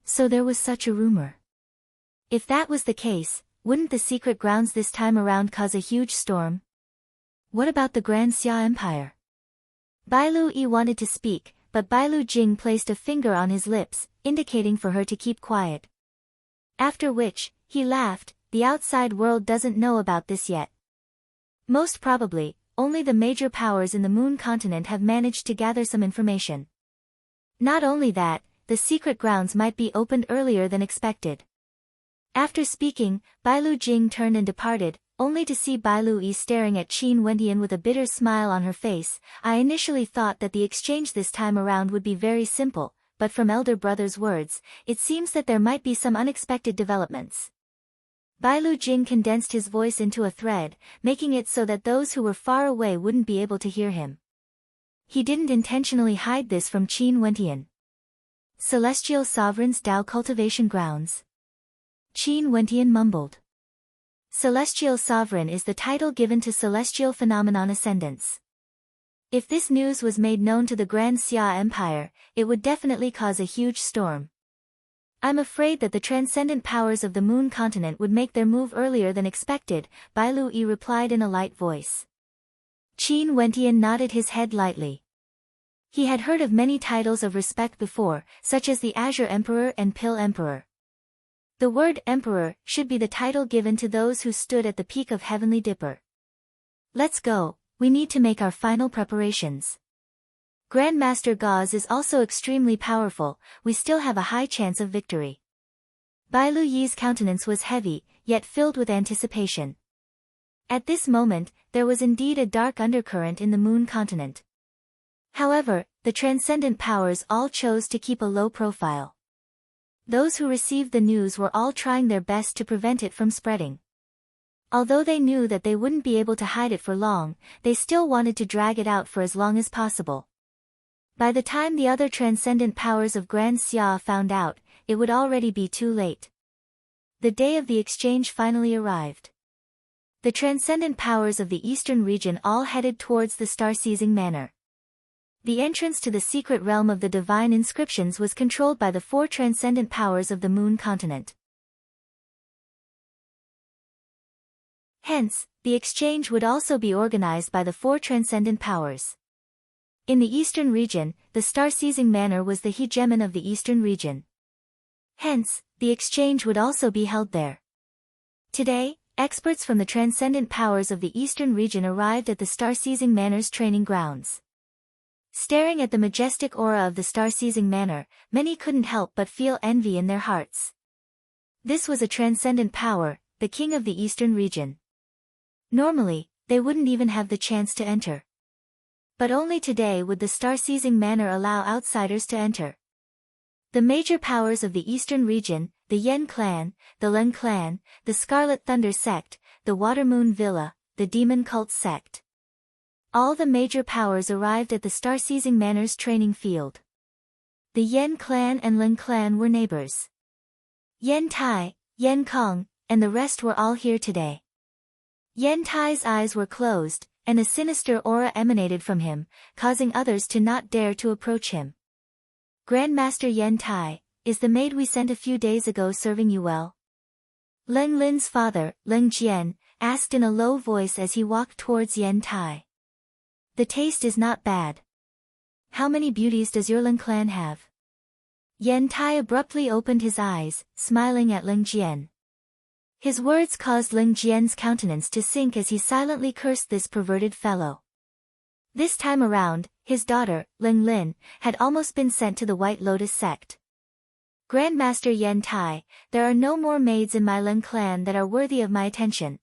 So there was such a rumor. If that was the case, wouldn't the secret grounds this time around cause a huge storm? What about the Grand Xia Empire? Bailu Yi wanted to speak, but Bailu Jing placed a finger on his lips, indicating for her to keep quiet. After which, he laughed, the outside world doesn't know about this yet. Most probably, only the major powers in the moon continent have managed to gather some information. Not only that, the secret grounds might be opened earlier than expected. After speaking, Bailu Jing turned and departed, only to see Bailu Yi staring at Qin Wendian with a bitter smile on her face. I initially thought that the exchange this time around would be very simple, but from elder brother's words, it seems that there might be some unexpected developments. Bailu Jing condensed his voice into a thread, making it so that those who were far away wouldn't be able to hear him. He didn't intentionally hide this from Qin Wendian. Celestial Sovereign's Tao Cultivation Grounds. Qin Wendian mumbled. Celestial Sovereign is the title given to celestial phenomenon ascendants. If this news was made known to the Grand Xia Empire, it would definitely cause a huge storm. I'm afraid that the transcendent powers of the moon continent would make their move earlier than expected, Bailu Yi replied in a light voice. Qin Wendian nodded his head lightly. He had heard of many titles of respect before, such as the Azure Emperor and Pill Emperor. The word Emperor should be the title given to those who stood at the peak of Heavenly Dipper. Let's go, we need to make our final preparations. Grandmaster Gauze is also extremely powerful, we still have a high chance of victory. Bailu Yi's countenance was heavy, yet filled with anticipation. At this moment, there was indeed a dark undercurrent in the moon continent. However, the transcendent powers all chose to keep a low profile. Those who received the news were all trying their best to prevent it from spreading. Although they knew that they wouldn't be able to hide it for long, they still wanted to drag it out for as long as possible. By the time the other transcendent powers of Grand Xia found out, it would already be too late. The day of the exchange finally arrived. The transcendent powers of the eastern region all headed towards the star-seizing manor. The entrance to the secret realm of the divine inscriptions was controlled by the 4 transcendent powers of the moon continent. Hence, the exchange would also be organized by the 4 transcendent powers. In the eastern region, the star-seizing manor was the hegemon of the eastern region. Hence, the exchange would also be held there. Today, experts from the transcendent powers of the eastern region arrived at the star-seizing manor's training grounds. Staring at the majestic aura of the star-seizing manor, many couldn't help but feel envy in their hearts. This was a transcendent power, the king of the eastern region. Normally, they wouldn't even have the chance to enter. But only today would the star-seizing manor allow outsiders to enter. The major powers of the eastern region, the Yen clan, the Leng clan, the Scarlet Thunder sect, the Watermoon Villa, the Demon Cult sect. All the major powers arrived at the star-seizing manor's training field. The Yen clan and Leng clan were neighbors. Yen Tai, Yen Kong, and the rest were all here today. Yen Tai's eyes were closed, and a sinister aura emanated from him, causing others to not dare to approach him. Grandmaster Yen Tai, is the maid we sent a few days ago serving you well? Leng Lin's father, Leng Jian, asked in a low voice as he walked towards Yen Tai. The taste is not bad. How many beauties does your Leng clan have? Yen Tai abruptly opened his eyes, smiling at Leng Jian. His words caused Leng Jian's countenance to sink as he silently cursed this perverted fellow. This time around, his daughter, Leng Lin, had almost been sent to the White Lotus sect. Grandmaster Yen Tai, there are no more maids in my Leng clan that are worthy of my attention.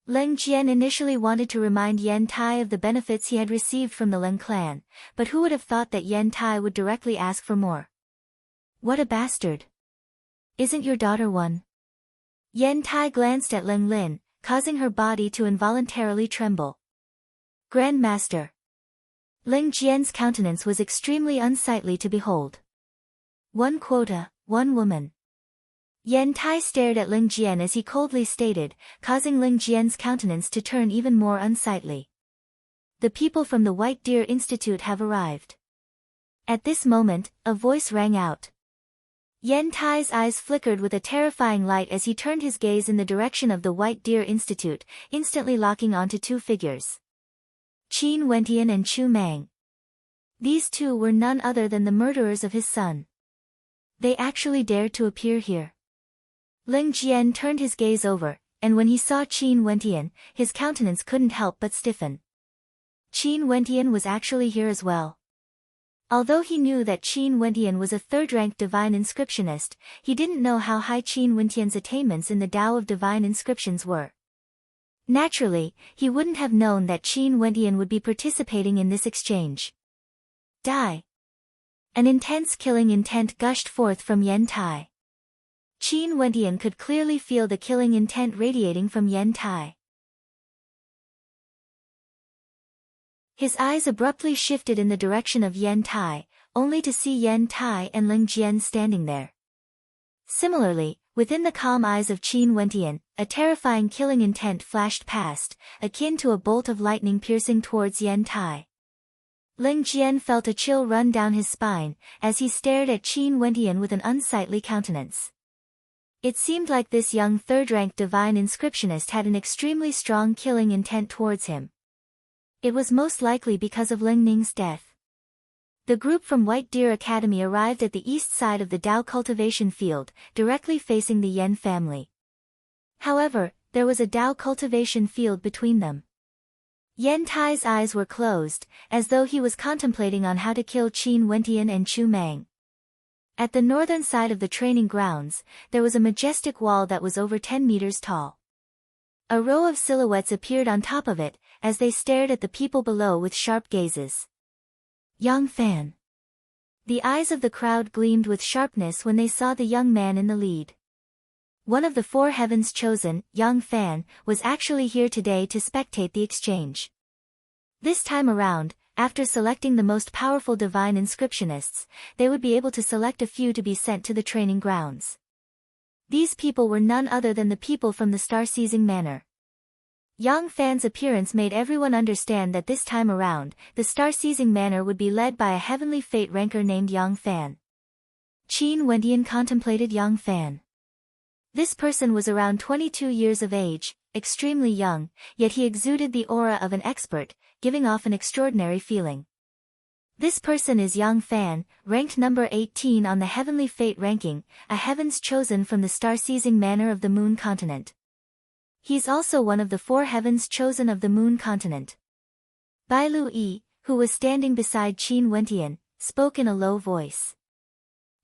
Leng Jian initially wanted to remind Yen Tai of the benefits he had received from the Leng clan, but who would have thought that Yen Tai would directly ask for more? What a bastard! Isn't your daughter one? Yen Tai glanced at Leng Lin, causing her body to involuntarily tremble. Grandmaster. Leng Jian's countenance was extremely unsightly to behold. One quota, one woman. Yen Tai stared at Leng Jian as he coldly stated, causing Leng Jian's countenance to turn even more unsightly. The people from the White Deer Institute have arrived. At this moment, a voice rang out. Yen Tai's eyes flickered with a terrifying light as he turned his gaze in the direction of the White Deer Institute, instantly locking onto 2 figures. Qin Wendian and Chu Mang. These 2 were none other than the murderers of his son. They actually dared to appear here. Leng Jian turned his gaze over, and when he saw Qin Wentian, his countenance couldn't help but stiffen. Qin Wentian was actually here as well. Although he knew that Qin Wentian was a third-ranked divine inscriptionist, he didn't know how high Qin Wentian's attainments in the Tao of divine inscriptions were. Naturally, he wouldn't have known that Qin Wentian would be participating in this exchange. Die. An intense killing intent gushed forth from Yen Tai. Qin Wentian could clearly feel the killing intent radiating from Yen Tai. His eyes abruptly shifted in the direction of Yen Tai, only to see Yen Tai and Ling Jian standing there. Similarly, within the calm eyes of Qin Wentian, a terrifying killing intent flashed past, akin to a bolt of lightning piercing towards Yen Tai. Ling Jian felt a chill run down his spine, as he stared at Qin Wentian with an unsightly countenance. It seemed like this young third-ranked divine inscriptionist had an extremely strong killing intent towards him. It was most likely because of Ling Ning's death. The group from White Deer Academy arrived at the east side of the Dao cultivation field, directly facing the Yen family. However, there was a Dao cultivation field between them. Yen Tai's eyes were closed, as though he was contemplating on how to kill Qin Wentian and Chu Mang. At the northern side of the training grounds, there was a majestic wall that was over 10 meters tall. A row of silhouettes appeared on top of it, as they stared at the people below with sharp gazes. Yang Fan. The eyes of the crowd gleamed with sharpness when they saw the young man in the lead. One of the four heavens chosen, Yang Fan, was actually here today to spectate the exchange. This time around, after selecting the most powerful divine inscriptionists, they would be able to select a few to be sent to the training grounds. These people were none other than the people from the Star-Seizing Manor. Yang Fan's appearance made everyone understand that this time around, the Star-Seizing Manor would be led by a heavenly fate ranker named Yang Fan. Qin Wentian contemplated Yang Fan. This person was around 22 years of age, extremely young, yet he exuded the aura of an expert, giving off an extraordinary feeling. This person is Yang Fan, ranked number 18 on the Heavenly Fate ranking, a heavens chosen from the Star-Seizing Manor of the Moon Continent. He's also one of the four heavens chosen of the Moon Continent. Bai Lu Yi, who was standing beside Qin Wentian, spoke in a low voice.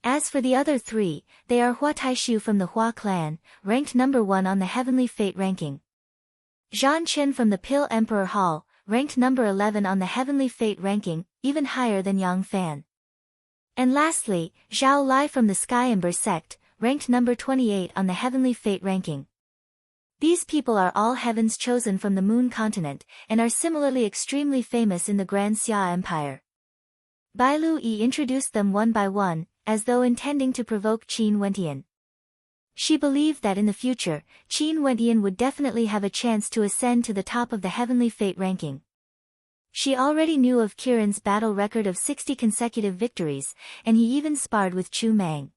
As for the other three, they are Hua Taishu from the Hua clan, ranked number 1 on the Heavenly Fate ranking. Zhan Chen from the Pill Emperor Hall, ranked number 11 on the Heavenly Fate ranking, even higher than Yang Fan. And lastly, Zhao Lai from the Sky Ember sect, ranked number 28 on the Heavenly Fate ranking. These people are all heavens chosen from the Moon Continent, and are similarly extremely famous in the Grand Xia Empire. Bai Lu Yi introduced them one by one, as though intending to provoke Qin Wentian. She believed that in the future, Qin Wentian would definitely have a chance to ascend to the top of the Heavenly Fate ranking. She already knew of Kiran's battle record of 60 consecutive victories, and he even sparred with Chu Mang.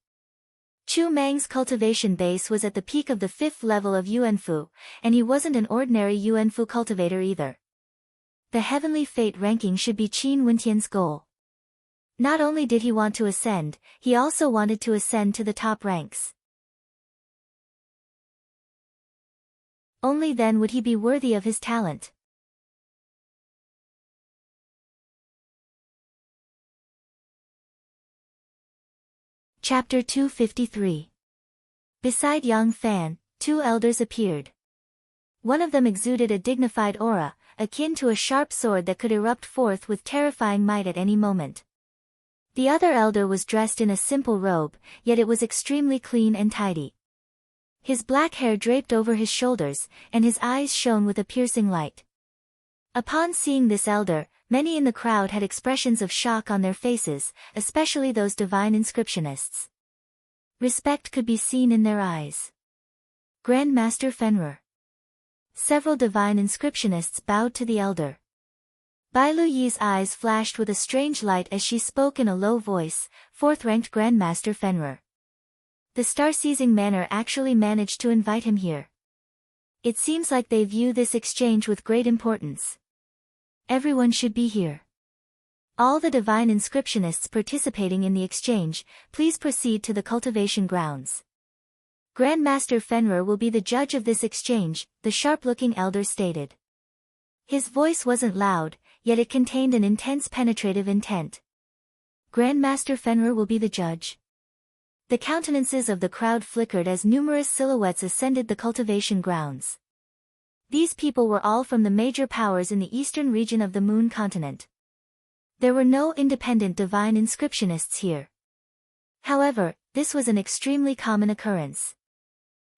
Chu Mang's cultivation base was at the peak of the 5th level of Yuanfu, and he wasn't an ordinary Yuanfu cultivator either. The Heavenly Fate ranking should be Qin Wentian's goal. Not only did he want to ascend, he also wanted to ascend to the top ranks. Only then would he be worthy of his talent. Chapter 253. Beside Yang Fan, 2 elders appeared. One of them exuded a dignified aura, akin to a sharp sword that could erupt forth with terrifying might at any moment. The other elder was dressed in a simple robe, yet it was extremely clean and tidy. His black hair draped over his shoulders, and his eyes shone with a piercing light. Upon seeing this elder, many in the crowd had expressions of shock on their faces, especially those divine inscriptionists. Respect could be seen in their eyes. Grand Master Fenrir. Several divine inscriptionists bowed to the elder. Bai Lu Yi's eyes flashed with a strange light as she spoke in a low voice, 4th-ranked Grandmaster Fenrir. The Star-Seizing Manor actually managed to invite him here. It seems like they view this exchange with great importance. Everyone should be here. All the divine inscriptionists participating in the exchange, please proceed to the cultivation grounds. Grandmaster Fenrir will be the judge of this exchange, the sharp-looking elder stated. His voice wasn't loud, yet it contained an intense penetrative intent. Grandmaster Fenrir will be the judge. The countenances of the crowd flickered as numerous silhouettes ascended the cultivation grounds. These people were all from the major powers in the eastern region of the Moon continent. There were no independent divine inscriptionists here. However, this was an extremely common occurrence.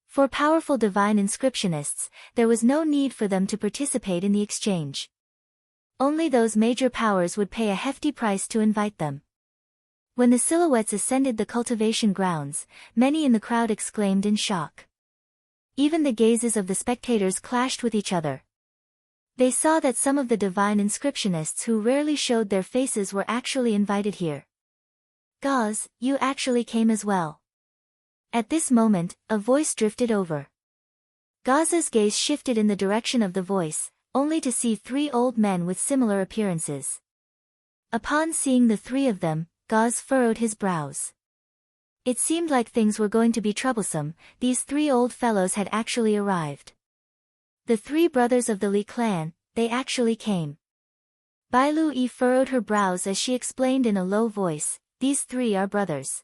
For powerful divine inscriptionists, there was no need for them to participate in the exchange. Only those major powers would pay a hefty price to invite them. When the silhouettes ascended the cultivation grounds, many in the crowd exclaimed in shock. Even the gazes of the spectators clashed with each other. They saw that some of the divine inscriptionists who rarely showed their faces were actually invited here. Gauze, you actually came as well. At this moment, a voice drifted over. Gauze's gaze shifted in the direction of the voice, only to see three old men with similar appearances. Upon seeing the three of them, Gauze furrowed his brows. It seemed like things were going to be troublesome. These three old fellows had actually arrived. The three brothers of the Li clan, they actually came. Bai Lu furrowed her brows as she explained in a low voice, these three are brothers.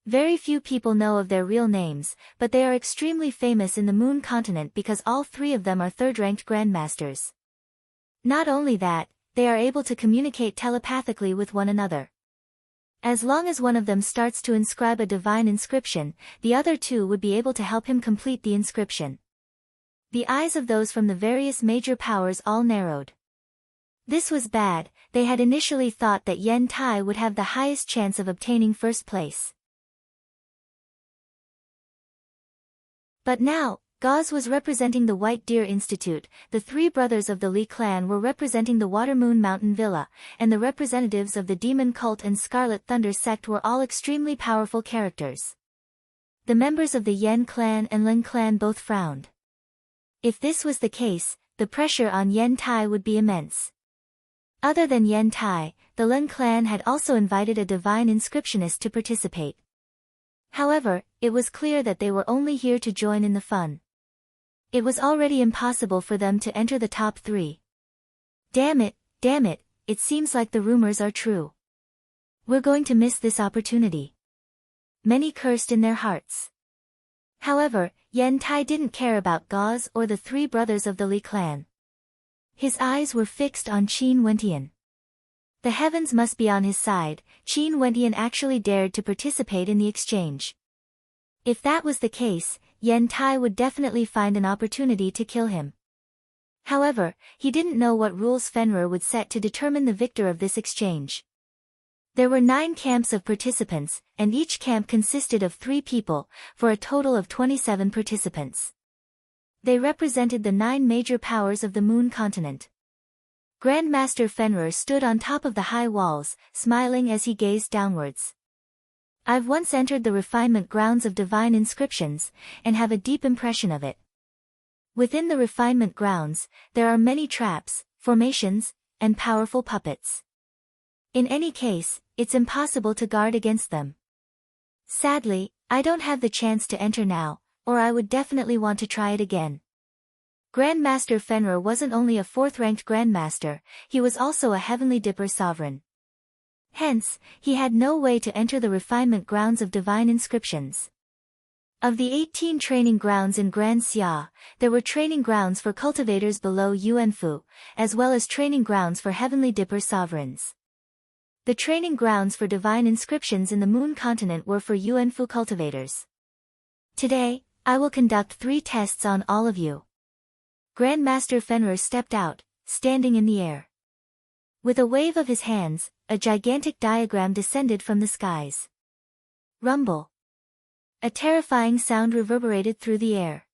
Very few people know of their real names, but they are extremely famous in the Moon continent because all three of them are third-ranked grandmasters. Not only that, they are able to communicate telepathically with one another. As long as one of them starts to inscribe a divine inscription, the other two would be able to help him complete the inscription. The eyes of those from the various major powers all narrowed. This was bad. They had initially thought that Yen Tai would have the highest chance of obtaining first place. But now, Gauze was representing the White Deer Institute, the three brothers of the Li clan were representing the Watermoon Mountain Villa, and the representatives of the Demon Cult and Scarlet Thunder sect were all extremely powerful characters. The members of the Yen clan and Lin clan both frowned. If this was the case, the pressure on Yen Tai would be immense. Other than Yen Tai, the Lin clan had also invited a divine inscriptionist to participate. However, it was clear that they were only here to join in the fun. It was already impossible for them to enter the top three. Damn it, it seems like the rumors are true. We're going to miss this opportunity. Many cursed in their hearts. However, Yen Tai didn't care about Gauze or the three brothers of the Li clan. His eyes were fixed on Qin Wentian. The heavens must be on his side. Qin Wentian actually dared to participate in the exchange. If that was the case, Yen Tai would definitely find an opportunity to kill him. However, he didn't know what rules Fenrir would set to determine the victor of this exchange. There were 9 camps of participants, and each camp consisted of 3 people, for a total of 27 participants. They represented the 9 major powers of the Moon continent. Grandmaster Fenrir stood on top of the high walls, smiling as he gazed downwards. I've once entered the refinement grounds of divine inscriptions, and have a deep impression of it. Within the refinement grounds, there are many traps, formations, and powerful puppets. In any case, it's impossible to guard against them. Sadly, I don't have the chance to enter now, or I would definitely want to try it again. Grandmaster Fenrir wasn't only a 4th-ranked Grandmaster, he was also a Heavenly Dipper sovereign. Hence, he had no way to enter the refinement grounds of divine inscriptions. Of the 18 training grounds in Grand Xia, there were training grounds for cultivators below Yuanfu, as well as training grounds for Heavenly Dipper sovereigns. The training grounds for divine inscriptions in the Moon continent were for Yuanfu cultivators. Today, I will conduct 3 tests on all of you. Grandmaster Fenrir stepped out, standing in the air. With a wave of his hands, a gigantic diagram descended from the skies. Rumble. A terrifying sound reverberated through the air.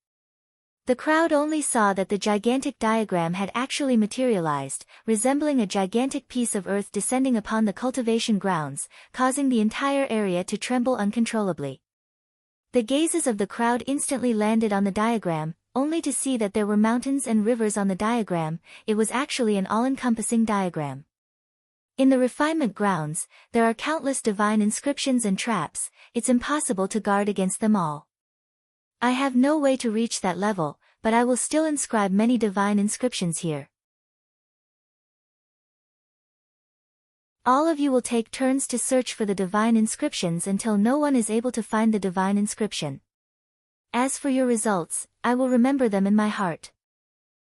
The crowd only saw that the gigantic diagram had actually materialized, resembling a gigantic piece of earth descending upon the cultivation grounds, causing the entire area to tremble uncontrollably. The gazes of the crowd instantly landed on the diagram, only to see that there were mountains and rivers on the diagram. It was actually an all-encompassing diagram. In the refinement grounds, there are countless divine inscriptions and traps, it's impossible to guard against them all. I have no way to reach that level, but I will still inscribe many divine inscriptions here. All of you will take turns to search for the divine inscriptions until no one is able to find the divine inscription. As for your results, I will remember them in my heart.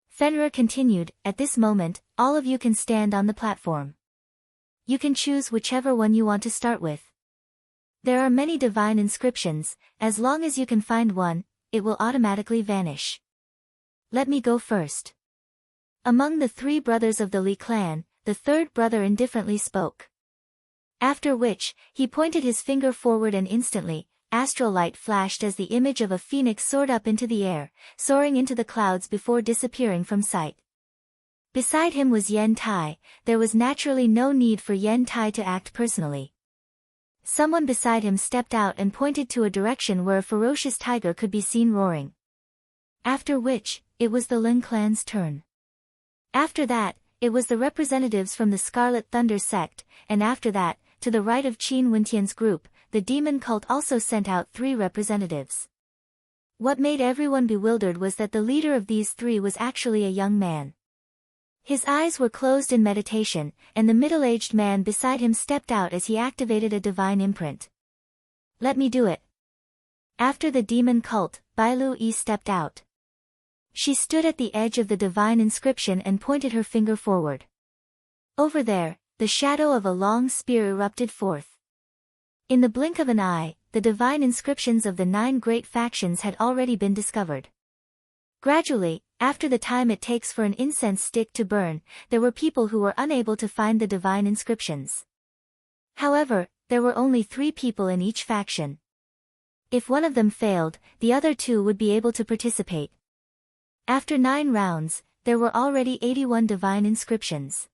Fenrir continued, at this moment, all of you can stand on the platform. You can choose whichever one you want to start with. There are many divine inscriptions, as long as you can find one, it will automatically vanish. Let me go first. Among the 3 brothers of the Li clan, the third brother indifferently spoke. After which, he pointed his finger forward and instantly, astral light flashed as the image of a phoenix soared up into the air, soaring into the clouds before disappearing from sight. Beside him was Yen Tai. There was naturally no need for Yen Tai to act personally. Someone beside him stepped out and pointed to a direction where a ferocious tiger could be seen roaring. After which, it was the Lin clan's turn. After that, it was the representatives from the Scarlet Thunder sect, and after that, to the right of Qin Wentian's group, the demon cult also sent out 3 representatives. What made everyone bewildered was that the leader of these 3 was actually a young man. His eyes were closed in meditation, and the middle-aged man beside him stepped out as he activated a divine imprint. Let me do it. After the demon cult, Bai Lu Yi stepped out. She stood at the edge of the divine inscription and pointed her finger forward. Over there, the shadow of a long spear erupted forth. In the blink of an eye, the divine inscriptions of the 9 great factions had already been discovered. Gradually, after the time it takes for an incense stick to burn, there were people who were unable to find the divine inscriptions. However, there were only 3 people in each faction. If one of them failed, the other 2 would be able to participate. After 9 rounds, there were already 81 divine inscriptions.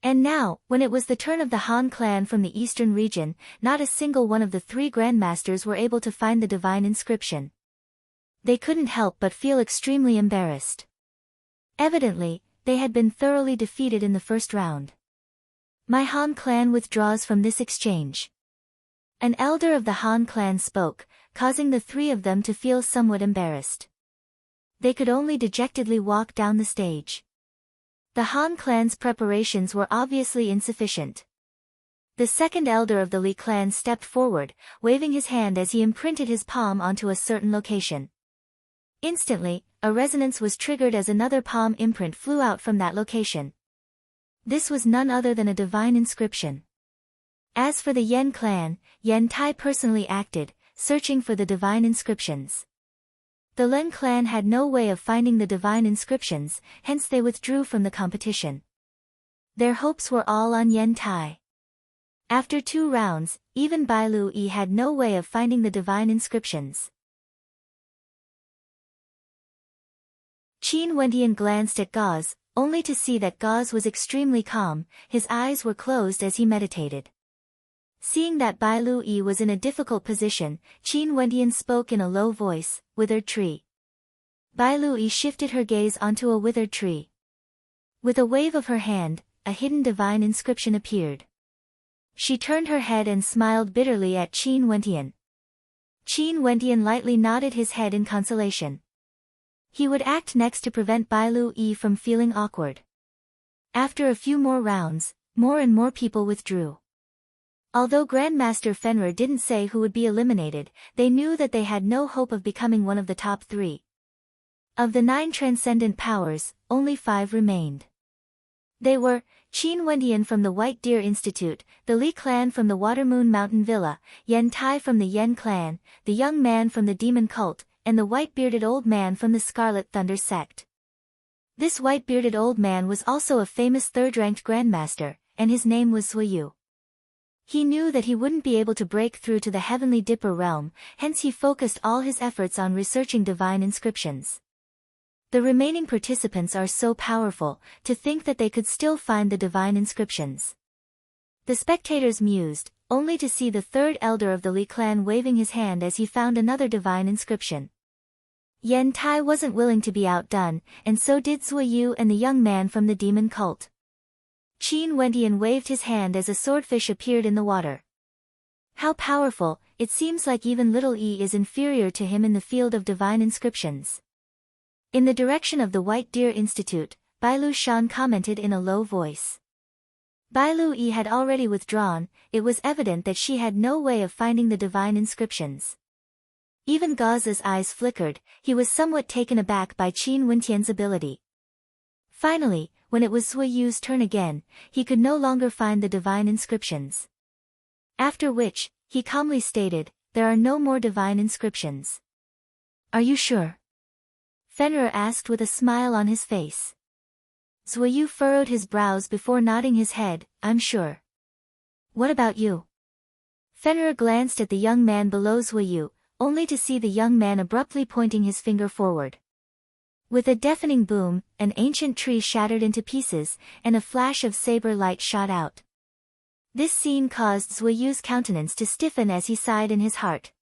And now, when it was the turn of the Han clan from the eastern region, not a single one of the 3 grandmasters were able to find the divine inscription. They couldn't help but feel extremely embarrassed. Evidently, they had been thoroughly defeated in the first round. My Han clan withdraws from this exchange. An elder of the Han clan spoke, causing the 3 of them to feel somewhat embarrassed. They could only dejectedly walk down the stage. The Han clan's preparations were obviously insufficient. The second elder of the Li clan stepped forward, waving his hand as he imprinted his palm onto a certain location. Instantly, a resonance was triggered as another palm imprint flew out from that location. This was none other than a divine inscription. As for the Yen clan, Yen Tai personally acted, searching for the divine inscriptions. The Lin clan had no way of finding the divine inscriptions, hence they withdrew from the competition. Their hopes were all on Yen Tai. After 2 rounds, even Bai Lu Yi had no way of finding the divine inscriptions. Qin Wentian glanced at Gauze, only to see that Gauze was extremely calm, his eyes were closed as he meditated. Seeing that Bai Lu Yi was in a difficult position, Qin Wentian spoke in a low voice, "Withered tree." Bai Lu Yi shifted her gaze onto a withered tree. With a wave of her hand, a hidden divine inscription appeared. She turned her head and smiled bitterly at Qin Wentian. Qin Wentian lightly nodded his head in consolation. He would act next to prevent Bai Lu Yi from feeling awkward. After a few more rounds, more and more people withdrew. Although Grandmaster Fenrir didn't say who would be eliminated, they knew that they had no hope of becoming one of the top 3. Of the 9 transcendent powers, only 5 remained. They were, Qin Wentian from the White Deer Institute, the Li clan from the Watermoon Mountain Villa, Yen Tai from the Yen clan, the young man from the Demon Cult, and the white-bearded old man from the Scarlet Thunder sect. This white-bearded old man was also a famous 3rd-ranked grandmaster, and his name was Zuoyu. He knew that he wouldn't be able to break through to the Heavenly Dipper realm, hence he focused all his efforts on researching divine inscriptions. The remaining participants are so powerful, to think that they could still find the divine inscriptions. The spectators mused, only to see the 3rd elder of the Li clan waving his hand as he found another divine inscription. Yen Tai wasn't willing to be outdone, and so did Zuoyu and the young man from the demon cult. Qin Wentian waved his hand as a swordfish appeared in the water. How powerful, it seems like even little E is inferior to him in the field of divine inscriptions. In the direction of the White Deer Institute, Bailu Shan commented in a low voice. Bailu E had already withdrawn, it was evident that she had no way of finding the divine inscriptions. Even Gauze's eyes flickered, he was somewhat taken aback by Qin Wentian's ability. Finally, when it was Zui Yu's turn again, he could no longer find the divine inscriptions. After which, he calmly stated, "There are no more divine inscriptions." "Are you sure?" Fenrir asked with a smile on his face. Zui Yu furrowed his brows before nodding his head, "I'm sure." "What about you?" Fenrir glanced at the young man below Zui Yu, only to see the young man abruptly pointing his finger forward. With a deafening boom, an ancient tree shattered into pieces, and a flash of saber light shot out. This scene caused Zui Yu's countenance to stiffen as he sighed in his heart.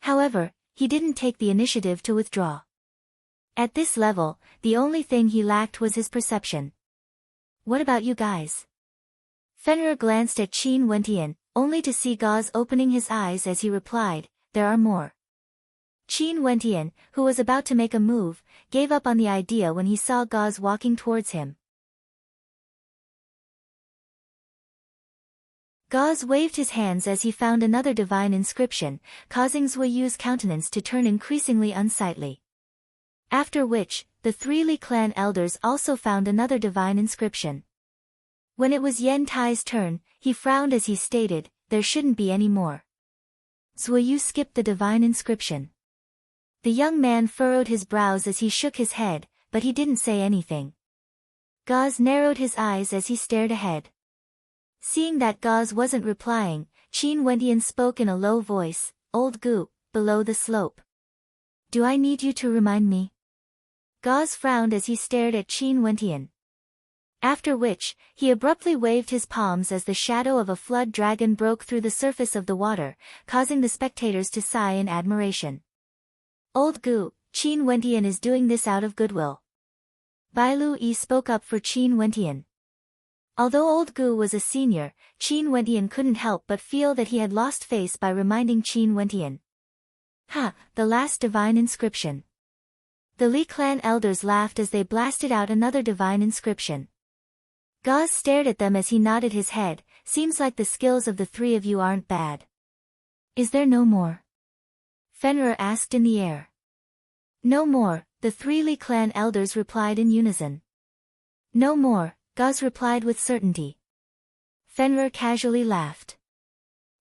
However, he didn't take the initiative to withdraw. At this level, the only thing he lacked was his perception. "What about you guys?" Fenrir glanced at Qin Wentian, only to see Gauze opening his eyes as he replied, "There are more." Qin Wentian, who was about to make a move, gave up on the idea when he saw Gauze walking towards him. Gauze waved his hands as he found another divine inscription, causing Zui Yu's countenance to turn increasingly unsightly. After which, the 3 Li clan elders also found another divine inscription. When it was Yen Tai's turn, he frowned as he stated, "There shouldn't be any more." Zui Yu skipped the divine inscription. The young man furrowed his brows as he shook his head, but he didn't say anything. Gauze narrowed his eyes as he stared ahead. Seeing that Gauze wasn't replying, Qin Wentian spoke in a low voice, "Old Gu, below the slope. Do I need you to remind me?" Gauze frowned as he stared at Qin Wentian. After which, he abruptly waved his palms as the shadow of a flood dragon broke through the surface of the water, causing the spectators to sigh in admiration. "Old Gu, Qin Wentian is doing this out of goodwill." Bailu Yi spoke up for Qin Wentian. Although Old Gu was a senior, Qin Wentian couldn't help but feel that he had lost face by reminding Qin Wentian. "Ha, the last divine inscription." The Li clan elders laughed as they blasted out another divine inscription. Gauze stared at them as he nodded his head, "Seems like the skills of the 3 of you aren't bad." "Is there no more?" Fenrir asked in the air. "No more," the 3 Li clan elders replied in unison. "No more," Gauze replied with certainty. Fenrir casually laughed.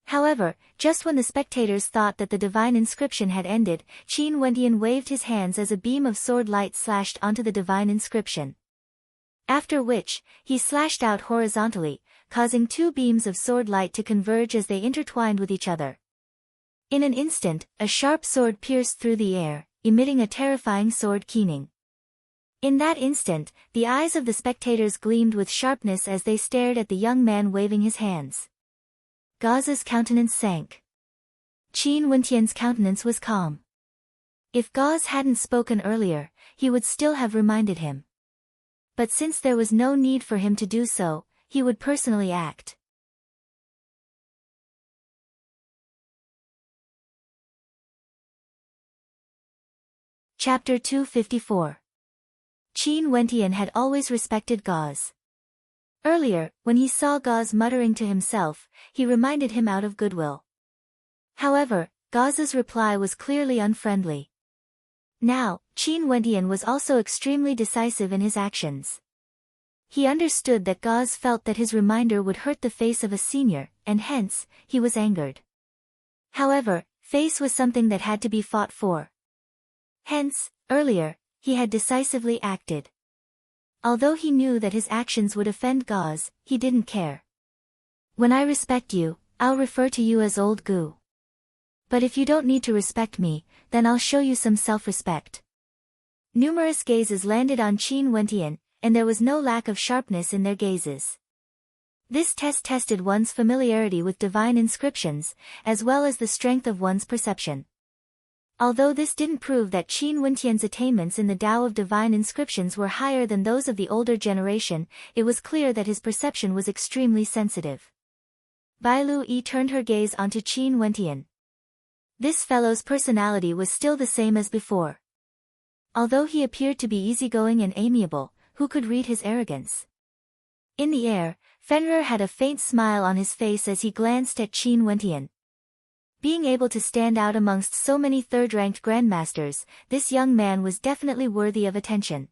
However, just when the spectators thought that the divine inscription had ended, Qin Wentian waved his hands as a beam of sword light slashed onto the divine inscription. After which, he slashed out horizontally, causing 2 beams of sword light to converge as they intertwined with each other. In an instant, a sharp sword pierced through the air, emitting a terrifying sword keening. In that instant, the eyes of the spectators gleamed with sharpness as they stared at the young man waving his hands. Gauze's countenance sank. Qin Wentian's countenance was calm. If Gauze hadn't spoken earlier, he would still have reminded him. But since there was no need for him to do so, he would personally act. Chapter 254. Qin Wentian had always respected Gauze. Earlier, when he saw Gauze muttering to himself, he reminded him out of goodwill. However, Gauze's reply was clearly unfriendly. Now, Qin Wentian was also extremely decisive in his actions. He understood that Gauze felt that his reminder would hurt the face of a senior, and hence, he was angered. However, face was something that had to be fought for. Hence, earlier, he had decisively acted. Although he knew that his actions would offend Gauze, he didn't care. "When I respect you, I'll refer to you as Old Gu. But if you don't need to respect me, then I'll show you some self-respect." Numerous gazes landed on Qin Wentian, and there was no lack of sharpness in their gazes. This test tested one's familiarity with divine inscriptions, as well as the strength of one's perception. Although this didn't prove that Qin Wentian's attainments in the Tao of divine inscriptions were higher than those of the older generation, it was clear that his perception was extremely sensitive. Bai Lu-yi turned her gaze onto Qin Wentian. This fellow's personality was still the same as before. Although he appeared to be easygoing and amiable, who could read his arrogance? In the air, Fenrir had a faint smile on his face as he glanced at Qin Wentian. Being able to stand out amongst so many third-ranked grandmasters, this young man was definitely worthy of attention.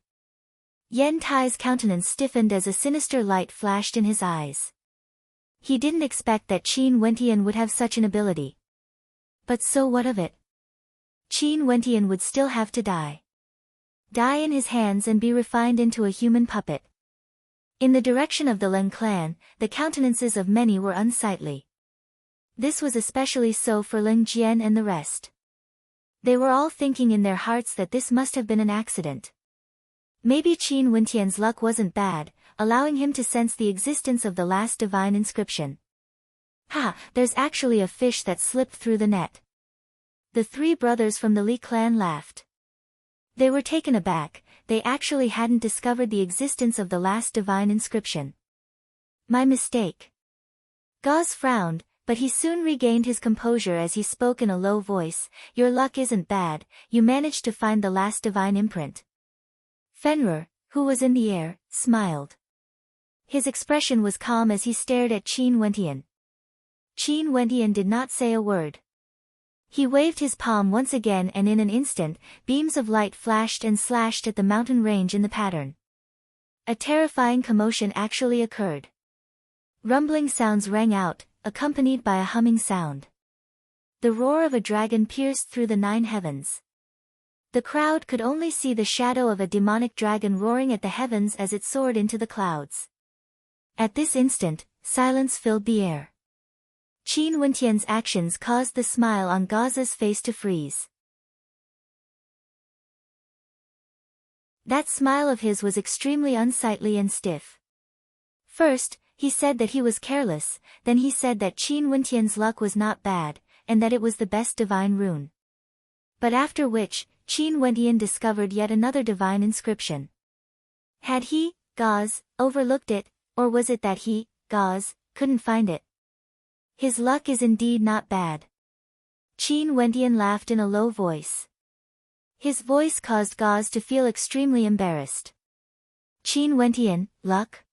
Yen Tai's countenance stiffened as a sinister light flashed in his eyes. He didn't expect that Qin Wentian would have such an ability. But so what of it? Qin Wentian would still have to die. Die in his hands and be refined into a human puppet. In the direction of the Lin clan, the countenances of many were unsightly. This was especially so for Ling Jian and the rest. They were all thinking in their hearts that this must have been an accident. Maybe Qin Wentian's luck wasn't bad, allowing him to sense the existence of the last divine inscription. Ha, there's actually a fish that slipped through the net. The three brothers from the Li clan laughed. They were taken aback, they actually hadn't discovered the existence of the last divine inscription. My mistake. Gauze frowned, but he soon regained his composure as he spoke in a low voice, your luck isn't bad, you managed to find the last divine imprint. Fenrir, who was in the air, smiled. His expression was calm as he stared at Qin Wentian. Qin Wentian did not say a word. He waved his palm once again and in an instant, beams of light flashed and slashed at the mountain range in the pattern. A terrifying commotion actually occurred. Rumbling sounds rang out, accompanied by a humming sound. The roar of a dragon pierced through the 9 heavens. The crowd could only see the shadow of a demonic dragon roaring at the heavens as it soared into the clouds. At this instant, silence filled the air. Qin Wentian's actions caused the smile on Gauze's face to freeze. That smile of his was extremely unsightly and stiff. First, he said that he was careless, then he said that Qin Wentian's luck was not bad, and that it was the best divine rune. But after which, Qin Wentian discovered yet another divine inscription. Had he, Gauze, overlooked it, or was it that he, Gauze, couldn't find it? His luck is indeed not bad. Qin Wentian laughed in a low voice. His voice caused Gauze to feel extremely embarrassed. Qin Wentian, luck?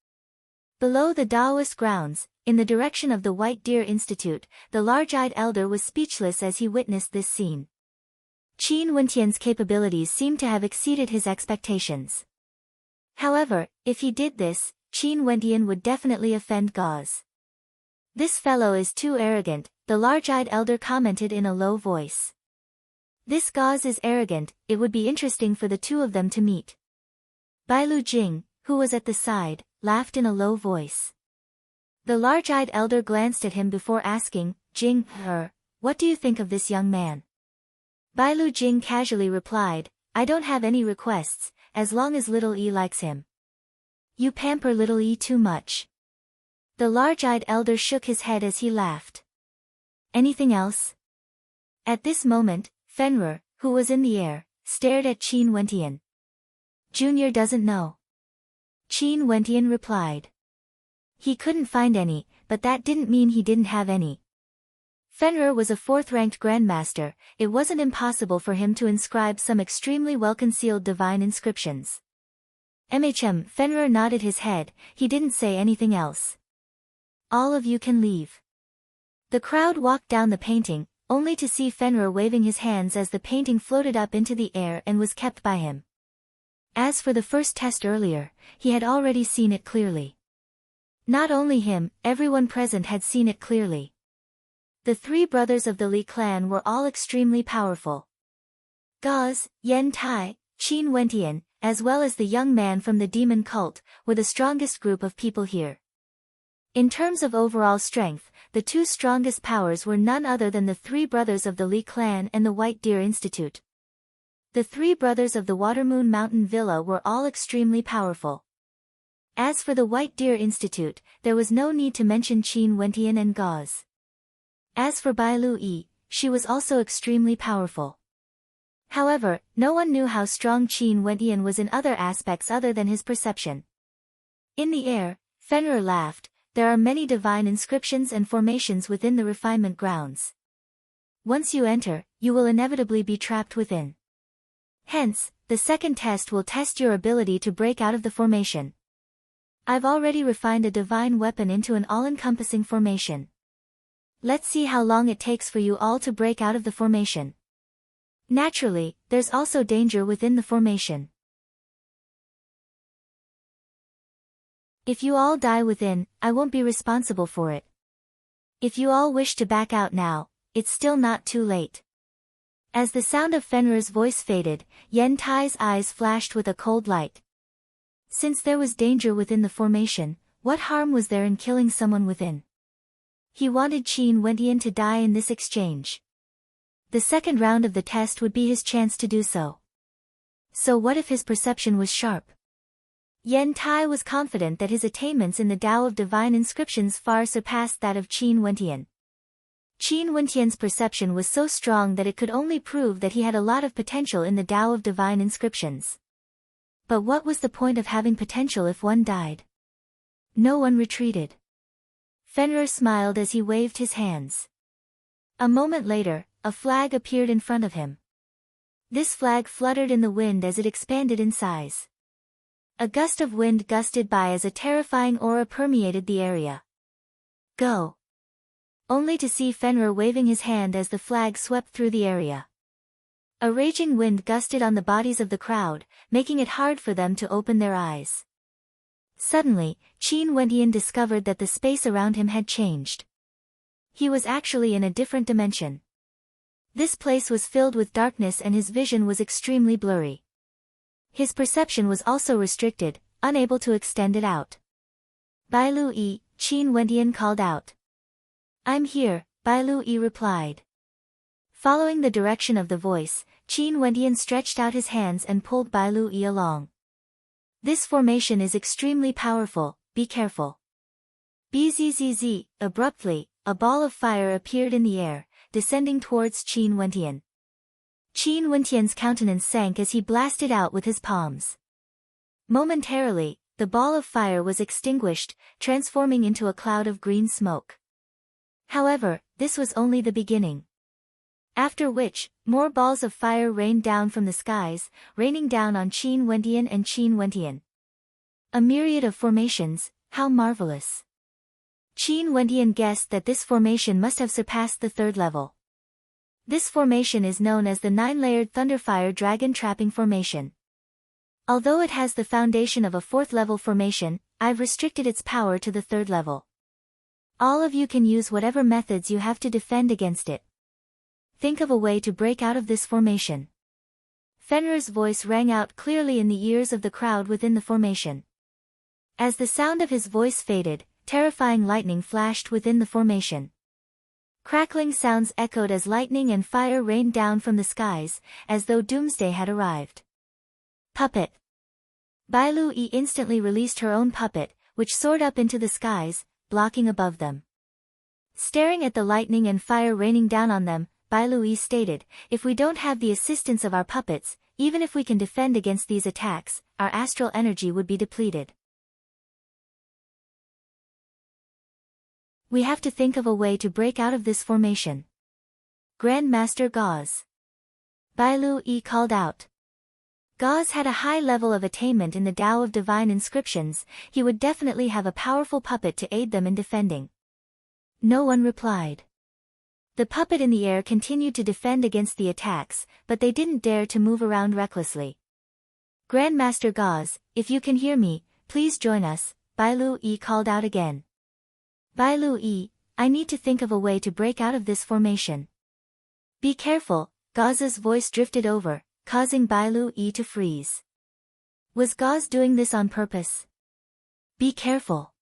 Below the Taoist grounds, in the direction of the White Deer Institute, the large-eyed elder was speechless as he witnessed this scene. Qin Wentian's capabilities seemed to have exceeded his expectations. However, if he did this, Qin Wentian would definitely offend Gauze. This fellow is too arrogant, the large-eyed elder commented in a low voice. This Gauze is arrogant, it would be interesting for the two of them to meet. Bai Lu Jing, who was at the side, laughed in a low voice. The large-eyed elder glanced at him before asking, Jing, what do you think of this young man? Bai Lu Jing casually replied, I don't have any requests, as long as little E likes him. You pamper little E too much. The large-eyed elder shook his head as he laughed. Anything else? At this moment, Fenrir, who was in the air, stared at Qin Wentian. Junior doesn't know. Qin Wentian replied. He couldn't find any, but that didn't mean he didn't have any. Fenrir was a 4th-ranked grandmaster, it wasn't impossible for him to inscribe some extremely well-concealed divine inscriptions. Fenrir nodded his head, he didn't say anything else. All of you can leave. The crowd walked down the painting, only to see Fenrir waving his hands as the painting floated up into the air and was kept by him. As for the first test earlier, he had already seen it clearly. Not only him, everyone present had seen it clearly. The 3 brothers of the Li clan were all extremely powerful. Gauze, Yen Tai, Qin Wentian, as well as the young man from the demon cult, were the strongest group of people here. In terms of overall strength, the 2 strongest powers were none other than the 3 brothers of the Li clan and the White Deer Institute. The 3 brothers of the Watermoon Mountain Villa were all extremely powerful. As for the White Deer Institute, there was no need to mention Qin Wentian and Gauze. As for Bai Lu-yi, she was also extremely powerful. However, no one knew how strong Qin Wentian was in other aspects other than his perception. In the air, Fenrir laughed, there are many divine inscriptions and formations within the refinement grounds. Once you enter, you will inevitably be trapped within. Hence, the second test will test your ability to break out of the formation. I've already refined a divine weapon into an all-encompassing formation. Let's see how long it takes for you all to break out of the formation. Naturally, there's also danger within the formation. If you all die within, I won't be responsible for it. If you all wish to back out now, it's still not too late. As the sound of Fenrir's voice faded, Yen Tai's eyes flashed with a cold light. Since there was danger within the formation, what harm was there in killing someone within? He wanted Qin Wendian to die in this exchange. The second round of the test would be his chance to do so. So what if his perception was sharp? Yen Tai was confident that his attainments in the Tao of Divine Inscriptions far surpassed that of Qin Wendian. Qin Wendian's perception was so strong that it could only prove that he had a lot of potential in the Tao of Divine Inscriptions. But what was the point of having potential if one died? No one retreated. Fenrir smiled as he waved his hands. A moment later, a flag appeared in front of him. This flag fluttered in the wind as it expanded in size. A gust of wind gusted by as a terrifying aura permeated the area. Go! Only to see Fenrir waving his hand as the flag swept through the area. A raging wind gusted on the bodies of the crowd, making it hard for them to open their eyes. Suddenly, Qin Wendian discovered that the space around him had changed. He was actually in a different dimension. This place was filled with darkness and his vision was extremely blurry. His perception was also restricted, unable to extend it out. Bai Lu Yi, Qin Wendian called out. I'm here, Bai Lu Yi replied. Following the direction of the voice, Qin Wendian stretched out his hands and pulled Bai Lu Yi along. This formation is extremely powerful, be careful. Bzzz, abruptly, a ball of fire appeared in the air, descending towards Qin Wendian. Qin Wendian's countenance sank as he blasted out with his palms. Momentarily, the ball of fire was extinguished, transforming into a cloud of green smoke. However, this was only the beginning. After which, more balls of fire rained down from the skies, raining down on Qin Wendian and Qin Wendian. A myriad of formations, how marvelous. Qin Wendian guessed that this formation must have surpassed the third level. This formation is known as the 9-layered Thunderfire Dragon Trapping Formation. Although it has the foundation of a 4th-level formation, I've restricted its power to the 3rd level. All of you can use whatever methods you have to defend against it. Think of a way to break out of this formation. Fenrir's voice rang out clearly in the ears of the crowd within the formation. As the sound of his voice faded, terrifying lightning flashed within the formation. Crackling sounds echoed as lightning and fire rained down from the skies, as though doomsday had arrived. Puppet. Bai Lu Yi instantly released her own puppet, which soared up into the skies, blocking above them. Staring at the lightning and fire raining down on them, Bai Lu Yi stated, if we don't have the assistance of our puppets, even if we can defend against these attacks, our astral energy would be depleted. We have to think of a way to break out of this formation. Grand Master Gauze. Bai Lu Yi called out. Gauze had a high level of attainment in the Tao of Divine Inscriptions, he would definitely have a powerful puppet to aid them in defending. No one replied. The puppet in the air continued to defend against the attacks, but they didn't dare to move around recklessly. Grandmaster Gauze, if you can hear me, please join us, Bai Lu Yi called out again. Bai Lu Yi, I need to think of a way to break out of this formation. Be careful, Gauze's voice drifted over, causing Bai Lu Yi to freeze. Was Gauze doing this on purpose? Be careful.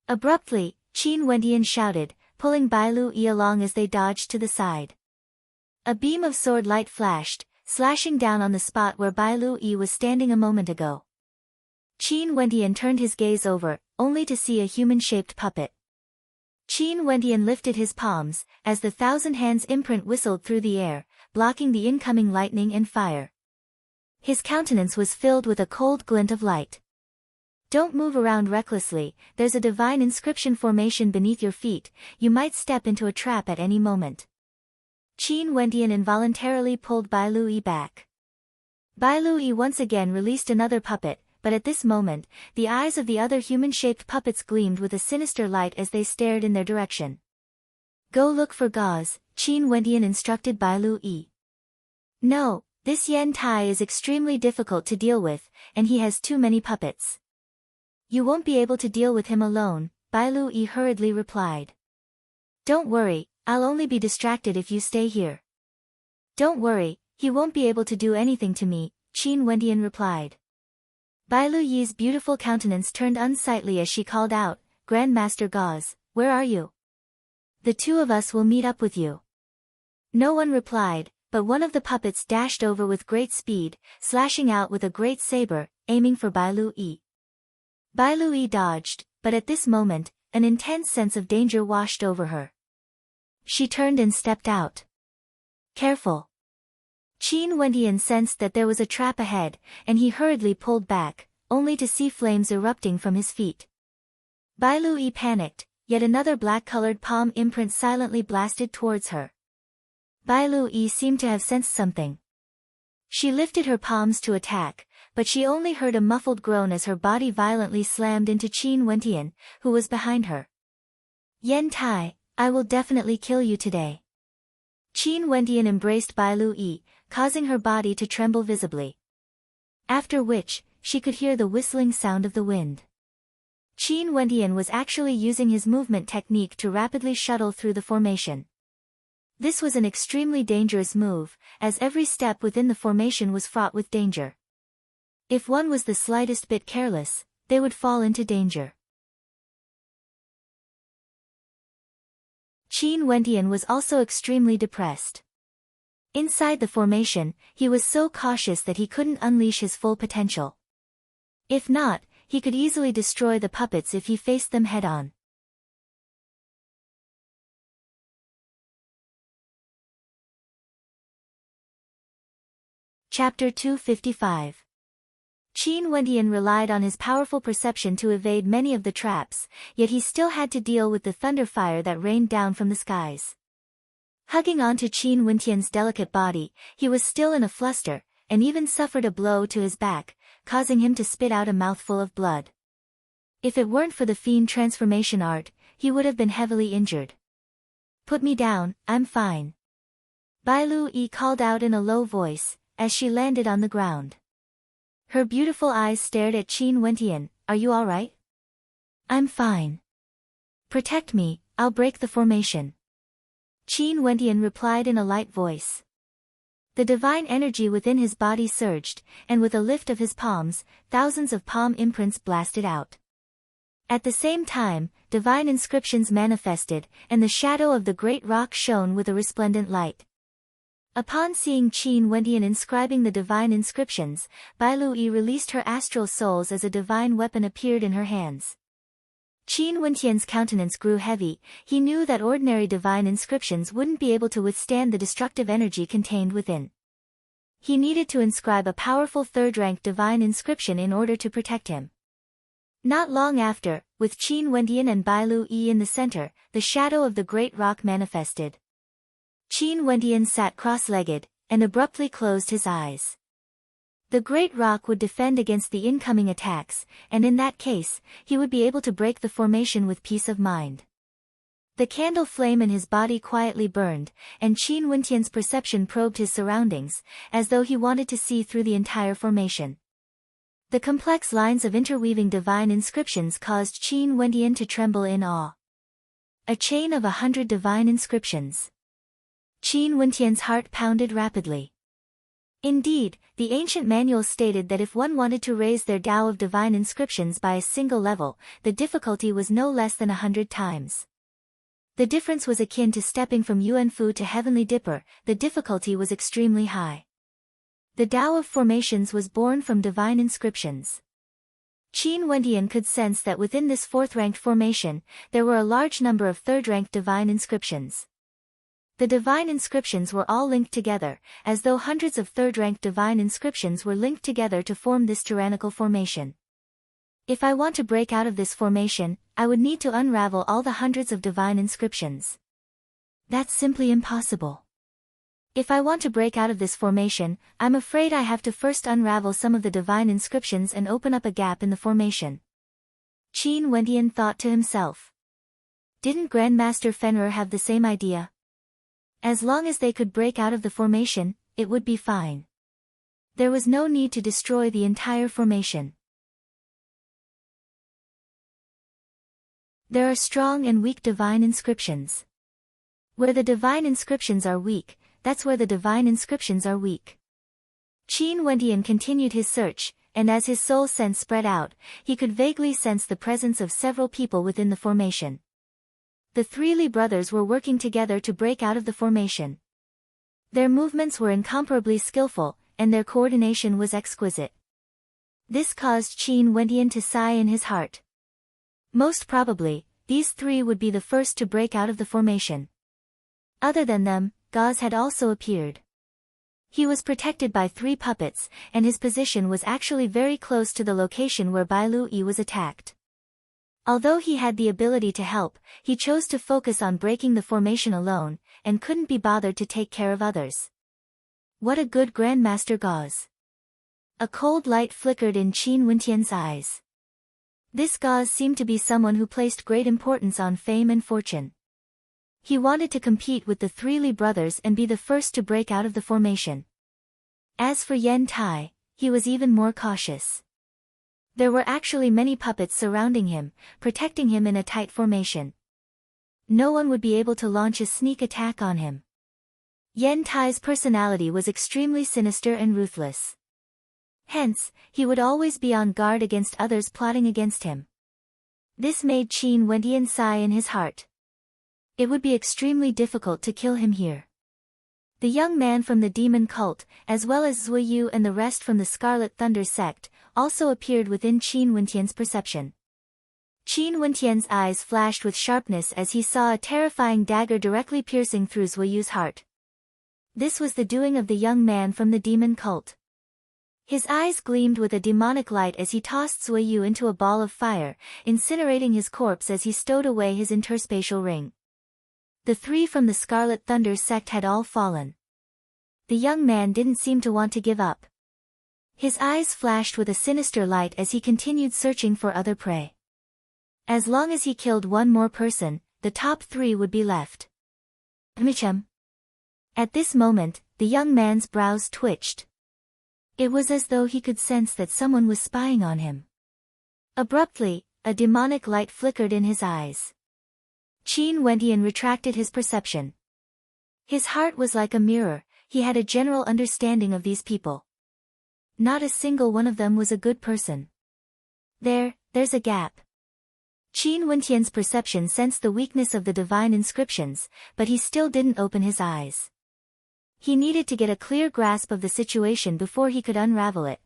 Abruptly, Qin Wendian shouted, pulling Bai Lu Yi along as they dodged to the side. A beam of sword light flashed, slashing down on the spot where Bai Lu Yi was standing a moment ago. Qin Wendian turned his gaze over, only to see a human-shaped puppet. Qin Wendian lifted his palms, as the 1,000 hands imprint whistled through the air, blocking the incoming lightning and fire. His countenance was filled with a cold glint of light. Don't move around recklessly, there's a divine inscription formation beneath your feet, you might step into a trap at any moment. Qin Wendian involuntarily pulled Bai Lui back. Bai Lui once again released another puppet, but at this moment, the eyes of the other human-shaped puppets gleamed with a sinister light as they stared in their direction. Go look for gauze, Qin Wendian instructed Bai Lui. No, this Yen Tai is extremely difficult to deal with, and he has too many puppets. You won't be able to deal with him alone, Bai Lui hurriedly replied. Don't worry, I'll only be distracted if you stay here. Don't worry, he won't be able to do anything to me, Qin Wendian replied. Bai Lui's beautiful countenance turned unsightly as she called out, Grandmaster Gauze, where are you? The two of us will meet up with you. No one replied, but one of the puppets dashed over with great speed, slashing out with a great saber, aiming for Bai Lui. Bai Lui dodged, but at this moment, an intense sense of danger washed over her. She turned and stepped out. Careful. Qin Wendian sensed that there was a trap ahead, and he hurriedly pulled back, only to see flames erupting from his feet. Bai Lui panicked, yet another black-colored palm imprint silently blasted towards her. Bai Lui seemed to have sensed something. She lifted her palms to attack, but she only heard a muffled groan as her body violently slammed into Qin Wendian, who was behind her. Yen Tai, I will definitely kill you today. Qin Wendian embraced Bai Lui, causing her body to tremble visibly. After which, she could hear the whistling sound of the wind. Qin Wendian was actually using his movement technique to rapidly shuttle through the formation. This was an extremely dangerous move, as every step within the formation was fraught with danger. If one was the slightest bit careless, they would fall into danger. Qin Wendian was also extremely depressed. Inside the formation, he was so cautious that he couldn't unleash his full potential. If not, he could easily destroy the puppets if he faced them head-on. Chapter 255. Qin Wendian relied on his powerful perception to evade many of the traps, yet he still had to deal with the thunder fire that rained down from the skies. Hugging onto Qin Wendian's delicate body, he was still in a fluster, and even suffered a blow to his back, causing him to spit out a mouthful of blood. If it weren't for the fiend transformation art, he would have been heavily injured. Put me down, I'm fine. Bai Lui called out in a low voice, as she landed on the ground. Her beautiful eyes stared at Qin Wendian, are you alright? I'm fine. Protect me, I'll break the formation. Qin Wendian replied in a light voice. The divine energy within his body surged, and with a lift of his palms, thousands of palm imprints blasted out. At the same time, divine inscriptions manifested, and the shadow of the great rock shone with a resplendent light. Upon seeing Qin Wendian inscribing the divine inscriptions, Bai Lui released her astral souls as a divine weapon appeared in her hands. Qin Wendian's countenance grew heavy, he knew that ordinary divine inscriptions wouldn't be able to withstand the destructive energy contained within. He needed to inscribe a powerful third-rank divine inscription in order to protect him. Not long after, with Qin Wendian and Bai Lui in the center, the shadow of the great rock manifested. Qin Wendian sat cross-legged, and abruptly closed his eyes. The great rock would defend against the incoming attacks, and in that case, he would be able to break the formation with peace of mind. The candle flame in his body quietly burned, and Qin Wendian's perception probed his surroundings, as though he wanted to see through the entire formation. The complex lines of interweaving divine inscriptions caused Qin Wendian to tremble in awe. A chain of 100 divine inscriptions. Qin Wendian's heart pounded rapidly. Indeed, the ancient manual stated that if one wanted to raise their Tao of divine inscriptions by a single level, the difficulty was no less than 100 times. The difference was akin to stepping from Yuanfu to Heavenly Dipper, the difficulty was extremely high. The Tao of formations was born from divine inscriptions. Qin Wendian could sense that within this fourth-ranked formation, there were a large number of third-ranked divine inscriptions. The divine inscriptions were all linked together, as though hundreds of third-ranked divine inscriptions were linked together to form this tyrannical formation. If I want to break out of this formation, I would need to unravel all the hundreds of divine inscriptions. That's simply impossible. If I want to break out of this formation, I'm afraid I have to first unravel some of the divine inscriptions and open up a gap in the formation. Qin Wendian thought to himself. Didn't Grandmaster Fenrir have the same idea? As long as they could break out of the formation, it would be fine. There was no need to destroy the entire formation. There are strong and weak divine inscriptions. Where the divine inscriptions are weak, that's where the divine inscriptions are weak. Qin Wendian continued his search, and as his soul sense spread out, he could vaguely sense the presence of several people within the formation. The three Li brothers were working together to break out of the formation. Their movements were incomparably skillful, and their coordination was exquisite. This caused Qin Wendian to sigh in his heart. Most probably, these three would be the first to break out of the formation. Other than them, Gauze had also appeared. He was protected by three puppets, and his position was actually very close to the location where Bai Lui was attacked. Although he had the ability to help, he chose to focus on breaking the formation alone, and couldn't be bothered to take care of others. What a good Grandmaster Gauze! A cold light flickered in Qin Wendian's eyes. This Gauze seemed to be someone who placed great importance on fame and fortune. He wanted to compete with the three Li brothers and be the first to break out of the formation. As for Yen Tai, he was even more cautious. There were actually many puppets surrounding him, protecting him in a tight formation. No one would be able to launch a sneak attack on him. Yen Tai's personality was extremely sinister and ruthless. Hence, he would always be on guard against others plotting against him. This made Qin Wendian sigh in his heart. It would be extremely difficult to kill him here. The young man from the demon cult, as well as Zui Yu and the rest from the Scarlet Thunder sect, also appeared within Qin Wendian's perception. Qin Wendian's eyes flashed with sharpness as he saw a terrifying dagger directly piercing through Zui Yu's heart. This was the doing of the young man from the demon cult. His eyes gleamed with a demonic light as he tossed Zui Yu into a ball of fire, incinerating his corpse as he stowed away his interspatial ring. The three from the Scarlet Thunder sect had all fallen. The young man didn't seem to want to give up. His eyes flashed with a sinister light as he continued searching for other prey. As long as he killed one more person, the top three would be left. Michem. At this moment, the young man's brows twitched. It was as though he could sense that someone was spying on him. Abruptly, a demonic light flickered in his eyes. Qin Wendian retracted his perception. His heart was like a mirror, he had a general understanding of these people. Not a single one of them was a good person. There's a gap. Qin Wendian's perception sensed the weakness of the divine inscriptions, but he still didn't open his eyes. He needed to get a clear grasp of the situation before he could unravel it.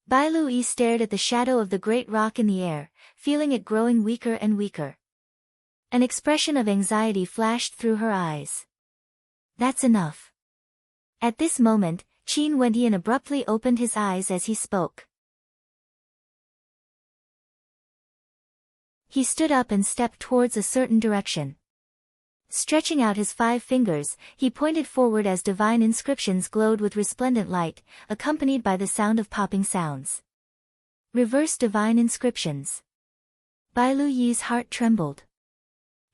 Bai Lui stared at the shadow of the great rock in the air, feeling it growing weaker and weaker. An expression of anxiety flashed through her eyes. That's enough. At this moment, Qin Wendian abruptly opened his eyes as he spoke. He stood up and stepped towards a certain direction. Stretching out his 5 fingers, he pointed forward as divine inscriptions glowed with resplendent light, accompanied by the sound of popping sounds. Reverse divine inscriptions. Bai Luyi's heart trembled.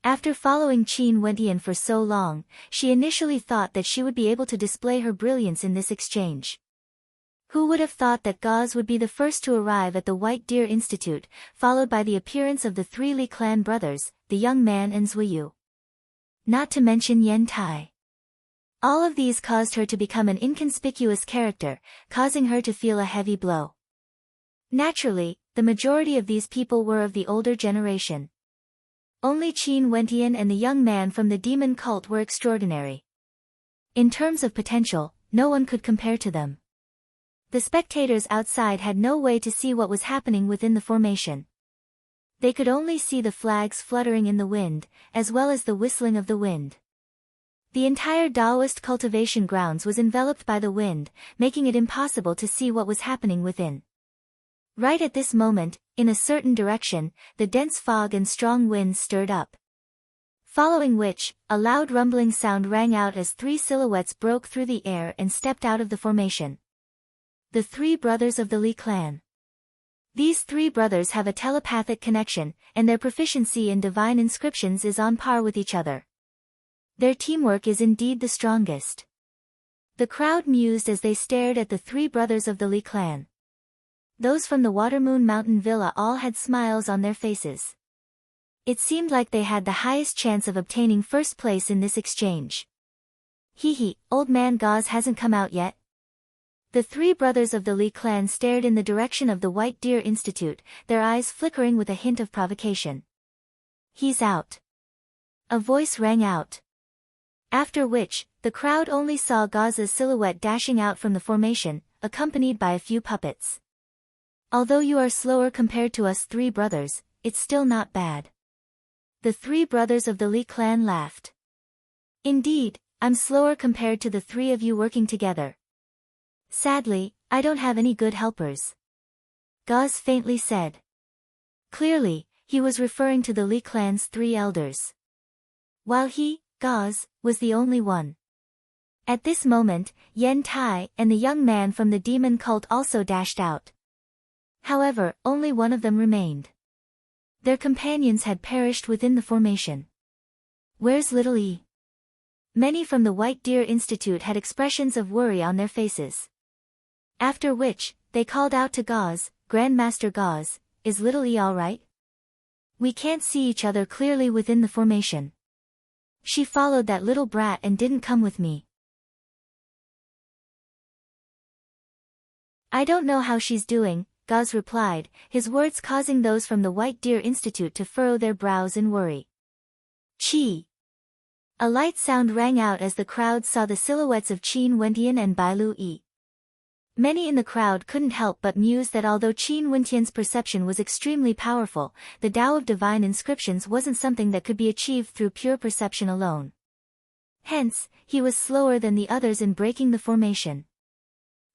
After following Qin Wendian for so long, she initially thought that she would be able to display her brilliance in this exchange. Who would have thought that Gauze would be the first to arrive at the White Deer Institute, followed by the appearance of the 3 Li clan brothers, the young man and Zui Yu. Not to mention Yen Tai. All of these caused her to become an inconspicuous character, causing her to feel a heavy blow. Naturally, the majority of these people were of the older generation. Only Qin Wendian and the young man from the demon cult were extraordinary. In terms of potential, no one could compare to them. The spectators outside had no way to see what was happening within the formation. They could only see the flags fluttering in the wind, as well as the whistling of the wind. The entire Taoist cultivation grounds was enveloped by the wind, making it impossible to see what was happening within. Right at this moment, in a certain direction, the dense fog and strong winds stirred up. Following which, a loud rumbling sound rang out as 3 silhouettes broke through the air and stepped out of the formation. The 3 brothers of the Li clan. These 3 brothers have a telepathic connection, and their proficiency in divine inscriptions is on par with each other. Their teamwork is indeed the strongest. The crowd mused as they stared at the 3 brothers of the Li clan. Those from the Watermoon Mountain Villa all had smiles on their faces. It seemed like they had the highest chance of obtaining first place in this exchange. Hee, old man Gauze hasn't come out yet? The 3 brothers of the Li clan stared in the direction of the White Deer Institute, their eyes flickering with a hint of provocation. He's out. A voice rang out. After which, the crowd only saw Gauze's silhouette dashing out from the formation, accompanied by a few puppets. Although you are slower compared to us 3 brothers, it's still not bad. The 3 brothers of the Li clan laughed. Indeed, I'm slower compared to the 3 of you working together. Sadly, I don't have any good helpers. Gauze faintly said. Clearly, he was referring to the Li clan's 3 elders. While he, Gauze, was the only one. At this moment, Yen Tai and the young man from the demon cult also dashed out. However, only one of them remained. Their companions had perished within the formation. Where's little E? Many from the White Deer Institute had expressions of worry on their faces. After which, they called out to Gauze, Grandmaster Gauze, is little E alright? We can't see each other clearly within the formation. She followed that little brat and didn't come with me. I don't know how she's doing, Gauze replied, his words causing those from the White Deer Institute to furrow their brows in worry. Chi! A light sound rang out as the crowd saw the silhouettes of Qin Wentian and Bailu Yi. Many in the crowd couldn't help but muse that although Qin Wentian's perception was extremely powerful, the Tao of divine inscriptions wasn't something that could be achieved through pure perception alone. Hence, he was slower than the others in breaking the formation.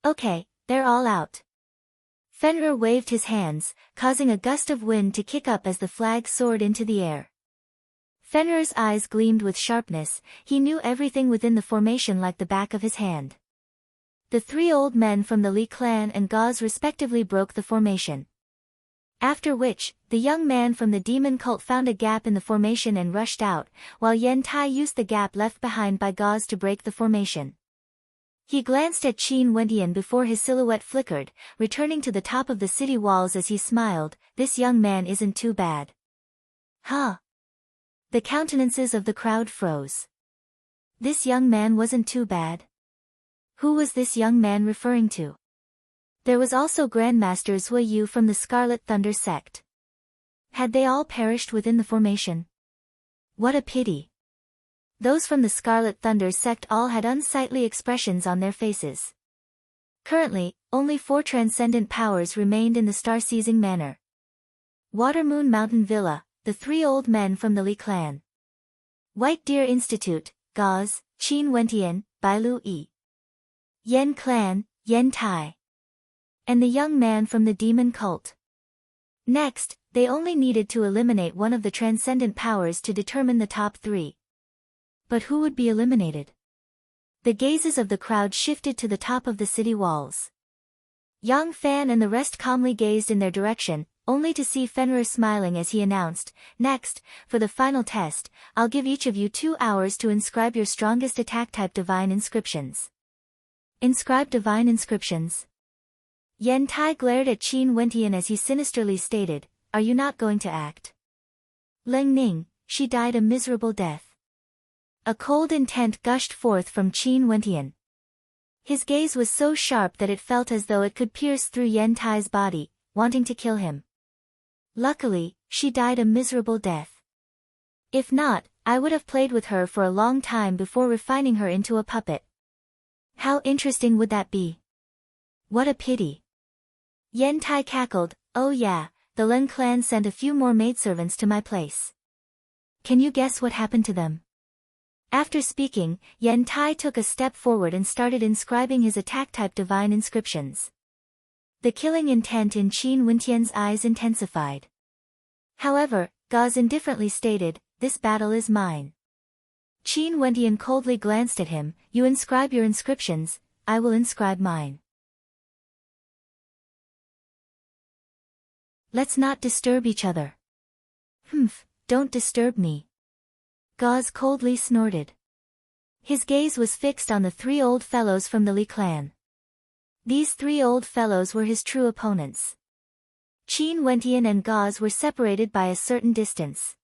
Okay, they're all out. Fenrir waved his hands, causing a gust of wind to kick up as the flag soared into the air. Fenrir's eyes gleamed with sharpness, he knew everything within the formation like the back of his hand. The 3 old men from the Li clan and Gauze respectively broke the formation. After which, the young man from the demon cult found a gap in the formation and rushed out, while Yen Tai used the gap left behind by Gauze to break the formation. He glanced at Qin Wentian before his silhouette flickered, returning to the top of the city walls as he smiled, this young man isn't too bad. Huh? The countenances of the crowd froze. This young man wasn't too bad. Who was this young man referring to? There was also Grandmaster Zui Yu from the Scarlet Thunder sect. Had they all perished within the formation? What a pity. Those from the Scarlet Thunder sect all had unsightly expressions on their faces. Currently, only 4 transcendent powers remained in the star-seizing manner. Watermoon Mountain Villa, the 3 old men from the Li clan. White Deer Institute, Gauze, Qin Wentian, Bailu Yi. Yen clan, Yen Tai. And the young man from the demon cult. Next, they only needed to eliminate one of the transcendent powers to determine the top 3. But who would be eliminated? The gazes of the crowd shifted to the top of the city walls. Yang Fan and the rest calmly gazed in their direction, only to see Fenrir smiling as he announced, next, for the final test, I'll give each of you 2 hours to inscribe your strongest attack type divine inscriptions. Inscribe divine inscriptions? Yen Tai glared at Qin Wentian as he sinisterly stated, are you not going to act? Leng Ning, she died a miserable death. A cold intent gushed forth from Qin Wentian. His gaze was so sharp that it felt as though it could pierce through Yen Tai's body, wanting to kill him. Luckily, she died a miserable death. If not, I would have played with her for a long time before refining her into a puppet. How interesting would that be? What a pity. Yen Tai cackled, oh yeah, the Leng clan sent a few more maidservants to my place. Can you guess what happened to them? After speaking, Yen Tai took a step forward and started inscribing his attack-type divine inscriptions. The killing intent in Qin Wentian's eyes intensified. However, Gauze indifferently stated, "This battle is mine." Qin Wentian coldly glanced at him, "You inscribe your inscriptions, I will inscribe mine. Let's not disturb each other." "Humph, don't disturb me." Gauze coldly snorted. His gaze was fixed on the three old fellows from the Li clan. These three old fellows were his true opponents. Qin Wentian and Gauze were separated by a certain distance.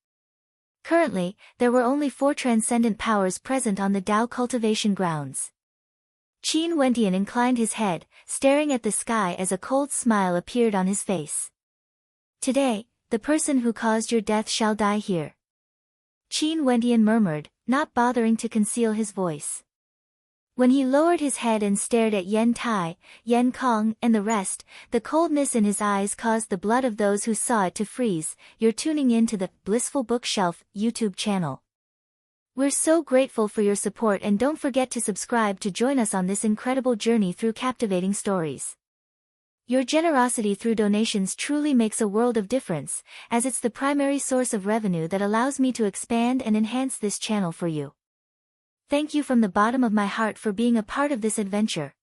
Currently, there were only 4 transcendent powers present on the Dao cultivation grounds. Qin Wentian inclined his head, staring at the sky as a cold smile appeared on his face. "Today, the person who caused your death shall die here." Qin Wentian murmured, not bothering to conceal his voice. When he lowered his head and stared at Yen Tai, Yen Kong, and the rest, the coldness in his eyes caused the blood of those who saw it to freeze. You're tuning in to the Blissful Bookshelf YouTube channel. We're so grateful for your support, and don't forget to subscribe to join us on this incredible journey through captivating stories. Your generosity through donations truly makes a world of difference, as it's the primary source of revenue that allows me to expand and enhance this channel for you. Thank you from the bottom of my heart for being a part of this adventure.